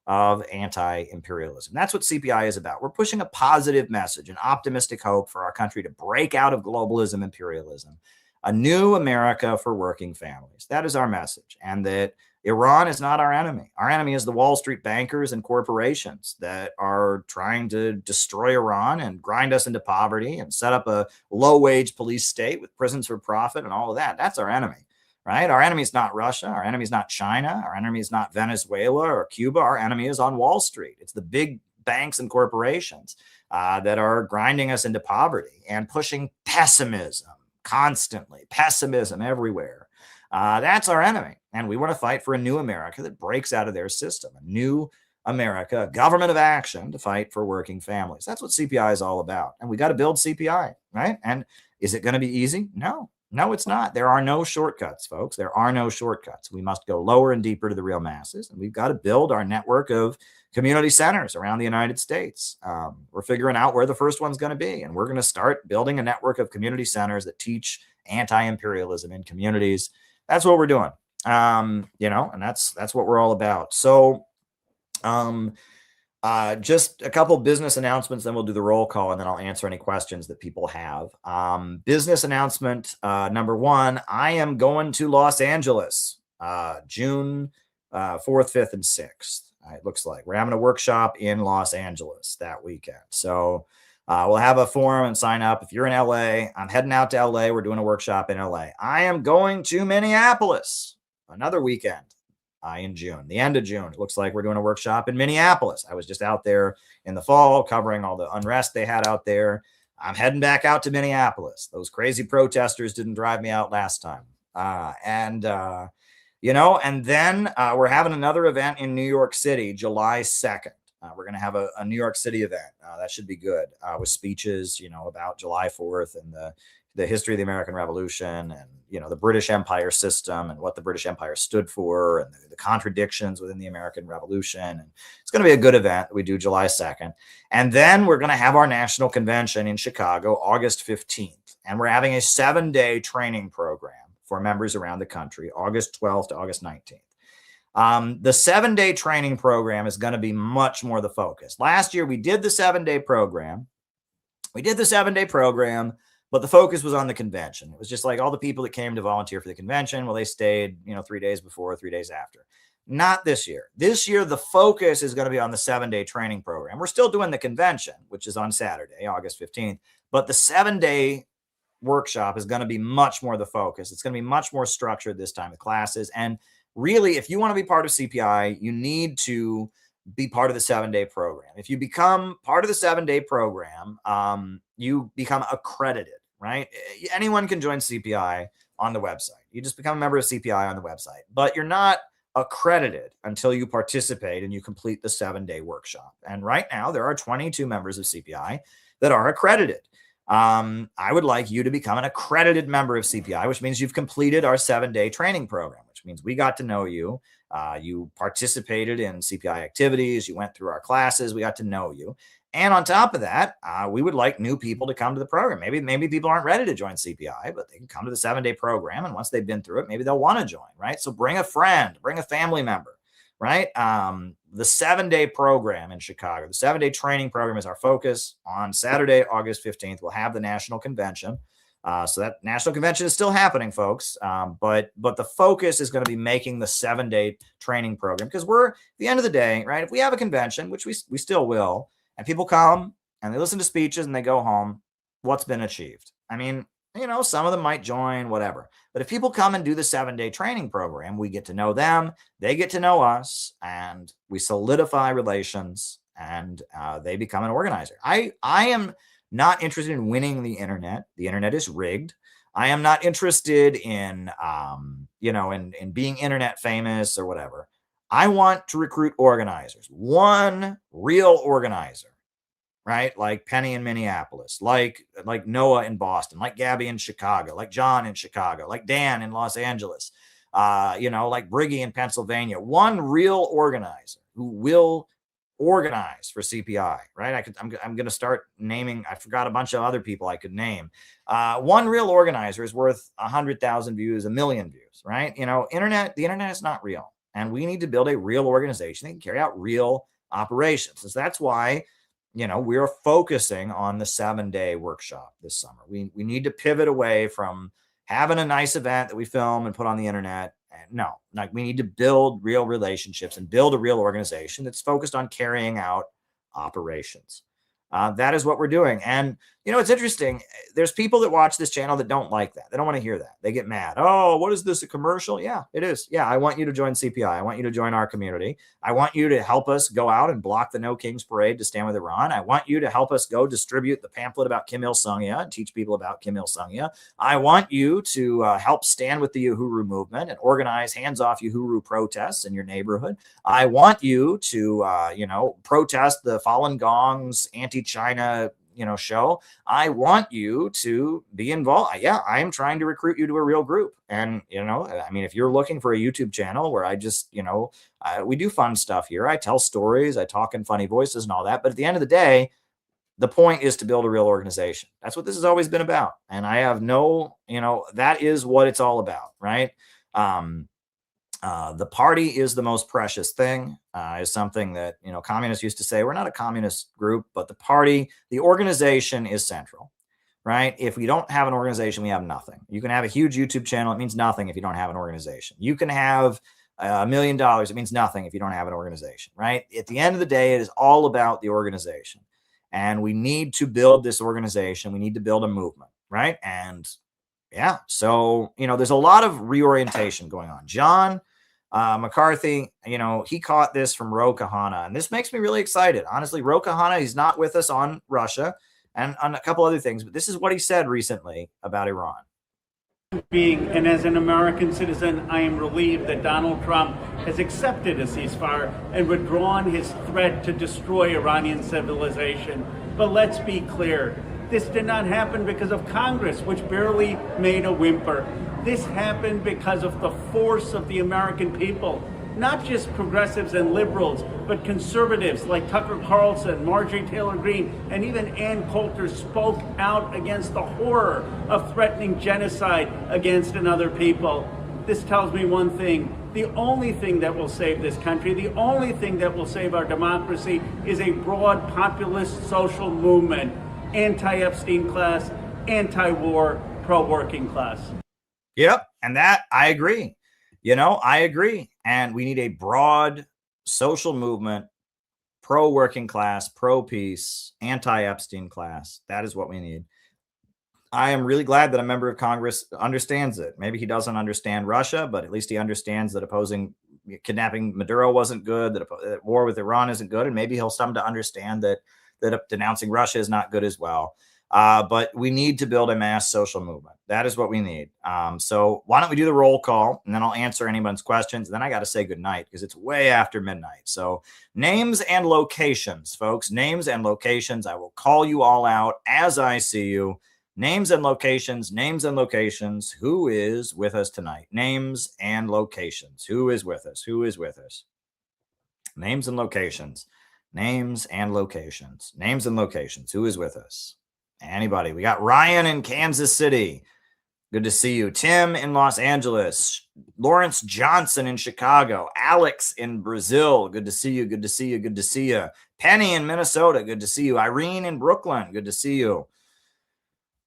of anti-imperialism. That's what CPI is about. We're pushing a positive message, an optimistic hope for our country to break out of globalism, imperialism, a new America for working families. That is our message. And that Iran is not our enemy. Our enemy is the Wall Street bankers and corporations that are trying to destroy Iran and grind us into poverty and set up a low-wage police state with prisons for profit and all of that. That's our enemy. Right? Our enemy is not Russia. Our enemy is not China. Our enemy is not Venezuela or Cuba. Our enemy is on Wall Street. It's the big banks and corporations that are grinding us into poverty and pushing pessimism constantly, pessimism everywhere. That's our enemy. And we want to fight for a new America that breaks out of their system, a new America, a government of action to fight for working families. That's what CPI is all about. And we got to build CPI, right? And is it going to be easy? No, it's not. There are no shortcuts, folks. There are no shortcuts. We must go lower and deeper to the real masses. And we've got to build our network of community centers around the United States. We're figuring out where the first one's going to be. And we're going to start building a network of community centers that teach anti-imperialism in communities. That's what we're doing. And that's what we're all about. So just a couple business announcements, then we'll do the roll call, and then I'll answer any questions that people have. Business announcement number one, I am going to Los Angeles June 4th, 5th, and 6th. It looks like we're having a workshop in Los Angeles that weekend. So we'll have a forum and sign up. If you're in LA, I'm heading out to LA. We're doing a workshop in LA. I am going to Minneapolis another weekend in June, the end of June. It looks like we're doing a workshop in Minneapolis. I was just out there in the fall covering all the unrest they had out there. I'm heading back out to Minneapolis. Those crazy protesters didn't drive me out last time. You know, and then we're having another event in New York City, July 2nd. We're going to have a New York City event. That should be good with speeches, you know, about July 4th and the history of the American Revolution and, you know, the British Empire system and what the British Empire stood for and the contradictions within the American Revolution. And it's going to be a good event that we do July 2nd. And then we're going to have our national convention in Chicago, August 15th. And we're having a 7-day training program for members around the country, August 12th to August 19th. The 7-day training program is going to be much more the focus. Last year, we did the 7-day program. But the focus was on the convention. It was just like all the people that came to volunteer for the convention. Well, they stayed, you know, 3 days before, 3 days after. Not this year. This year, the focus is going to be on the 7-day training program. We're still doing the convention, which is on Saturday, August 15th. But the 7-day workshop is going to be much more the focus. It's going to be much more structured this time, the classes. And really, if you want to be part of CPI, you need to be part of the 7-day program. If you become part of the 7-day program, you become accredited, right? Anyone can join CPI on the website. You just become a member of CPI on the website, but you're not accredited until you participate and you complete the 7-day workshop. And right now, there are 22 members of CPI that are accredited. I would like you to become an accredited member of CPI, which means you've completed our 7-day training program, which means we got to know you. You participated in CPI activities. You went through our classes. We got to know you. And on top of that, we would like new people to come to the program. Maybe people aren't ready to join CPI, but they can come to the 7-day program. And once they've been through it, maybe they'll want to join, right? So bring a friend, bring a family member, right? The 7-day program in Chicago, the 7-day training program is our focus. On Saturday, August 15th, we'll have the national convention. So that national convention is still happening, folks. But the focus is going to be making the 7-day training program, because we're, at the end of the day, right? If we have a convention, which we still will, and people come and they listen to speeches and they go home, what's been achieved? I mean, you know, some of them might join, whatever. But if people come and do the 7-day training program, we get to know them, they get to know us, and we solidify relations, and they become an organizer. I am not interested in winning the internet. The internet is rigged. I am not interested in, in being internet famous or whatever. I want to recruit organizers. One real organizer, right? Like Penny in Minneapolis, like Noah in Boston, like Gabby in Chicago, like John in Chicago, like Dan in Los Angeles, like Briggy in Pennsylvania. One real organizer who will organize for CPI, right? I'm going to start naming. I forgot a bunch of other people I could name. One real organizer is worth 100,000 views, 1 million views, right? The internet is not real, and we need to build a real organization that can carry out real operations. So that's why, we're focusing on the 7-day workshop this summer. We need to pivot away from having a nice event that we film and put on the internet. No, we need to build real relationships and build a real organization that's focused on carrying out operations. That is what we're doing. And, it's interesting. There's people that watch this channel that don't like that. They don't want to hear that. They get mad. Oh, what is this, a commercial? Yeah, it is. Yeah, I want you to join CPI. I want you to join our community. I want you to help us go out and block the No Kings Parade to stand with Iran. I want you to help us go distribute the pamphlet about Kim Il-sung and teach people about Kim Il-sung. I want you to help stand with the Uhuru movement and organize hands-off Uhuru protests in your neighborhood. I want you to, protest the Falun Gong's anti-China show. I want you to be involved. Yeah, I am trying to recruit you to a real group. And, if you're looking for a YouTube channel where I just, we do fun stuff here. I tell stories, I talk in funny voices and all that. But at the end of the day, the point is to build a real organization. That's what this has always been about. And I have that is what it's all about, right? The party is the most precious thing, is something that, communists used to say. We're not a communist group, but the party, the organization is central, right? If we don't have an organization, we have nothing. You can have a huge YouTube channel. It means nothing if you don't have an organization. You can have $1 million, it means nothing if you don't have an organization, right? At the end of the day, it is all about the organization. And we need to build this organization. We need to build a movement, right? And yeah, so, there's a lot of reorientation going on. John McCarthy, he caught this from Ro Kahana, and this makes me really excited. Honestly, Ro Kahana, he's not with us on Russia and on a couple other things, but this is what he said recently about Iran.
And as an American citizen, I am relieved that Donald Trump has accepted a ceasefire and withdrawn his threat to destroy Iranian civilization. But let's be clear, this did not happen because of Congress, which barely made a whimper. This happened because of the force of the American people. Not just progressives and liberals, but conservatives like Tucker Carlson, Marjorie Taylor Greene, and even Ann Coulter spoke out against the horror of threatening genocide against another people. This tells me one thing. The only thing that will save this country, the only thing that will save our democracy is a broad populist social movement, anti-Epstein class, anti-war, pro-working class.
Yep, and that I agree. I agree. And we need a broad social movement, pro-working class, pro-peace, anti-Epstein class. That is what we need. I am really glad that a member of Congress understands it. Maybe he doesn't understand Russia, but at least he understands that kidnapping Maduro wasn't good, that war with Iran isn't good, and maybe he'll come to understand that denouncing Russia is not good as well. But we need to build a mass social movement. That is what we need. So why don't we do the roll call, and then I'll answer anyone's questions. And then I got to say goodnight because it's way after midnight. So names and locations, folks, names and locations. I will call you all out as I see you. Names and locations, names and locations. Who is with us tonight? Names and locations. Who is with us? Who is with us? Names and locations, names and locations, names and locations. Who is with us? Anybody? We got Ryan in Kansas City. Good to see you. Tim in Los Angeles. Lawrence Johnson in Chicago. Alex in Brazil. Good to see you. Good to see you. Good to see you. Penny in Minnesota. Good to see you. Irene in Brooklyn. Good to see you.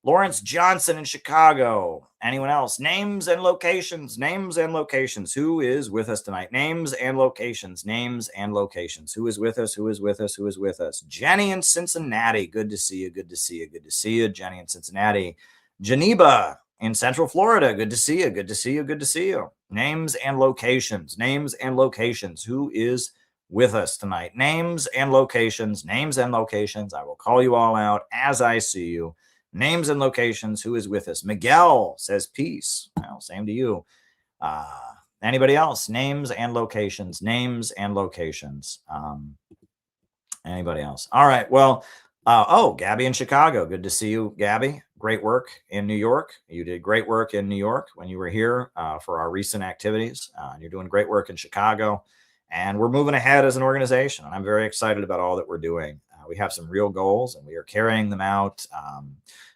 Lawrence Johnson in Chicago. Anyone else? Names and locations. Names and locations. Who is with us tonight? Names and locations. Names and locations. Who is with us? Who is with us? Who is with us? Jenny in Cincinnati. Good to see you. Good to see you. Good to see you. Jenny in Cincinnati. Geneva in Central Florida. Good to see you. Good to see you. Good to see you. Names and locations. Names and locations. Who is with us tonight? Names and locations. Names and locations. I will call you all out as I see you. Names and locations. Who is with us? Miguel says peace. Well, same to you. Anybody else? Names and locations. Names and locations. Anybody else? All right. Well, Gabby in Chicago. Good to see you, Gabby. Great work in New York. You did great work in New York when you were here for our recent activities. You're doing great work in Chicago. And we're moving ahead as an organization. And I'm very excited about all that we're doing. We have some real goals and we are carrying them out.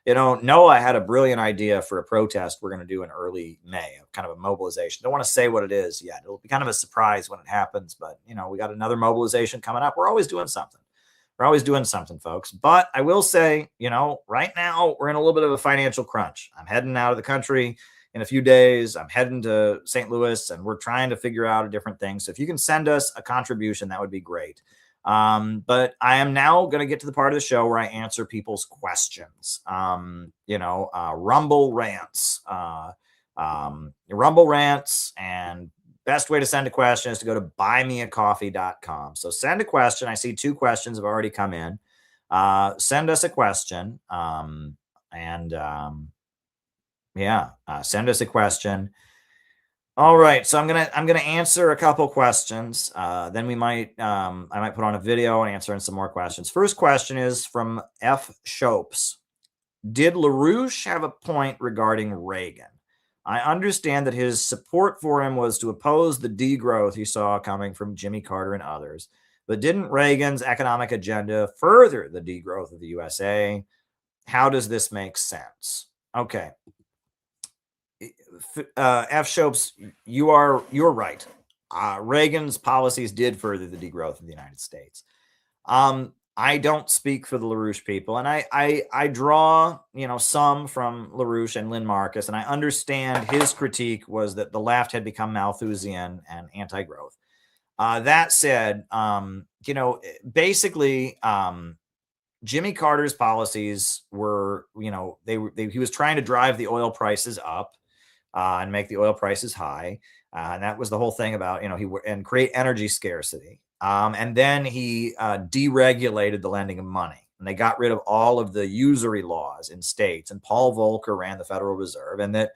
Noah had a brilliant idea for a protest we're going to do in early May, kind of a mobilization. Don't want to say what it is yet. It'll be kind of a surprise when it happens, but we got another mobilization coming up. We're always doing something. We're always doing something, folks. But I will say, right now we're in a little bit of a financial crunch. I'm heading out of the country in a few days. I'm heading to St. Louis and we're trying to figure out a different thing. So if you can send us a contribution, that would be great. But I am now going to get to the part of the show where I answer people's questions. Rumble rants, and best way to send a question is to go to buymeacoffee.com. So send a question. I see 2 questions have already come in. Send us a question. Send us a question. All right, so I'm gonna answer a couple questions. Then I might put on a video and answer some more questions. First question is from F. Shopes. Did LaRouche have a point regarding Reagan? I understand that his support for him was to oppose the degrowth he saw coming from Jimmy Carter and others. But didn't Reagan's economic agenda further the degrowth of the USA? How does this make sense? Okay. F. Shopes, you're right. Reagan's policies did further the degrowth of the United States. I don't speak for the LaRouche people, and I draw, some from LaRouche and Lynn Marcus, and I understand his critique was that the left had become Malthusian and anti-growth. That said, basically, Jimmy Carter's policies were, he was trying to drive the oil prices up and make the oil prices high. And that was the whole thing about, and create energy scarcity. And then he deregulated the lending of money. And they got rid of all of the usury laws in states. And Paul Volcker ran the Federal Reserve. And that,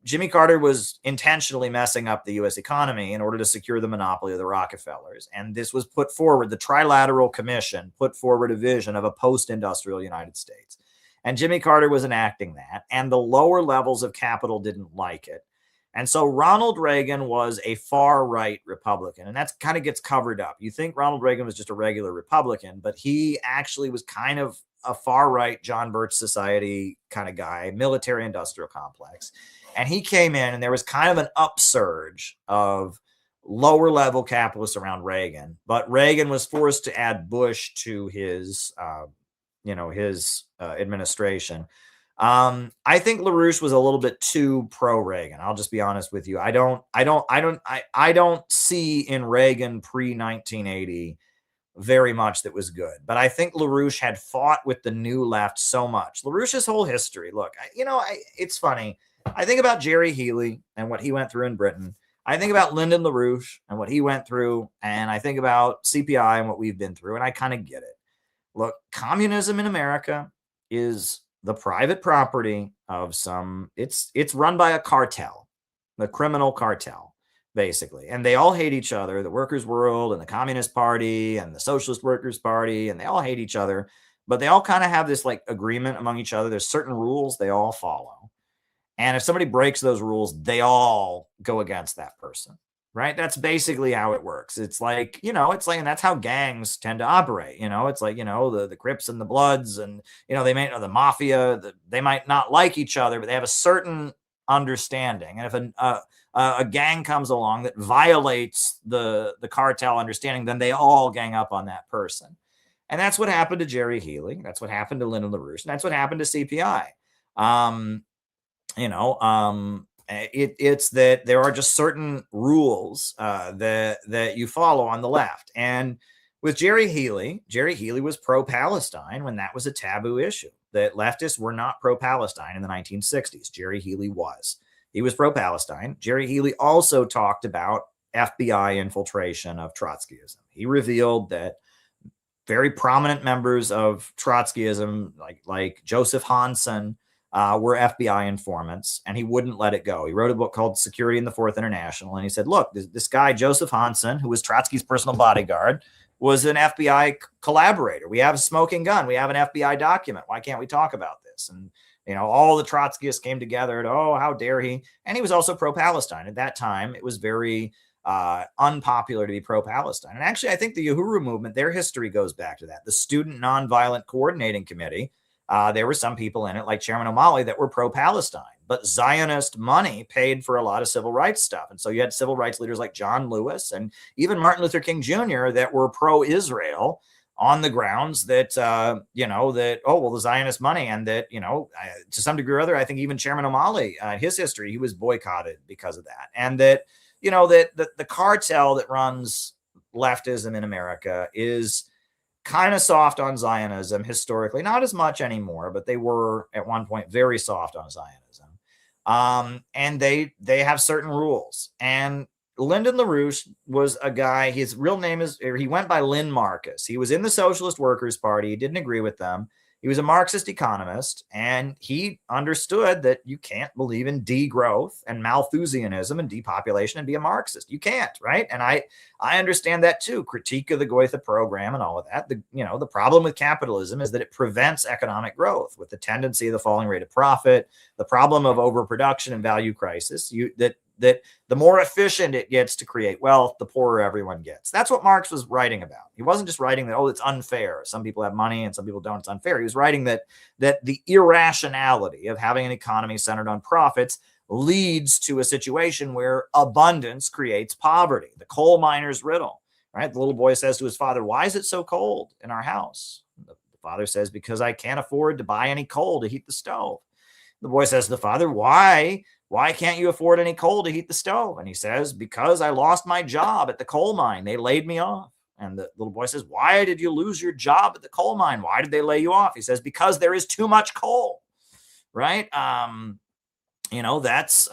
Jimmy Carter was intentionally messing up the U.S. economy in order to secure the monopoly of the Rockefellers. And this was put forward. The Trilateral Commission put forward a vision of a post-industrial United States. And Jimmy Carter was enacting that. And the lower levels of capital didn't like it. And so Ronald Reagan was a far-right Republican, and that kind of gets covered up. You think Ronald Reagan was just a regular Republican, but he actually was kind of a far-right John Birch Society kind of guy, military-industrial complex. And he came in, and there was kind of an upsurge of lower-level capitalists around Reagan. But Reagan was forced to add Bush to his, administration. I think LaRouche was a little bit too pro-Reagan. I'll just be honest with you. I don't see in Reagan pre-1980 very much that was good. But I think LaRouche had fought with the new left so much. LaRouche's whole history. Look, it's funny. I think about Jerry Healy and what he went through in Britain. I think about Lyndon LaRouche and what he went through. And I think about CPI and what we've been through. And I kind of get it. Look, communism in America is the private property of it's run by a cartel, the criminal cartel, basically. And they all hate each other, the Workers' World and the Communist Party and the Socialist Workers' Party, and they all hate each other, but they all kind of have this like agreement among each other. There's certain rules they all follow. And if somebody breaks those rules, they all go against that person. Right. That's basically how it works. It's like, and that's how gangs tend to operate. It's like, the Crips and the Bloods and, they may know the mafia, they might not like each other, but they have a certain understanding. And if a gang comes along that violates the cartel understanding, then they all gang up on that person. And that's what happened to Jerry Healy. That's what happened to Lyndon LaRouche. And that's what happened to CPI. It's that there are just certain rules that you follow on the left. And with Jerry Healy was pro-Palestine when that was a taboo issue. That leftists were not pro-Palestine in the 1960s. Jerry Healy was. He was pro-Palestine. Jerry Healy also talked about FBI infiltration of Trotskyism. He revealed that very prominent members of Trotskyism, like Joseph Hansen, were FBI informants, and he wouldn't let it go. He wrote a book called Security in the Fourth International, and he said, look, this guy, Joseph Hansen, who was Trotsky's personal bodyguard, was an FBI collaborator. We have a smoking gun. We have an FBI document. Why can't we talk about this? And, all the Trotskyists came together and, oh, how dare he? And he was also pro-Palestine. At that time, it was very unpopular to be pro-Palestine. And actually, I think the Uhuru movement, their history goes back to that. The Student Nonviolent Coordinating Committee, there were some people in it, like Chairman O'Malley, that were pro-Palestine. But Zionist money paid for a lot of civil rights stuff. And so you had civil rights leaders like John Lewis and even Martin Luther King Jr. that were pro-Israel on the grounds that, the Zionist money, and that, to some degree or other, I think even Chairman O'Malley, his history, he was boycotted because of that. And that, that the cartel that runs leftism in America is kind of soft on Zionism historically, not as much anymore, but they were at one point very soft on Zionism. And they have certain rules. And Lyndon LaRouche was a guy, his real name he went by Lynn Marcus. He was in the Socialist Workers' Party. He didn't agree with them. He was a Marxist economist, and he understood that you can't believe in degrowth and Malthusianism and depopulation and be a Marxist. You can't, right? And I understand that too. Critique of the Goethe program and all of that. The problem with capitalism is that it prevents economic growth with the tendency of the falling rate of profit, the problem of overproduction and value crisis. That the more efficient it gets to create wealth, the poorer everyone gets. That's what Marx was writing about. He wasn't just writing that, it's unfair. Some people have money and some people don't. It's unfair. He was writing that the irrationality of having an economy centered on profits leads to a situation where abundance creates poverty, the coal miner's riddle. right? The little boy says to his father, "Why is it so cold in our house?" The father says, "Because I can't afford to buy any coal to heat the stove." The boy says to the father, "Why can't you afford any coal to heat the stove?" And he says, "Because I lost my job at the coal mine. They laid me off." And the little boy says, "Why did you lose your job at the coal mine? Why did they lay you off?" He says, "Because there is too much coal." Right? That's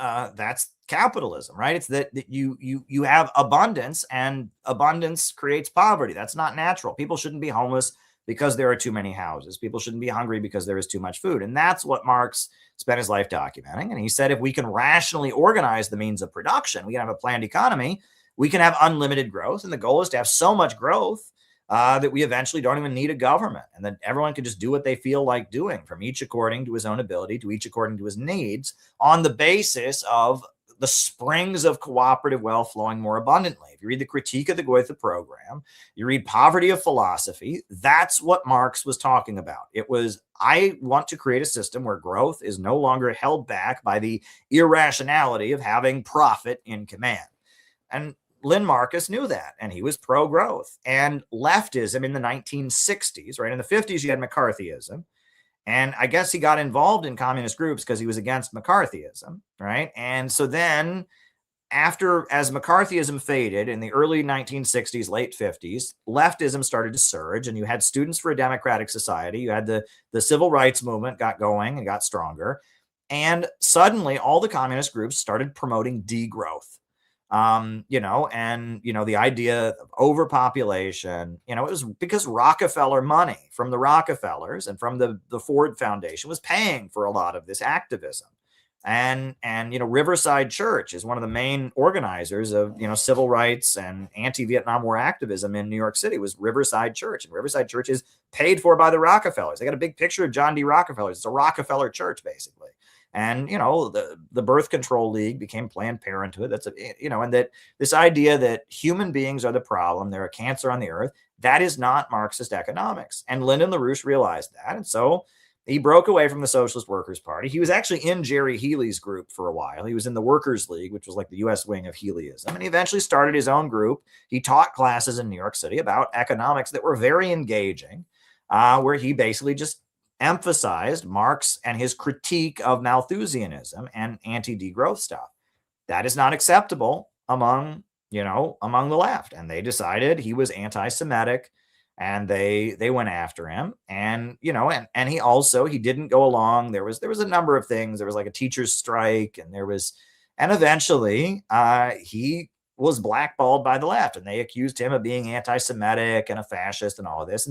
capitalism, right? It's that you have abundance, and abundance creates poverty. That's not natural. People shouldn't be homeless because there are too many houses. People shouldn't be hungry because there is too much food. And that's what Marx spent his life documenting. And he said, if we can rationally organize the means of production, we can have a planned economy, we can have unlimited growth. And the goal is to have so much growth that we eventually don't even need a government, and then everyone can just do what they feel like doing, from each according to his own ability, to each according to his needs, on the basis of the springs of cooperative wealth flowing more abundantly. If you read the Critique of the Goethe Program, you read Poverty of Philosophy, that's what Marx was talking about. It was, I want to create a system where growth is no longer held back by the irrationality of having profit in command. And Lynn Marcus knew that, and he was pro-growth. And leftism in the 1960s, right? In the 50s, you had McCarthyism. And I guess he got involved in communist groups because he was against McCarthyism, right? And so then as McCarthyism faded in the early 1960s, late 50s, leftism started to surge, and you had Students for a Democratic Society. You had the civil rights movement got going and got stronger. And suddenly all the communist groups started promoting degrowth. The idea of overpopulation, it was because Rockefeller money from the Rockefellers and from the Ford Foundation was paying for a lot of this activism. And Riverside Church is one of the main organizers of, civil rights and anti-Vietnam War activism in New York City was Riverside Church. And Riverside Church is paid for by the Rockefellers. They got a big picture of John D. Rockefeller. It's a Rockefeller church, basically. And, the Birth Control League became Planned Parenthood. And that this idea that human beings are the problem, they're a cancer on the earth, that is not Marxist economics. And Lyndon LaRouche realized that. And so he broke away from the Socialist Workers' Party. He was actually in Jerry Healy's group for a while. He was in the Workers' League, which was like the U.S. wing of Healyism. And he eventually started his own group. He taught classes in New York City about economics that were very engaging, where he basically just emphasized Marx and his critique of Malthusianism and anti-degrowth stuff. That is not acceptable among the left. And they decided he was anti-Semitic, and they went after him. And, and he didn't go along. There was a number of things. There was like a teacher's strike, and eventually he was blackballed by the left, and they accused him of being anti-Semitic and a fascist and all of this.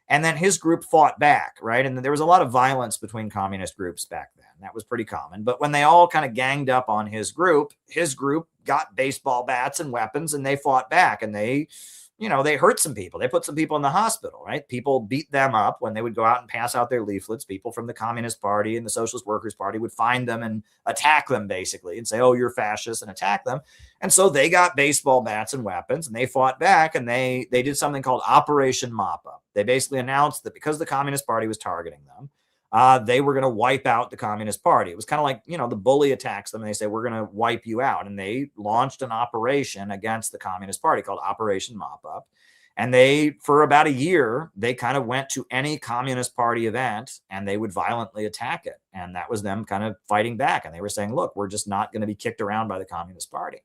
And then his group fought back, right? And there was a lot of violence between communist groups back then. That was pretty common. But when they all kind of ganged up on his group got baseball bats and weapons, and they fought back, and they hurt some people. They put some people in the hospital, right? People beat them up when they would go out and pass out their leaflets. People from the Communist Party and the Socialist Workers' Party would find them and attack them, basically, and say, "Oh, you're fascist," and attack them. And so they got baseball bats and weapons, and they fought back, and they did something called Operation Mop-Up. They basically announced that because the Communist Party was targeting them, they were going to wipe out the Communist Party. It was kind of like, the bully attacks them and they say, "We're going to wipe you out." And they launched an operation against the Communist Party called Operation Mop-Up. And for about a year, they kind of went to any Communist Party event and they would violently attack it. And that was them kind of fighting back. And they were saying, "Look, we're just not going to be kicked around by the Communist Party."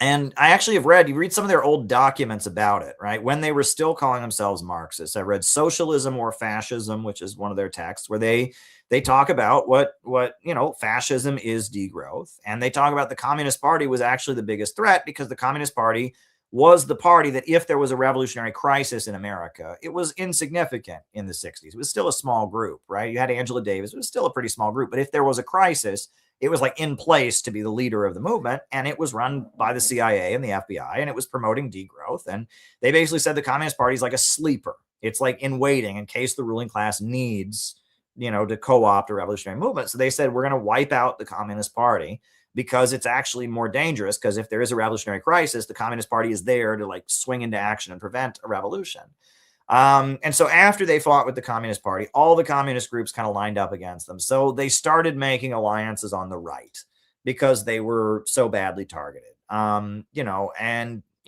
And I actually have you read some of their old documents about it, right? When they were still calling themselves Marxists. I read Socialism or Fascism, which is one of their texts, where they talk about what fascism is degrowth. And they talk about the Communist Party was actually the biggest threat, because the Communist Party was the party that, if there was a revolutionary crisis in America, it was insignificant in the 60s. It was still a small group, right? You had Angela Davis. It was still a pretty small group. But if there was a crisis, it was like in place to be the leader of the movement, and it was run by the CIA and the FBI, and it was promoting degrowth. And they basically said the Communist Party is like a sleeper. It's like in waiting in case the ruling class needs, to co-opt a revolutionary movement. So they said, we're going to wipe out the Communist Party, because it's actually more dangerous, because if there is a revolutionary crisis, the Communist Party is there to like swing into action and prevent a revolution. And so after they fought with the Communist Party, all the communist groups kind of lined up against them. So they started making alliances on the right because they were so badly targeted. And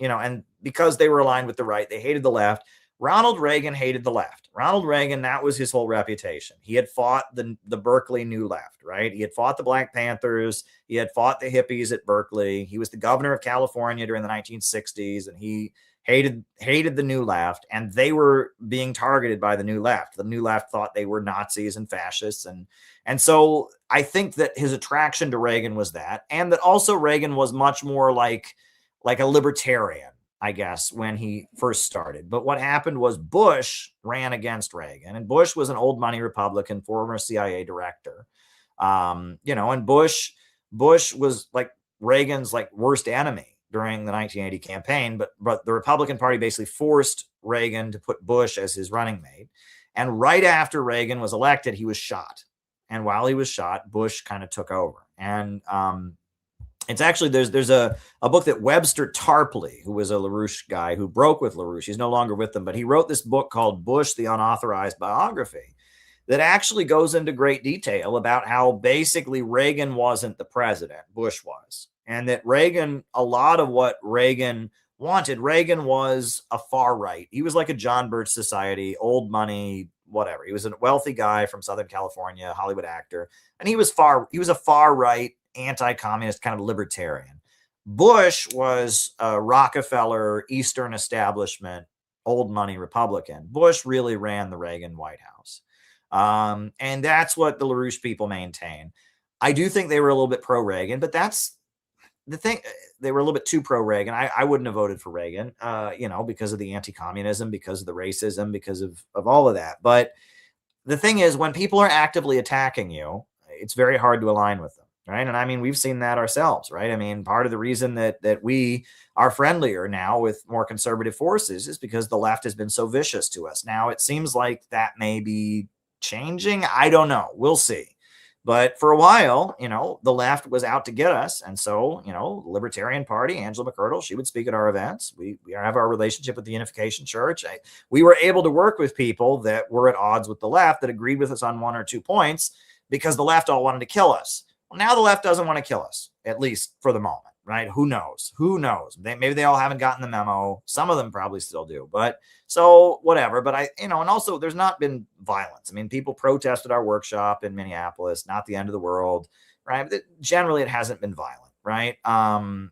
and because they were aligned with the right, they hated the left. Ronald Reagan hated the left. Ronald Reagan, that was his whole reputation. He had fought the Berkeley New Left, right? He had fought the Black Panthers. He had fought the hippies at Berkeley. He was the governor of California during the 1960s, and he hated the New Left, and they were being targeted by the New Left. The New Left thought they were Nazis and fascists, and so I think that his attraction to Reagan was that, and that also Reagan was much more like a libertarian, I guess, when he first started. But what happened was Bush ran against Reagan, and Bush was an old money Republican, former CIA director. And Bush was like Reagan's like worst enemy during the 1980 campaign, but the Republican Party basically forced Reagan to put Bush as his running mate. And right after Reagan was elected, he was shot. And while he was shot, Bush kind of took over. And it's actually, there's a book that Webster Tarpley, who was a LaRouche guy who broke with LaRouche, he's no longer with them, but he wrote this book called Bush, the Unauthorized Biography, that actually goes into great detail about how basically Reagan wasn't the president, Bush was. And that Reagan, a lot of what Reagan wanted, Reagan was a far right. He was like a John Birch Society, old money, whatever. He was a wealthy guy from Southern California, Hollywood actor. And he was a far right, anti-communist kind of libertarian. Bush was a Rockefeller, Eastern establishment, old money Republican. Bush really ran the Reagan White House. And that's what the LaRouche people maintain. I do think they were a little bit pro-Reagan, but that's the thing. They were a little bit too pro-Reagan. I wouldn't have voted for Reagan, because of the anti-communism, because of the racism, because of all of that. But the thing is, when people are actively attacking you, it's very hard to align with them, right? And I mean, we've seen that ourselves, right? I mean, part of the reason that we are friendlier now with more conservative forces is because the left has been so vicious to us. Now, it seems like that may be changing. I don't know. We'll see. But for a while, the left was out to get us. And so, the Libertarian Party, Angela McCurdle, she would speak at our events. We have our relationship with the Unification Church. We were able to work with people that were at odds with the left, that agreed with us on 1 or 2 points, because the left all wanted to kill us. Well, now the left doesn't want to kill us, at least for the moment, right? Who knows? Maybe they all haven't gotten the memo. Some of them probably still do, but so whatever. But and also there's not been violence. I mean, people protested our workshop in Minneapolis, not the end of the world, right? But generally it hasn't been violent, right? But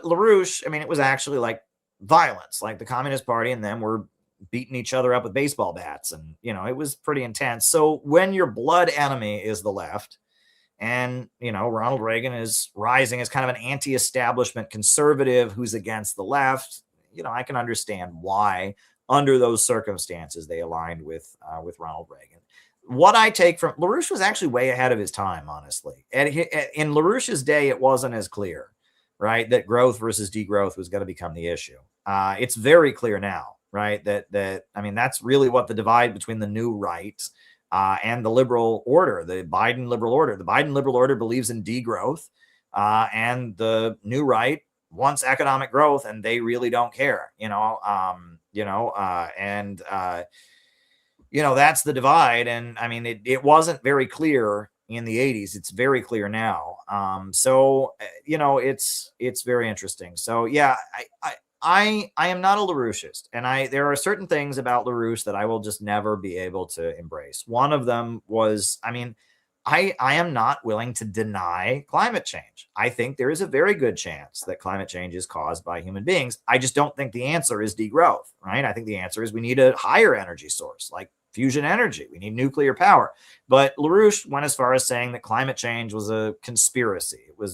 LaRouche, I mean, it was actually like violence, like the Communist Party and them were beating each other up with baseball bats, and it was pretty intense. So when your blood enemy is the left, and Ronald Reagan is rising as kind of an anti-establishment conservative who's against the left, I can understand why under those circumstances they aligned with Ronald Reagan. What I take from LaRouche was actually way ahead of his time, honestly. And in LaRouche's day, it wasn't as clear, right, that growth versus degrowth was going to become the issue. It's very clear now, right? That I mean, that's really what the divide between the new right and the liberal order, the Biden liberal order. The Biden liberal order believes in degrowth, and the new right wants economic growth, and they really don't care, that's the divide. And I mean, it wasn't very clear in the 80s. It's very clear now. It's very interesting. So yeah, I am not a LaRoucheist, and there are certain things about LaRouche that I will just never be able to embrace. One of them was, I am not willing to deny climate change. I think there is a very good chance that climate change is caused by human beings. I just don't think the answer is degrowth, right? I think the answer is we need a higher energy source, like fusion energy. We need nuclear power. But LaRouche went as far as saying that climate change was a conspiracy. It was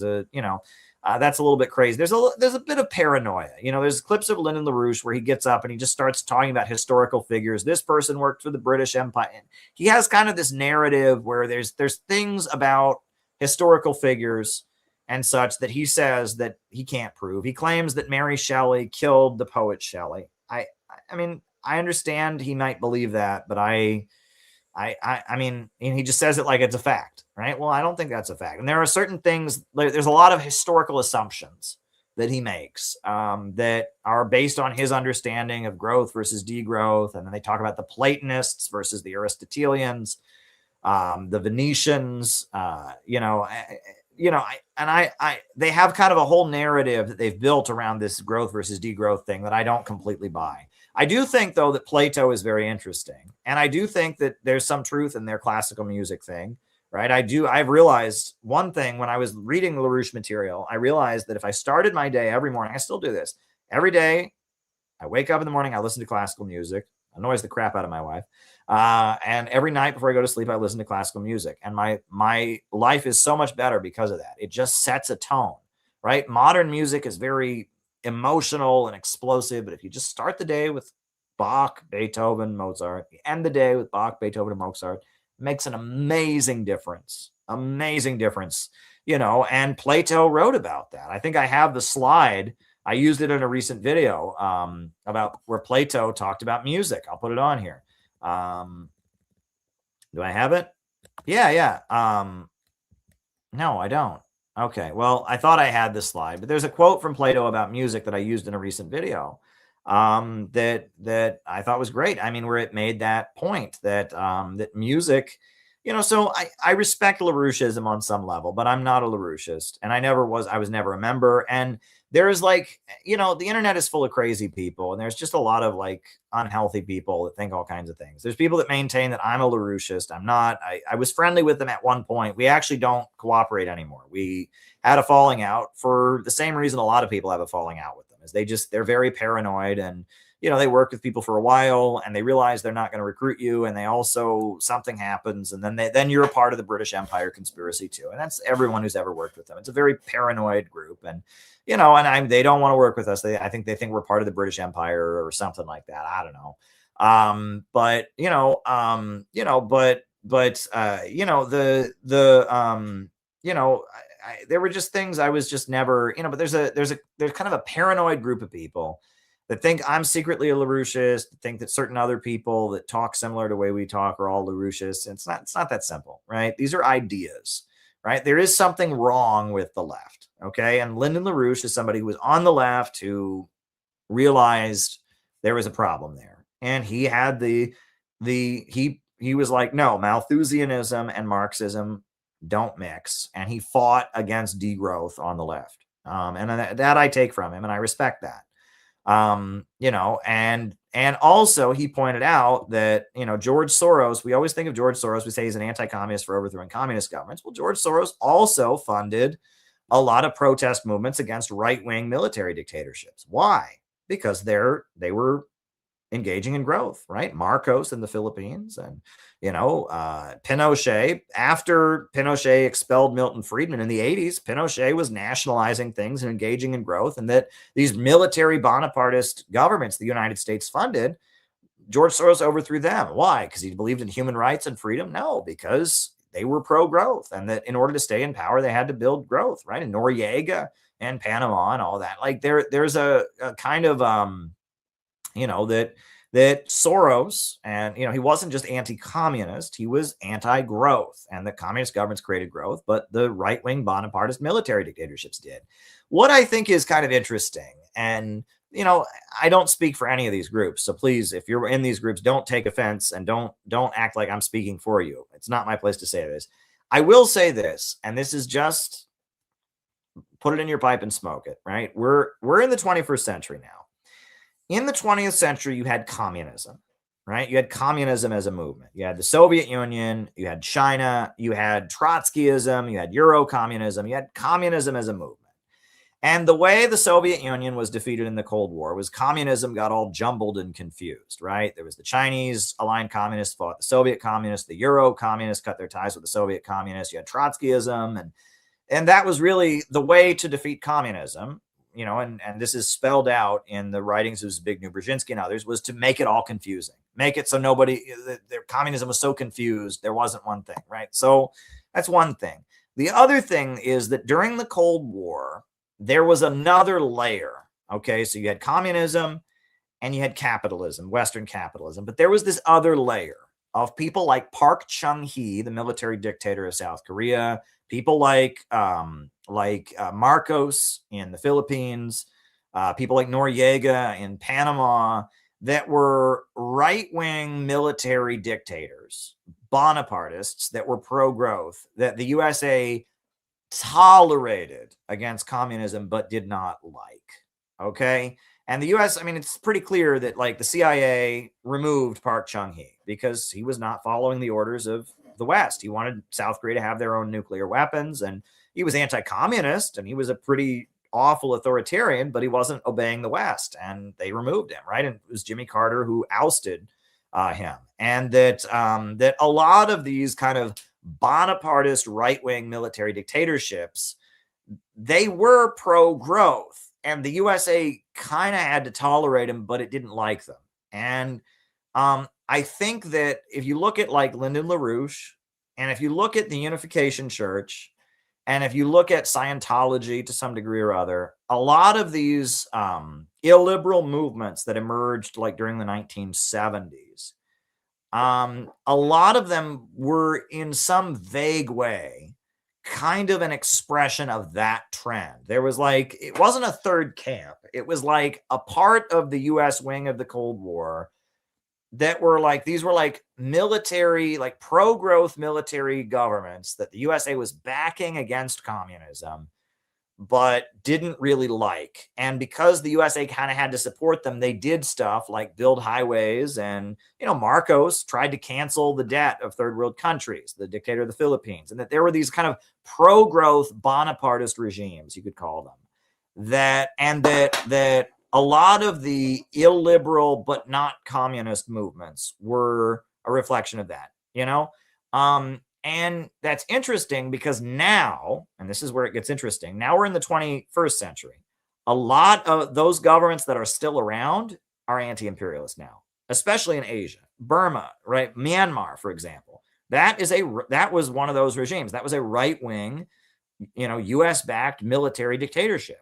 that's a little bit crazy. There's a bit of paranoia. There's clips of Lyndon LaRouche where he gets up and he just starts talking about historical figures. This person worked for the British Empire. And he has kind of this narrative where there's things about historical figures and such that he says that he can't prove. He claims that Mary Shelley killed the poet Shelley. I mean, I understand he might believe that, but I mean, and he just says it like it's a fact, right? Well, I don't think that's a fact. And there are certain things, there's a lot of historical assumptions that he makes that are based on his understanding of growth versus degrowth. And then they talk about the Platonists versus the Aristotelians, the Venetians, you know, they have kind of a whole narrative that they've built around this growth versus degrowth thing that I don't completely buy. I do think, though, that Plato is very interesting. And I do think that there's some truth in their classical music thing, right? I've realized one thing when I was reading LaRouche material. I realized that if I started my day every morning, I still do this every day. I wake up in the morning, I listen to classical music, annoys the crap out of my wife. And every night before I go to sleep, I listen to classical music. And my life is so much better because of that. It just sets a tone, right? Modern music is very emotional and explosive, but if you just start the day with Bach, Beethoven, Mozart, end the day with Bach, Beethoven, and Mozart, it makes an amazing difference. Amazing difference, you know, and Plato wrote about that. I think I have the slide. I used it in a recent video about where Plato talked about music. I'll put it on here. Do I have it? Yeah. No, I don't. Okay, well, I thought I had this slide, but there's a quote from Plato about music that I used in a recent video that I thought was great. I mean, where it made that point that that music, you know, so I respect LaRoucheism on some level, but I'm not a LaRoucheist, and I was never a member. And there's like, you know, the internet is full of crazy people, and there's just a lot of like unhealthy people that think all kinds of things. There's people that maintain that I'm a LaRoucheist. I'm not. I was friendly with them at one point. We actually don't cooperate anymore. We had a falling out for the same reason a lot of people have a falling out with them, is they're very paranoid, and you know, they work with people for a while and they realize they're not going to recruit you, and they also, something happens, and then you're a part of the British Empire conspiracy too. And that's everyone who's ever worked with them. It's a very paranoid group, and you know, and they don't want to work with us. I think they think we're part of the British Empire or something like that. I don't know. But you know, there were just things I was just never, you know, but there's kind of a paranoid group of people that think I'm secretly a LaRoucheist, think that certain other people that talk similar to the way we talk are all LaRouchists. And it's not that simple, right? These are ideas, right? There is something wrong with the left, okay? And Lyndon LaRouche is somebody who was on the left who realized there was a problem there. And he had he was like, no, Malthusianism and Marxism don't mix. And he fought against degrowth on the left. And that I take from him, and I respect that. You know, and also he pointed out that, you know, George Soros, we always think of George Soros, we say he's an anti-communist for overthrowing communist governments. Well, George Soros also funded a lot of protest movements against right-wing military dictatorships. Why? Because they were engaging in growth, right? Marcos in the Philippines, and, you know, Pinochet, after Pinochet expelled Milton Friedman in the 80s, Pinochet was nationalizing things and engaging in growth, and that these military Bonapartist governments the United States funded, George Soros overthrew them. Why? Because he believed in human rights and freedom? No, because they were pro-growth, and that in order to stay in power, they had to build growth, right? And Noriega and Panama and all that. Like there's a kind of, you know, that Soros, and, you know, he wasn't just anti-communist, he was anti-growth, and the communist governments created growth, but the right-wing Bonapartist military dictatorships did. What I think is kind of interesting, and, you know, I don't speak for any of these groups, so please, if you're in these groups, don't take offense and don't act like I'm speaking for you. It's not my place to say this. I will say this, and this is just, put it in your pipe and smoke it, right? We're in the 21st century now. In the 20th century, you had communism, right? You had communism as a movement. You had the Soviet Union, you had China, you had Trotskyism, you had Euro-communism, you had communism as a movement. And the way the Soviet Union was defeated in the Cold War was communism got all jumbled and confused, right? There was the Chinese aligned communists fought the Soviet communists, the Euro-communists cut their ties with the Soviet communists, you had Trotskyism, and that was really the way to defeat communism. You know, and this is spelled out in the writings of Zbigniew Brzezinski and others, was to make it all confusing, make it so their communism was so confused, there wasn't one thing, right? So that's one thing. The other thing is that during the Cold War, there was another layer, okay? So you had communism and you had capitalism, Western capitalism, but there was this other layer of people like Park Chung-hee, the military dictator of South Korea, people like Marcos in the Philippines, people like Noriega in Panama, that were right-wing military dictators, Bonapartists that were pro-growth, that the USA tolerated against communism, but did not like. Okay. And the US, I mean, it's pretty clear that like the CIA removed Park Chung-hee because he was not following the orders of the West. He wanted South Korea to have their own nuclear weapons, and he was anti-communist, and he was a pretty awful authoritarian, but he wasn't obeying the West, and they removed him, right? And it was Jimmy Carter who ousted him. And that that a lot of these kind of Bonapartist right-wing military dictatorships, they were pro-growth, and the USA kind of had to tolerate them, but it didn't like them. And I think that if you look at like Lyndon LaRouche, and if you look at the Unification Church, and if you look at Scientology to some degree or other, a lot of these illiberal movements that emerged like during the 1970s, a lot of them were in some vague way kind of an expression of that trend. There was like, it wasn't a third camp. It was like a part of the US wing of the Cold War that were like, these were like military, like pro-growth military governments that the USA was backing against communism, but didn't really like. And because the USA kind of had to support them, they did stuff like build highways. And, you know, Marcos tried to cancel the debt of third world countries, the dictator of the Philippines, and that there were these kind of pro-growth Bonapartist regimes, you could call them, that a lot of the illiberal but not communist movements were a reflection of that, you know? And that's interesting because now, and this is where it gets interesting, now we're in the 21st century. A lot of those governments that are still around are anti-imperialist now, especially in Asia. Burma, right? Myanmar, for example. That was one of those regimes. That was a right-wing, you know, US-backed military dictatorship.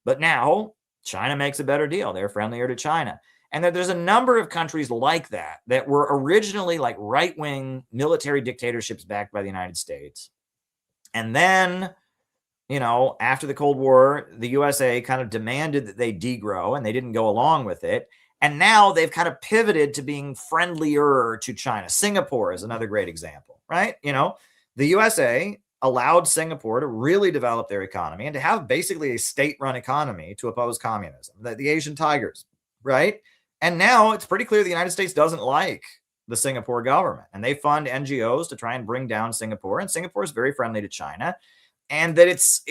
But now China makes a better deal. They're friendlier to China. And there's a number of countries like that that were originally like right-wing military dictatorships backed by the United States. And then, you know, after the Cold War, the USA kind of demanded that they degrow, and they didn't go along with it. And now they've kind of pivoted to being friendlier to China. Singapore is another great example, right? You know, the USA allowed Singapore to really develop their economy and to have basically a state-run economy to oppose communism, the Asian Tigers, right? And now it's pretty clear the United States doesn't like the Singapore government, and they fund NGOs to try and bring down Singapore. And Singapore is very friendly to China, and that it's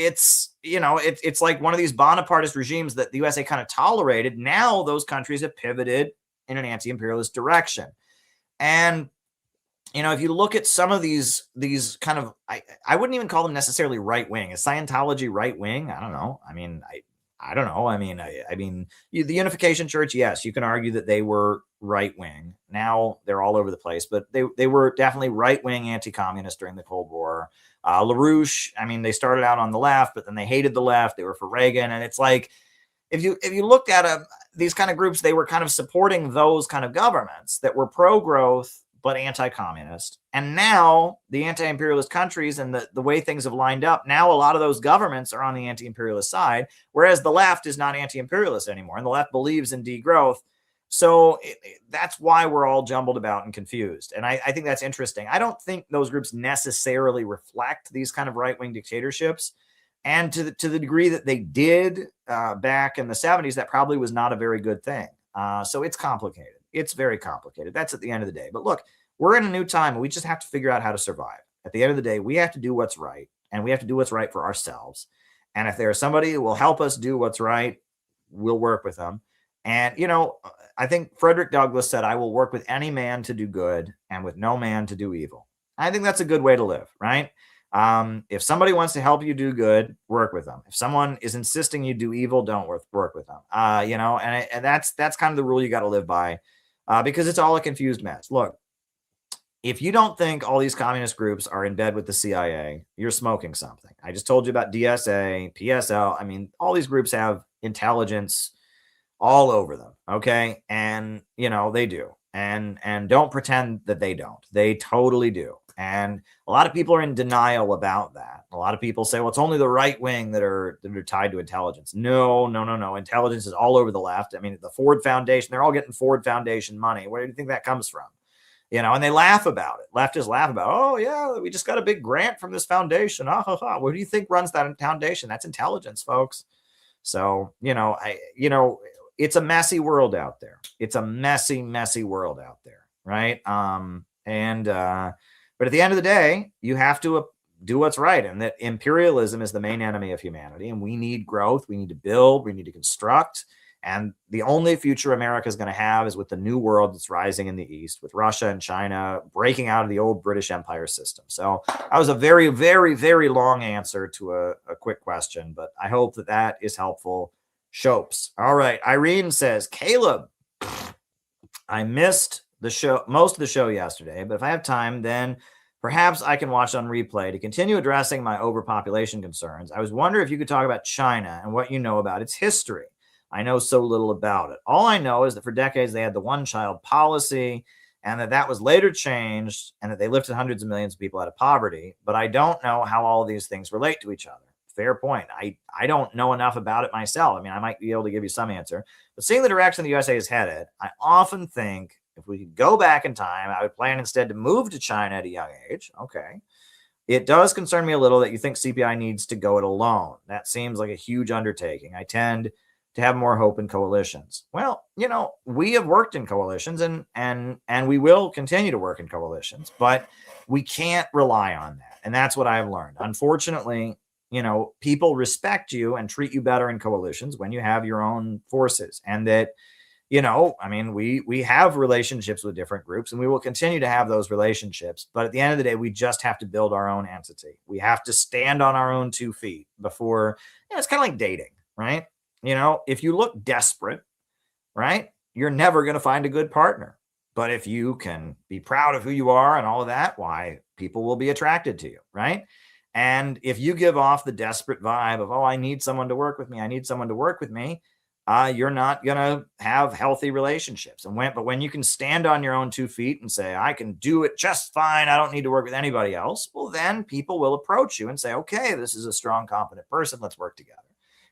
you know, it's like one of these Bonapartist regimes that the USA kind of tolerated. Now those countries have pivoted in an anti-imperialist direction. And, you know, if you look at some of these kind of, I wouldn't even call them necessarily right-wing. Is Scientology right-wing? I don't know. I mean, I don't know. I mean, the Unification Church, yes, you can argue that they were right-wing. Now they're all over the place, but they were definitely right-wing anti-communist during the Cold War. LaRouche, I mean, they started out on the left, but then they hated the left. They were for Reagan. And it's like, if you looked at these kind of groups, they were kind of supporting those kind of governments that were pro-growth, but anti-communist. And now the anti-imperialist countries and the way things have lined up, now a lot of those governments are on the anti-imperialist side, whereas the left is not anti-imperialist anymore, and the left believes in degrowth. So that's why we're all jumbled about and confused. And I think that's interesting. I don't think those groups necessarily reflect these kind of right-wing dictatorships. And to the degree that they did back in the 70s, that probably was not a very good thing. So it's complicated. It's very complicated. That's at the end of the day. But look, we're in a new time, and we just have to figure out how to survive. At the end of the day, we have to do what's right, and we have to do what's right for ourselves. And if there's somebody who will help us do what's right, we'll work with them. And, you know, I think Frederick Douglass said, "I will work with any man to do good and with no man to do evil." I think that's a good way to live, right? If somebody wants to help you do good, work with them. If someone is insisting you do evil, don't work with them. You know, and that's kind of the rule you got to live by, because it's all a confused mess. Look, if you don't think all these communist groups are in bed with the CIA, you're smoking something. I just told you about DSA, PSL. I mean, all these groups have intelligence all over them. Okay. And, you know, they do. And don't pretend that they don't. They totally do. And a lot of people are in denial about that. A lot of people say, well, it's only the right wing that are tied to intelligence. No. Intelligence is all over the left. I mean, the Ford Foundation, they're all getting Ford Foundation money. Where do you think that comes from? and they laugh about it. Leftists laugh about, oh yeah, we just got a big grant from this foundation. What do you think runs that foundation? That's intelligence, folks. So, it's a messy world out there. It's a messy, messy world out there, right? But at the end of the day, you have to do what's right, and that imperialism is the main enemy of humanity, and we need growth. We need to build. We need to construct. And the only future America is going to have is with the new world that's rising in the East, with Russia and China breaking out of the old British Empire system. So that was a very, very, very long answer to a quick question, but I hope that is helpful. Shopes. All right. Irene says, Caleb, I missed the show, most of the show yesterday, but if I have time, then perhaps I can watch on replay to continue addressing my overpopulation concerns. I was wondering if you could talk about China and what you know about its history. I know so little about it. All I know is that for decades they had the one-child policy, and that was later changed, and that they lifted hundreds of millions of people out of poverty. But I don't know how all of these things relate to each other. Fair point. I don't know enough about it myself. I mean, I might be able to give you some answer. But seeing the direction the USA is headed, I often think if we could go back in time, I would plan instead to move to China at a young age. Okay. It does concern me a little that you think CPI needs to go it alone. That seems like a huge undertaking. I tend to have more hope in coalitions. Well, we have worked in coalitions and we will continue to work in coalitions, but we can't rely on that. And that's what I've learned. Unfortunately, people respect you and treat you better in coalitions when you have your own forces. And that, we have relationships with different groups, and we will continue to have those relationships. But at the end of the day, we just have to build our own entity. We have to stand on our own 2 feet before, it's kind of like dating, right? If you look desperate, right, you're never going to find a good partner. But if you can be proud of who you are and all of that, why, people will be attracted to you, right? And if you give off the desperate vibe of, oh, I need someone to work with me, you're not going to have healthy relationships. But when you can stand on your own 2 feet and say, I can do it just fine, I don't need to work with anybody else, well, then people will approach you and say, okay, this is a strong, competent person, let's work together.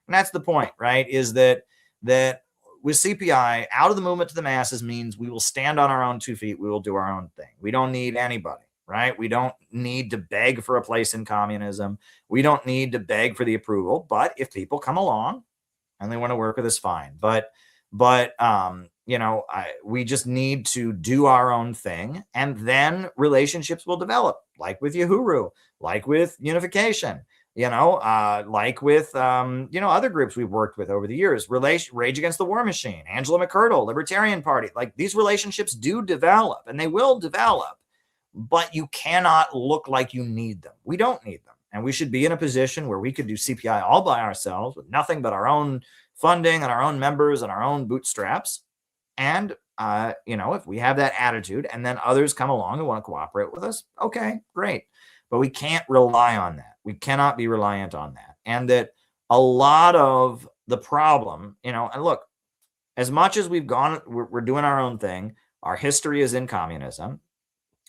And that's the point, right? Is that with CPI, out of the movement to the masses means we will stand on our own 2 feet. We will do our own thing. We don't need anybody, right? We don't need to beg for a place in communism. We don't need to beg for the approval. But if people come along and they want to work with us, fine. But we just need to do our own thing, and then relationships will develop, like with Uhuru, like with Unification, like with, other groups we've worked with over the years, Rage Against the War Machine, Angela McCurdle, Libertarian Party. Like, these relationships do develop, and they will develop, but you cannot look like you need them. We don't need them. And we should be in a position where we could do CPI all by ourselves with nothing but our own funding and our own members and our own bootstraps. And, if we have that attitude and then others come along and want to cooperate with us, okay, great. But we can't rely on that. We cannot be reliant on that. And that a lot of the problem, and look, as much as we're doing our own thing, our history is in communism.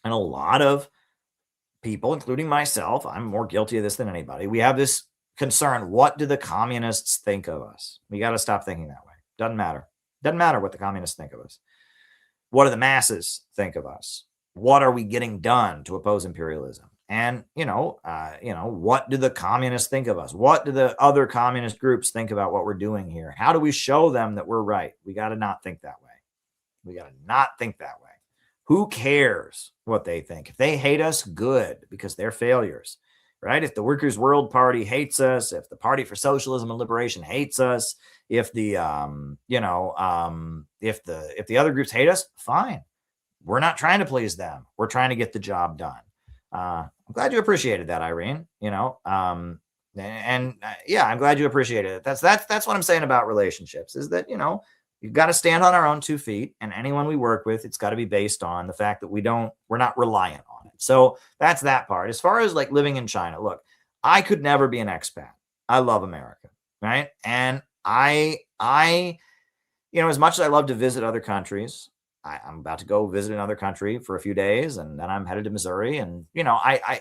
And a lot of people, including myself, I'm more guilty of this than anybody, we have this concern. What do the communists think of us? We got to stop thinking that way. Doesn't matter. Doesn't matter what the communists think of us. What do the masses think of us? What are we getting done to oppose imperialism? And, what do the communists think of us? What do the other communist groups think about what we're doing here? How do we show them that we're right? We got to not think that way. We got to not think that way. Who cares what they think? If they hate us, good, because they're failures, right? If the Workers' World Party hates us, if the Party for Socialism and Liberation hates us, if the other groups hate us, fine. We're not trying to please them. We're trying to get the job done. I'm glad you appreciated that, Irene. I'm glad you appreciated it. That's what I'm saying about relationships, is that, you've got to stand on our own 2 feet, and anyone we work with, it's got to be based on the fact that we're not reliant on it. So that's that part. As far as like living in China, look, I could never be an expat. I love America, right? And I as much as I love to visit other countries, I'm about to go visit another country for a few days, and then I'm headed to Missouri. And, I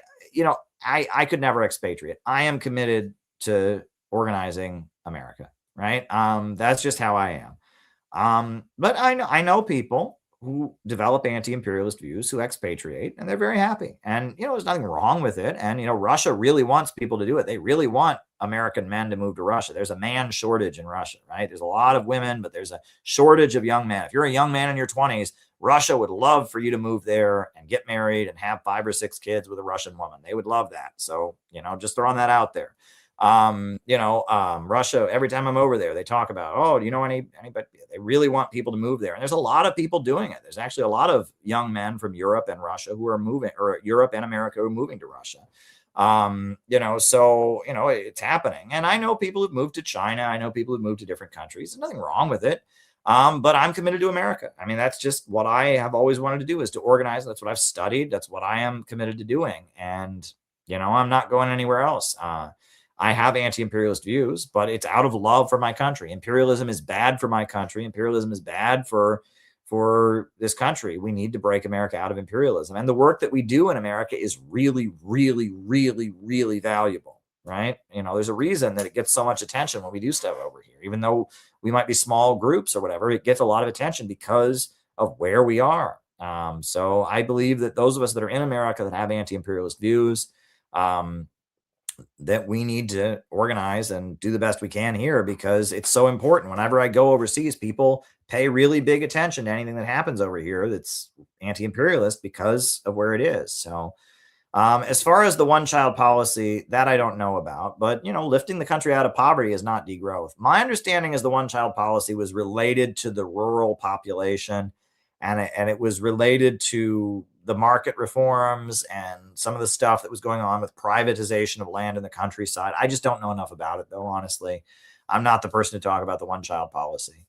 could never expatriate. I am committed to organizing America, right? That's just how I am. But I know people who develop anti-imperialist views, who expatriate, and they're very happy. And, there's nothing wrong with it. And, Russia really wants people to do it. They really want American men to move to Russia. There's a man shortage in Russia, right? There's a lot of women, but there's a shortage of young men. If you're a young man in your 20s, Russia would love for you to move there and get married and have 5 or 6 kids with a Russian woman. They would love that. So, just throwing that out there. Russia, every time I'm over there, they talk about, oh, do you know anybody? They really want people to move there. And there's a lot of people doing it. There's actually a lot of young men from Europe and Russia who are moving, or Europe and America who are moving to Russia. So, it's happening. And I know people who've moved to China. I know people who've moved to different countries. There's nothing wrong with it. But I'm committed to America. I mean, that's just what I have always wanted to do, is to organize. That's what I've studied. That's what I am committed to doing. And, I'm not going anywhere else. I have anti-imperialist views, but it's out of love for my country. Imperialism is bad for my country. Imperialism is bad for this country. We need to break America out of imperialism. And the work that we do in America is really, really, really, really valuable, right? There's a reason that it gets so much attention when we do stuff over here. Even though we might be small groups or whatever, it gets a lot of attention because of where we are. So I believe that those of us that are in America that have anti-imperialist views, that we need to organize and do the best we can here, because it's so important. Whenever I go overseas, people pay really big attention to anything that happens over here that's anti-imperialist because of where it is. So as far as the one-child policy, that I don't know about, but, lifting the country out of poverty is not degrowth. My understanding is the one-child policy was related to the rural population, and it was related to the market reforms and some of the stuff that was going on with privatization of land in the countryside. I just don't know enough about it, though, honestly. I'm not the person to talk about the one-child policy.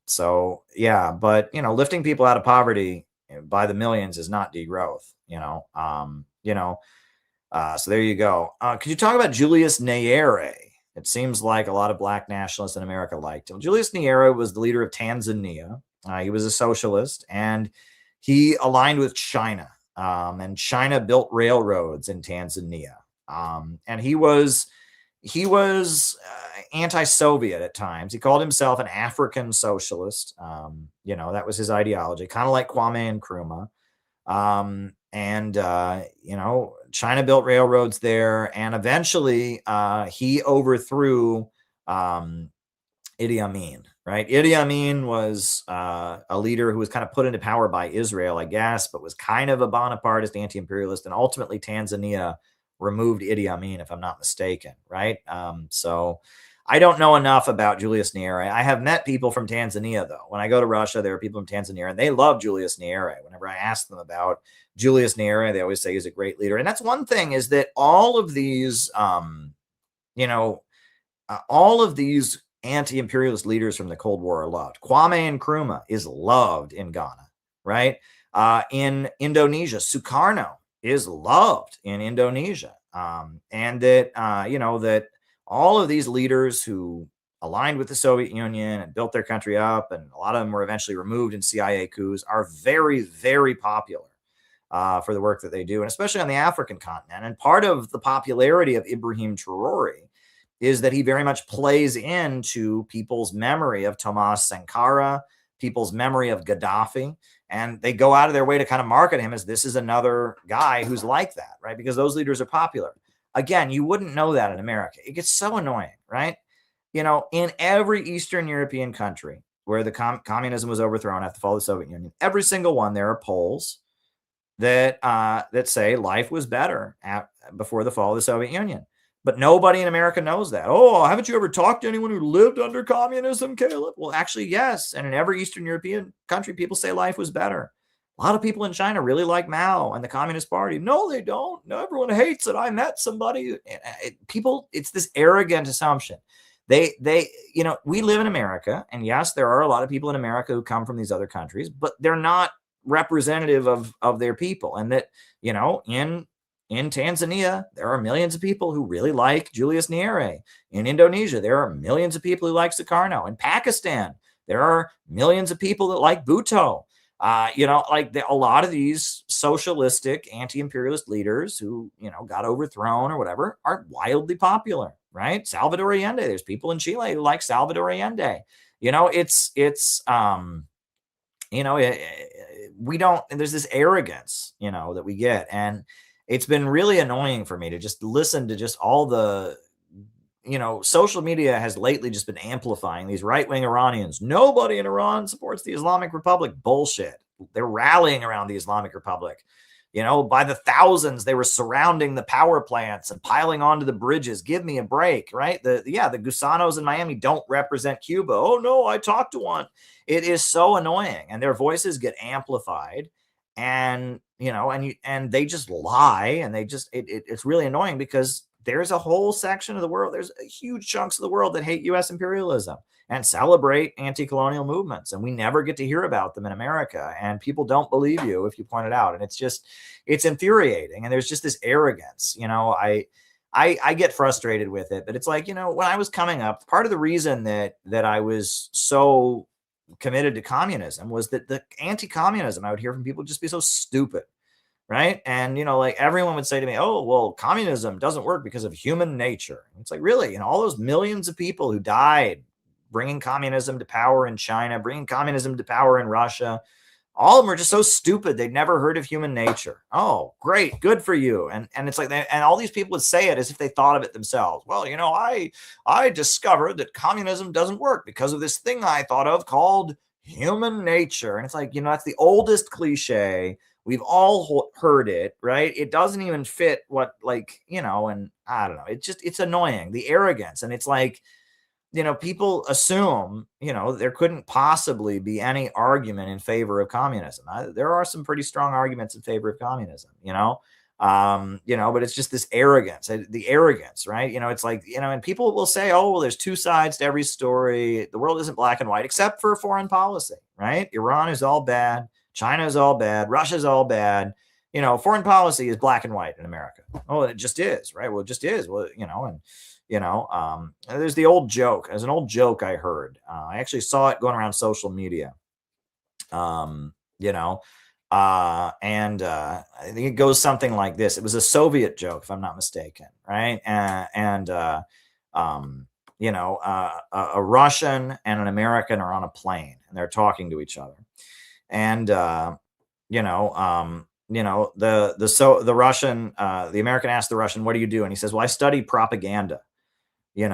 So, yeah, but, lifting people out of poverty by the millions is not degrowth, so there you go. Could you talk about Julius Nyerere? It seems like a lot of black nationalists in America liked him. Julius Nyerere was the leader of Tanzania. He was a socialist, and he aligned with China, and China built railroads in Tanzania. And he was anti-Soviet at times. He called himself an African socialist. That was his ideology, kind of like Kwame Nkrumah. China built railroads there, and eventually he overthrew Idi Amin, right? Idi Amin was a leader who was kind of put into power by Israel, I guess, but was kind of a Bonapartist, anti-imperialist, and ultimately Tanzania removed Idi Amin, if I'm not mistaken, right? So I don't know enough about Julius Nyerere. I have met people from Tanzania, though. When I go to Russia, there are people from Tanzania, and they love Julius Nyerere. Whenever I ask them about Julius Nyerere, they always say he's a great leader. And that's one thing, is that all of these, anti-imperialist leaders from the Cold War are loved. Kwame Nkrumah is loved in Ghana, right? In Indonesia, Sukarno is loved in Indonesia. And that, that all of these leaders who aligned with the Soviet Union and built their country up, and a lot of them were eventually removed in CIA coups, are very, very popular for the work that they do, and especially on the African continent. And part of the popularity of Ibrahim Traore is that he very much plays into people's memory of Thomas Sankara, people's memory of Gaddafi, and they go out of their way to kind of market him as this is another guy who's like that, right? Because those leaders are popular. Again, you wouldn't know that in America. It gets so annoying, right? In every Eastern European country where the communism was overthrown after the fall of the Soviet Union, every single one, there are polls that say life was better before the fall of the Soviet Union. But nobody in America knows that. Oh, haven't you ever talked to anyone who lived under communism, Caleb? Well, actually, yes. And in every Eastern European country, people say life was better. A lot of people in China really like Mao and the Communist Party. No, they don't. No, everyone hates it. I met somebody. It's this arrogant assumption. We live in America, and yes, there are a lot of people in America who come from these other countries, but they're not representative of their people. And that, in Tanzania, there are millions of people who really like Julius Nyerere. In Indonesia, there are millions of people who like Sukarno. In Pakistan, there are millions of people that like Bhutto. A lot of these socialistic anti-imperialist leaders who, got overthrown or whatever are wildly popular, right? Salvador Allende. There's people in Chile who like Salvador Allende. you know, we don't, there's this arrogance, you know, that we get. And it's been really annoying for me to just listen to just all the, you know, social media has lately just been amplifying these right-wing Iranians. Nobody in Iran supports the Islamic Republic. Bullshit. They're rallying around the Islamic Republic. You know, by the thousands, they were surrounding the power plants and piling onto the bridges. Give me a break, right? The Gusanos in Miami don't represent Cuba. Oh, no, I talked to one. It is so annoying. And their voices get amplified. And, you know, and they just lie. And they just, it's really annoying because there's a whole section of the world, there's huge chunks of the world that hate U.S. imperialism and celebrate anti-colonial movements. And we never get to hear about them in America. And people don't believe you if you point it out. And it's infuriating. And there's just this arrogance. You know, I get frustrated with it, but it's like, you know, when I was coming up, part of the reason that I was so committed to communism was that the anti-communism I would hear from people just be so stupid. Right. And, you know, like everyone would say to me, oh, well, communism doesn't work because of human nature. And it's like, really, you know, all those millions of people who died bringing communism to power in China, bringing communism to power in Russia, all of them are just so stupid. They'd never heard of human nature. Oh, great. Good for you. And it's like, and all these people would say it as if they thought of it themselves. Well, you know, I discovered that communism doesn't work because of this thing I thought of called human nature. And it's like, you know, that's the oldest cliche. We've all heard it, right? It doesn't even fit what, like, you know, and I don't know. It's annoying, the arrogance. And it's like, you know, people assume, you know, there couldn't possibly be any argument in favor of communism. There are some pretty strong arguments in favor of communism, you know, but it's just this arrogance, the arrogance, right? You know, it's like, you know, and people will say, oh, well, there's two sides to every story. The world isn't black and white, except for foreign policy, right? Iran is all bad. China is all bad. Russia's all bad. You know, foreign policy is black and white in America. Oh, it just is, right? Well, it just is. Well, you know, and, you know, there's the old joke. There's an old joke I heard. I actually saw it going around social media. You know, and I think it goes something like this. It was a Soviet joke, if I'm not mistaken, right? You know, a Russian and an American are on a plane and they're talking to each other. And, the Russian, the American asked the Russian, what do you do? And he says, well, I study propaganda, and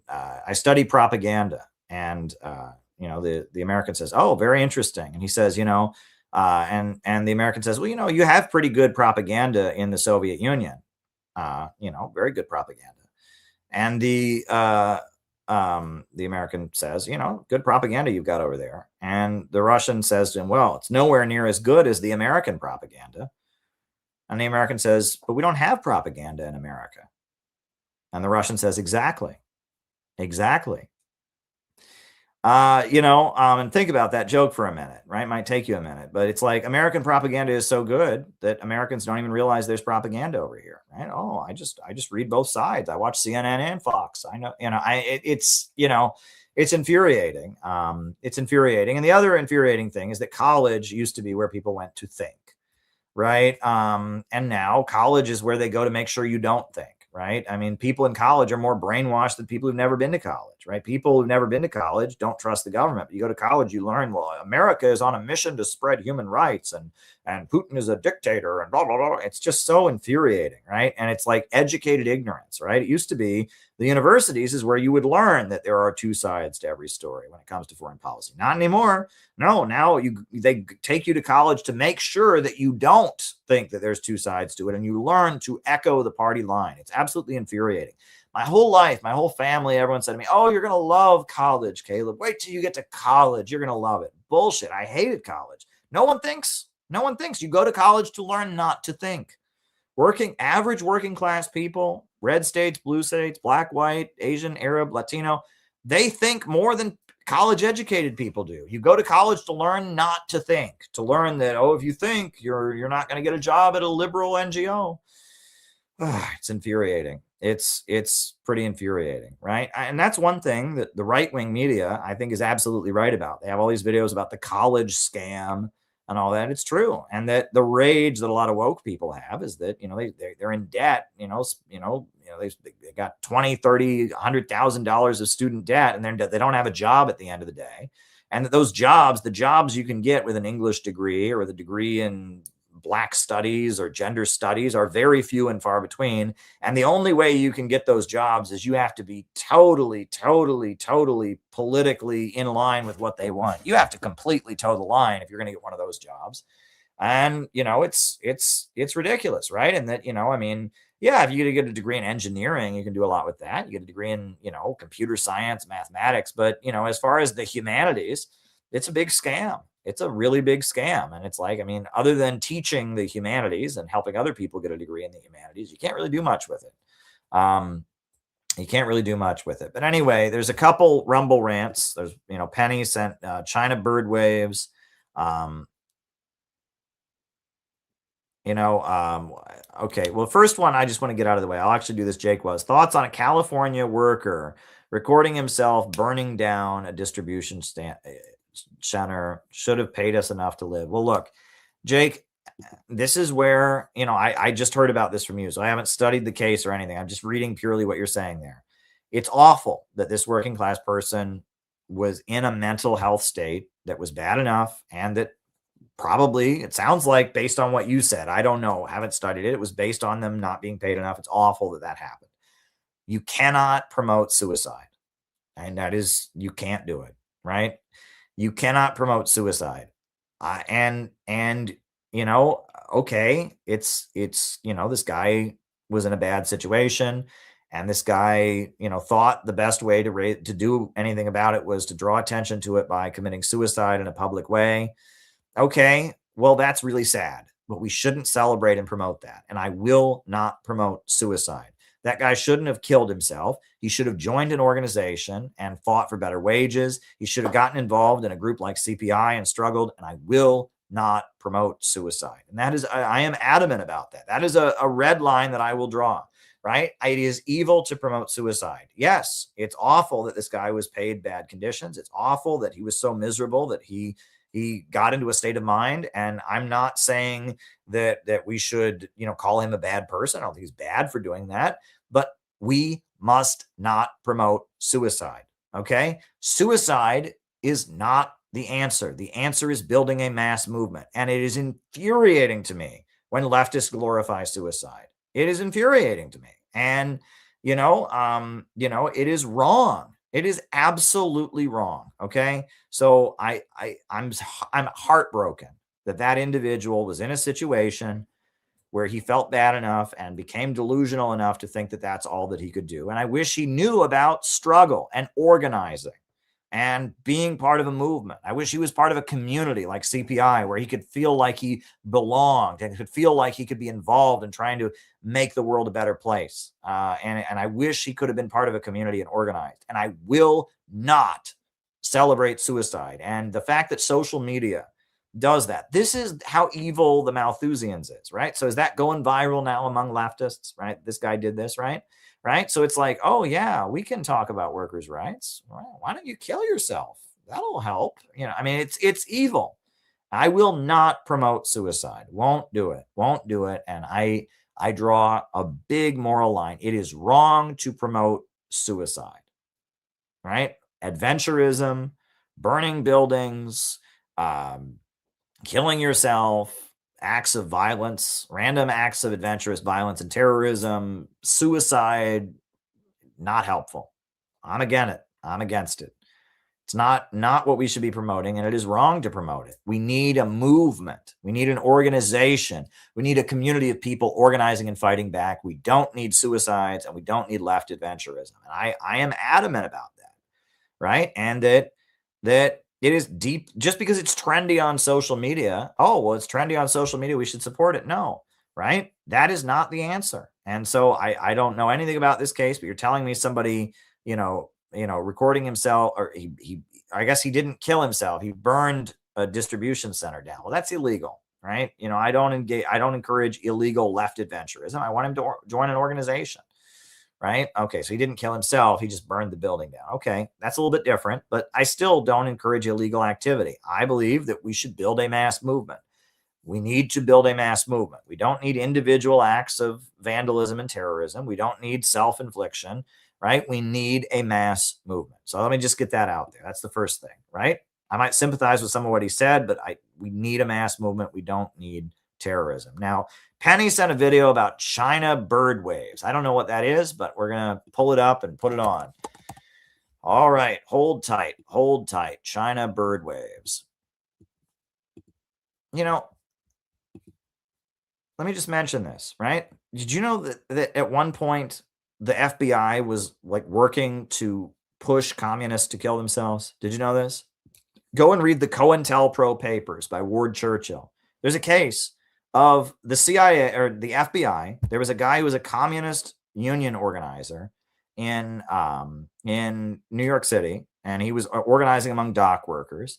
I study propaganda. And, the American says, oh, very interesting. And he says, and the American says, well, you know, you have pretty good propaganda in the Soviet Union, very good propaganda. And the American says, you know, good propaganda you've got over there. And the Russian says to him, well, it's nowhere near as good as the American propaganda. And the American says, but we don't have propaganda in America. And the Russian says, exactly. And think about that joke for a minute, right? Might take you a minute, but it's like American propaganda is so good that Americans don't even realize there's propaganda over here, right? Oh, I just read both sides. I watch CNN and Fox. I know, it's infuriating. It's infuriating. And the other infuriating thing is that college used to be where people went to think, right? And now college is where they go to make sure you don't think. Right. I mean, people in college are more brainwashed than people who've never been to college. Right. People who've never been to college don't trust the government. But you go to college, you learn, well, America is on a mission to spread human rights and Putin is a dictator and blah, blah, blah. It's just so infuriating. Right. And it's like educated ignorance. Right. It used to be the universities is where you would learn that there are two sides to every story when it comes to foreign policy. Not anymore. No, now they take you to college to make sure that you don't think that there's two sides to it. And you learn to echo the party line. It's absolutely infuriating. My whole life, my whole family, everyone said to me, oh, you're going to love college, Caleb. Wait till you get to college. You're going to love it. Bullshit. I hated college. No one thinks. You go to college to learn not to think. Average working class people, red states, blue states, black, white, Asian, Arab, Latino, they think more than college educated people do. You go to college to learn not to think, to learn that, oh, if you think you're not going to get a job at a liberal NGO. It's infuriating. It's pretty infuriating, right? And that's one thing that the right-wing media, I think, is absolutely right about. They have all these videos about the college scam and all that. It's true. And that the rage that a lot of woke people have is that, they're in debt, they got $20,000, $30,000, $100,000 of student debt, and they don't have a job at the end of the day. And that those jobs, the jobs you can get with an English degree or the degree in Black studies or gender studies are very few and far between. And the only way you can get those jobs is you have to be totally politically in line with what they want. You have to completely toe the line if you're going to get one of those jobs. And, you know, it's ridiculous, right? And that, you know, I mean, yeah, if you get a degree in engineering, you can do a lot with that. You get a degree in, you know, computer science, mathematics. But, you know, as far as the humanities, it's a big scam. It's a really big scam. And it's like, I mean, other than teaching the humanities and helping other people get a degree in the humanities, you can't really do much with it. You can't really do much with it. But anyway, there's a couple Rumble rants. There's, you know, Penny sent China bird waves. Okay. Well, first one, I just want to get out of the way. I'll actually do this. Jake was thoughts on a California worker recording himself burning down a distribution center. Should have paid us enough to live. Well, look, Jake, this is where, you know, I just heard about this from you. So I haven't studied the case or anything. I'm just reading purely what you're saying there. It's awful that this working class person was in a mental health state that was bad enough, and that probably, it sounds like, based on what you said, I don't know, haven't studied it, it was based on them not being paid enough. It's awful that that happened. You cannot promote suicide. And that is, you can't do it, right? You cannot promote suicide. And you know, okay, it's, you know, this guy was in a bad situation, and this guy, you know, thought the best way to do anything about it was to draw attention to it by committing suicide in a public way. Okay, well, that's really sad, but we shouldn't celebrate and promote that. And I will not promote suicide. That guy shouldn't have killed himself. He should have joined an organization and fought for better wages. He should have gotten involved in a group like CPI and struggled. And I will not promote suicide. And that is, I am adamant about that. That is a red line that I will draw, right? It is evil to promote suicide. Yes, it's awful that this guy was paid bad conditions. It's awful that he was so miserable that he got into a state of mind. And I'm not saying that we should, you know, call him a bad person. I don't think he's bad for doing that, but we must not promote suicide. Okay. Suicide is not the answer. The answer is building a mass movement. And it is infuriating to me when leftists glorify suicide. It is infuriating to me. And, you know, it is wrong. It is absolutely wrong. Okay. So I'm heartbroken that individual was in a situation where he felt bad enough and became delusional enough to think that that's all that he could do. And I wish he knew about struggle and organizing and being part of a movement. I wish he was part of a community like CPI, where he could feel like he belonged and could feel like he could be involved in trying to make the world a better place. And I wish he could have been part of a community and organized. And I will not celebrate suicide. And the fact that social media does that, this is how evil the Malthusians is, right? So is that going viral now among leftists, right? This guy did this, right? Right. So it's like, oh, yeah, we can talk about workers' rights. Well, why don't you kill yourself? That'll help. You know, I mean, it's evil. I will not promote suicide. Won't do it. Won't do it. And I draw a big moral line. It is wrong to promote suicide. Right. Adventurism, burning buildings, killing yourself, acts of violence, random acts of adventurous violence and terrorism, suicide, not helpful. I'm against it. It's not what we should be promoting, and it is wrong to promote it. We need a movement. We need an organization. We need a community of people organizing and fighting back. We don't need suicides, and we don't need left adventurism. And I am adamant about that, right? And that it is deep, just because it's trendy on social media. Oh, well, it's trendy on social media, we should support it. No, right? That is not the answer. And so I don't know anything about this case, but you're telling me somebody, you know, recording himself, or I guess he didn't kill himself. He burned a distribution center down. Well, that's illegal, right? You know, I don't encourage illegal left adventurism. I want him to join an organization. Right? Okay, so he didn't kill himself. He just burned the building down. Okay, that's a little bit different, but I still don't encourage illegal activity. I believe that we should build a mass movement. We need to build a mass movement. We don't need individual acts of vandalism and terrorism. We don't need self-infliction, right? We need a mass movement. So let me just get that out there. That's the first thing, right? I might sympathize with some of what he said, but we need a mass movement. We don't need terrorism. Now, Penny sent a video about China bird waves. I don't know what that is, but we're going to pull it up and put it on. All right. Hold tight. Hold tight. China bird waves. You know, let me just mention this, right? Did you know that at one point the FBI was like working to push communists to kill themselves? Did you know this? Go and read the COINTELPRO papers by Ward Churchill. There's a case of the CIA or the FBI. There was a guy who was a communist union organizer in New York City, and he was organizing among dock workers.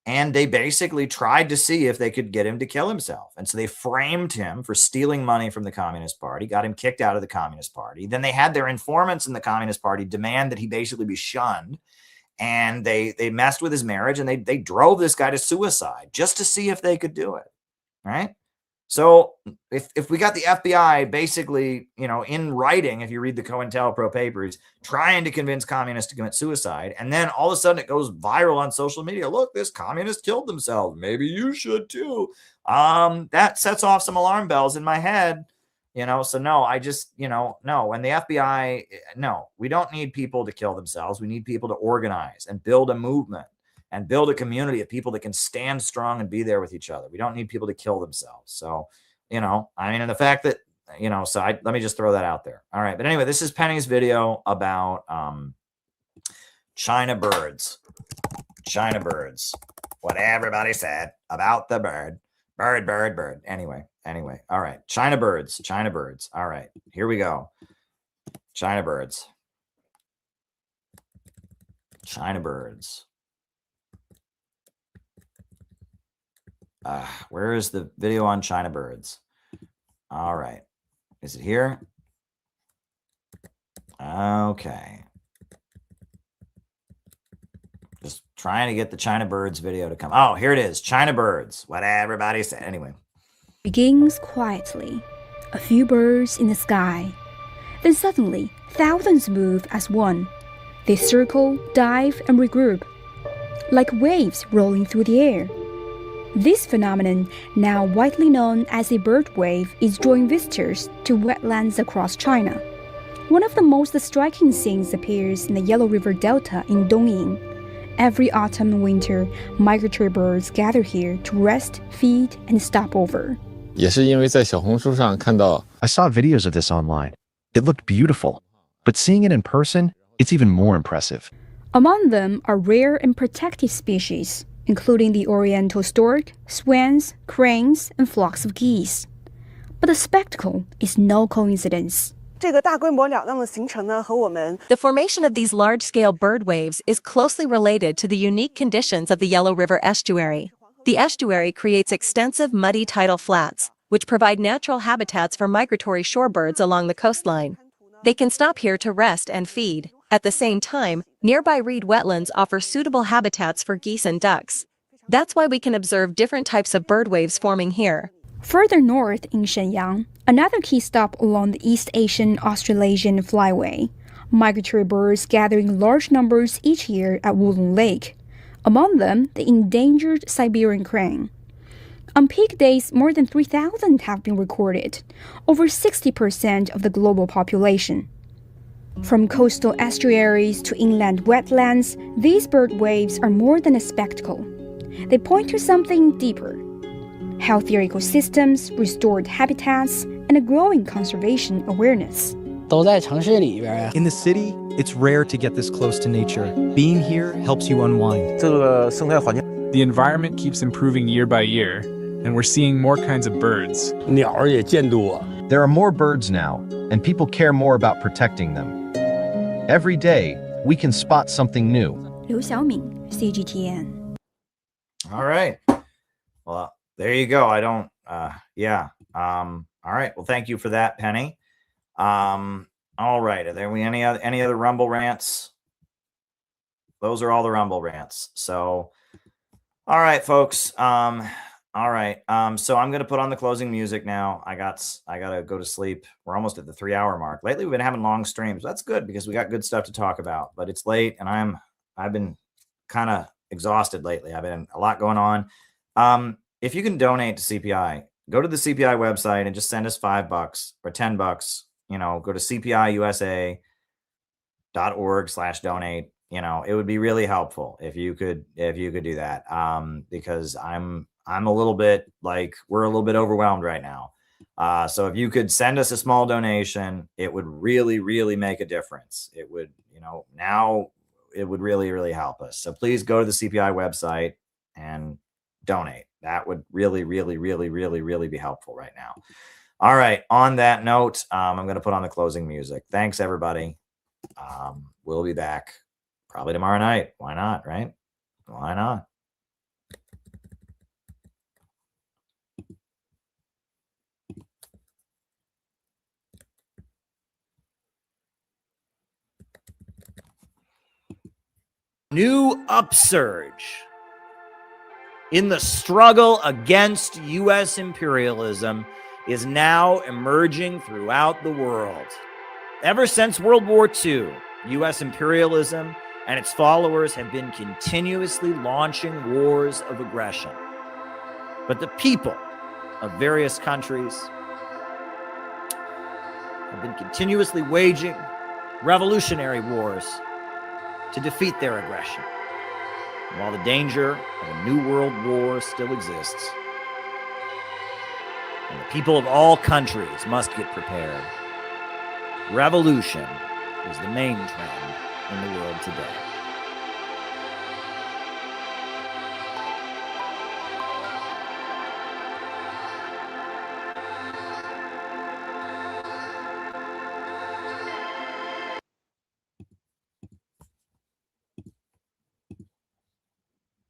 And they basically tried to see if they could get him to kill himself. And so they framed him for stealing money from the Communist Party, got him kicked out of the Communist Party. Then they had their informants in the Communist Party demand that he basically be shunned. And they messed with his marriage, and they drove this guy to suicide just to see if they could do it, right? So if we got the FBI basically, you know, in writing, if you read the COINTELPRO papers, trying to convince communists to commit suicide, and then all of a sudden it goes viral on social media, look, this communist killed themselves, maybe you should too. That sets off some alarm bells in my head, you know. So no, I just, you know, no. And the FBI, no, we don't need people to kill themselves. We need people to organize and build a movement and build a community of people that can stand strong and be there with each other. We don't need people to kill themselves. So, you know, I mean, and the fact that, you know, so let me just throw that out there. All right. But anyway, this is Penny's video about China birds. China birds. What everybody said about the bird. Bird. Anyway. All right. China birds. All right. Here we go. China birds. Where is the video on China birds? All right. Is it here? Okay. Just trying to get the China birds video to come. Oh, here it is. China birds. What everybody said. Anyway.
Begins quietly. A few birds in the sky. Then suddenly, thousands move as one. They circle, dive, and regroup. Like waves rolling through the air. This phenomenon, now widely known as a bird wave, is drawing visitors to wetlands across China. One of the most striking scenes appears in the Yellow River Delta in Dongying. Every autumn and winter, migratory birds gather here to rest, feed, and stop over.
I saw videos of this online. It looked beautiful, but seeing it in person, it's even more impressive.
Among them are rare and protected species, including the oriental stork, swans, cranes, and flocks of geese. But the spectacle is no coincidence.
The formation of these large-scale bird waves is closely related to the unique conditions of the Yellow River estuary. The estuary creates extensive muddy tidal flats, which provide natural habitats for migratory shorebirds along the coastline. They can stop here to rest and feed. At the same time, nearby reed wetlands offer suitable habitats for geese and ducks. That's why we can observe different types of bird waves forming here.
Further north in Shenyang, another key stop along the East Asian Australasian Flyway, migratory birds gather in large numbers each year at Wulong Lake. Among them, the endangered Siberian crane. On peak days, more than 3,000 have been recorded, over 60% of the global population. From coastal estuaries to inland wetlands, these bird waves are more than a spectacle. They point to something deeper. Healthier ecosystems, restored habitats, and a growing conservation awareness.
In the city, it's rare to get this close to nature. Being here helps you unwind.
The environment keeps improving year by year, and we're seeing more kinds of birds.
There are more birds now, and people care more about protecting them. Every day, we can spot something new.
Liu Xiaoming, CGTN.
All right. Well, there you go. All right. Well, thank you for that, Penny. All right. Are there any other Rumble rants? Those are all the Rumble rants. So, all right, folks. All right. So I'm going to put on the closing music now. I got to go to sleep. We're almost at the 3-hour mark. Lately, we've been having long streams. That's good because we got good stuff to talk about, but it's late and I've been kind of exhausted lately. I've been a lot going on. If you can donate to CPI, go to the CPI website and just send us $5 or $10. You know, go to cpiusa.org/donate. You know, it would be really helpful if you could do that. Because I'm a little bit like, we're a little bit overwhelmed right now. So if you could send us a small donation, it would really, really make a difference. It would, you know, now it would really, really help us. So please go to the CPI website and donate. That would really, really, really, really, really be helpful right now. All right. On that note, I'm going to put on the closing music. Thanks, everybody. We'll be back probably tomorrow night. Why not, right? Why not? New upsurge in the struggle against U.S. imperialism is now emerging throughout the world. Ever since World War II, U.S. imperialism and its followers have been continuously launching wars of aggression. But the people of various countries have been continuously waging revolutionary wars to defeat their aggression. And while the danger of a new world war still exists, and the people of all countries must get prepared, revolution is the main trend in the world today.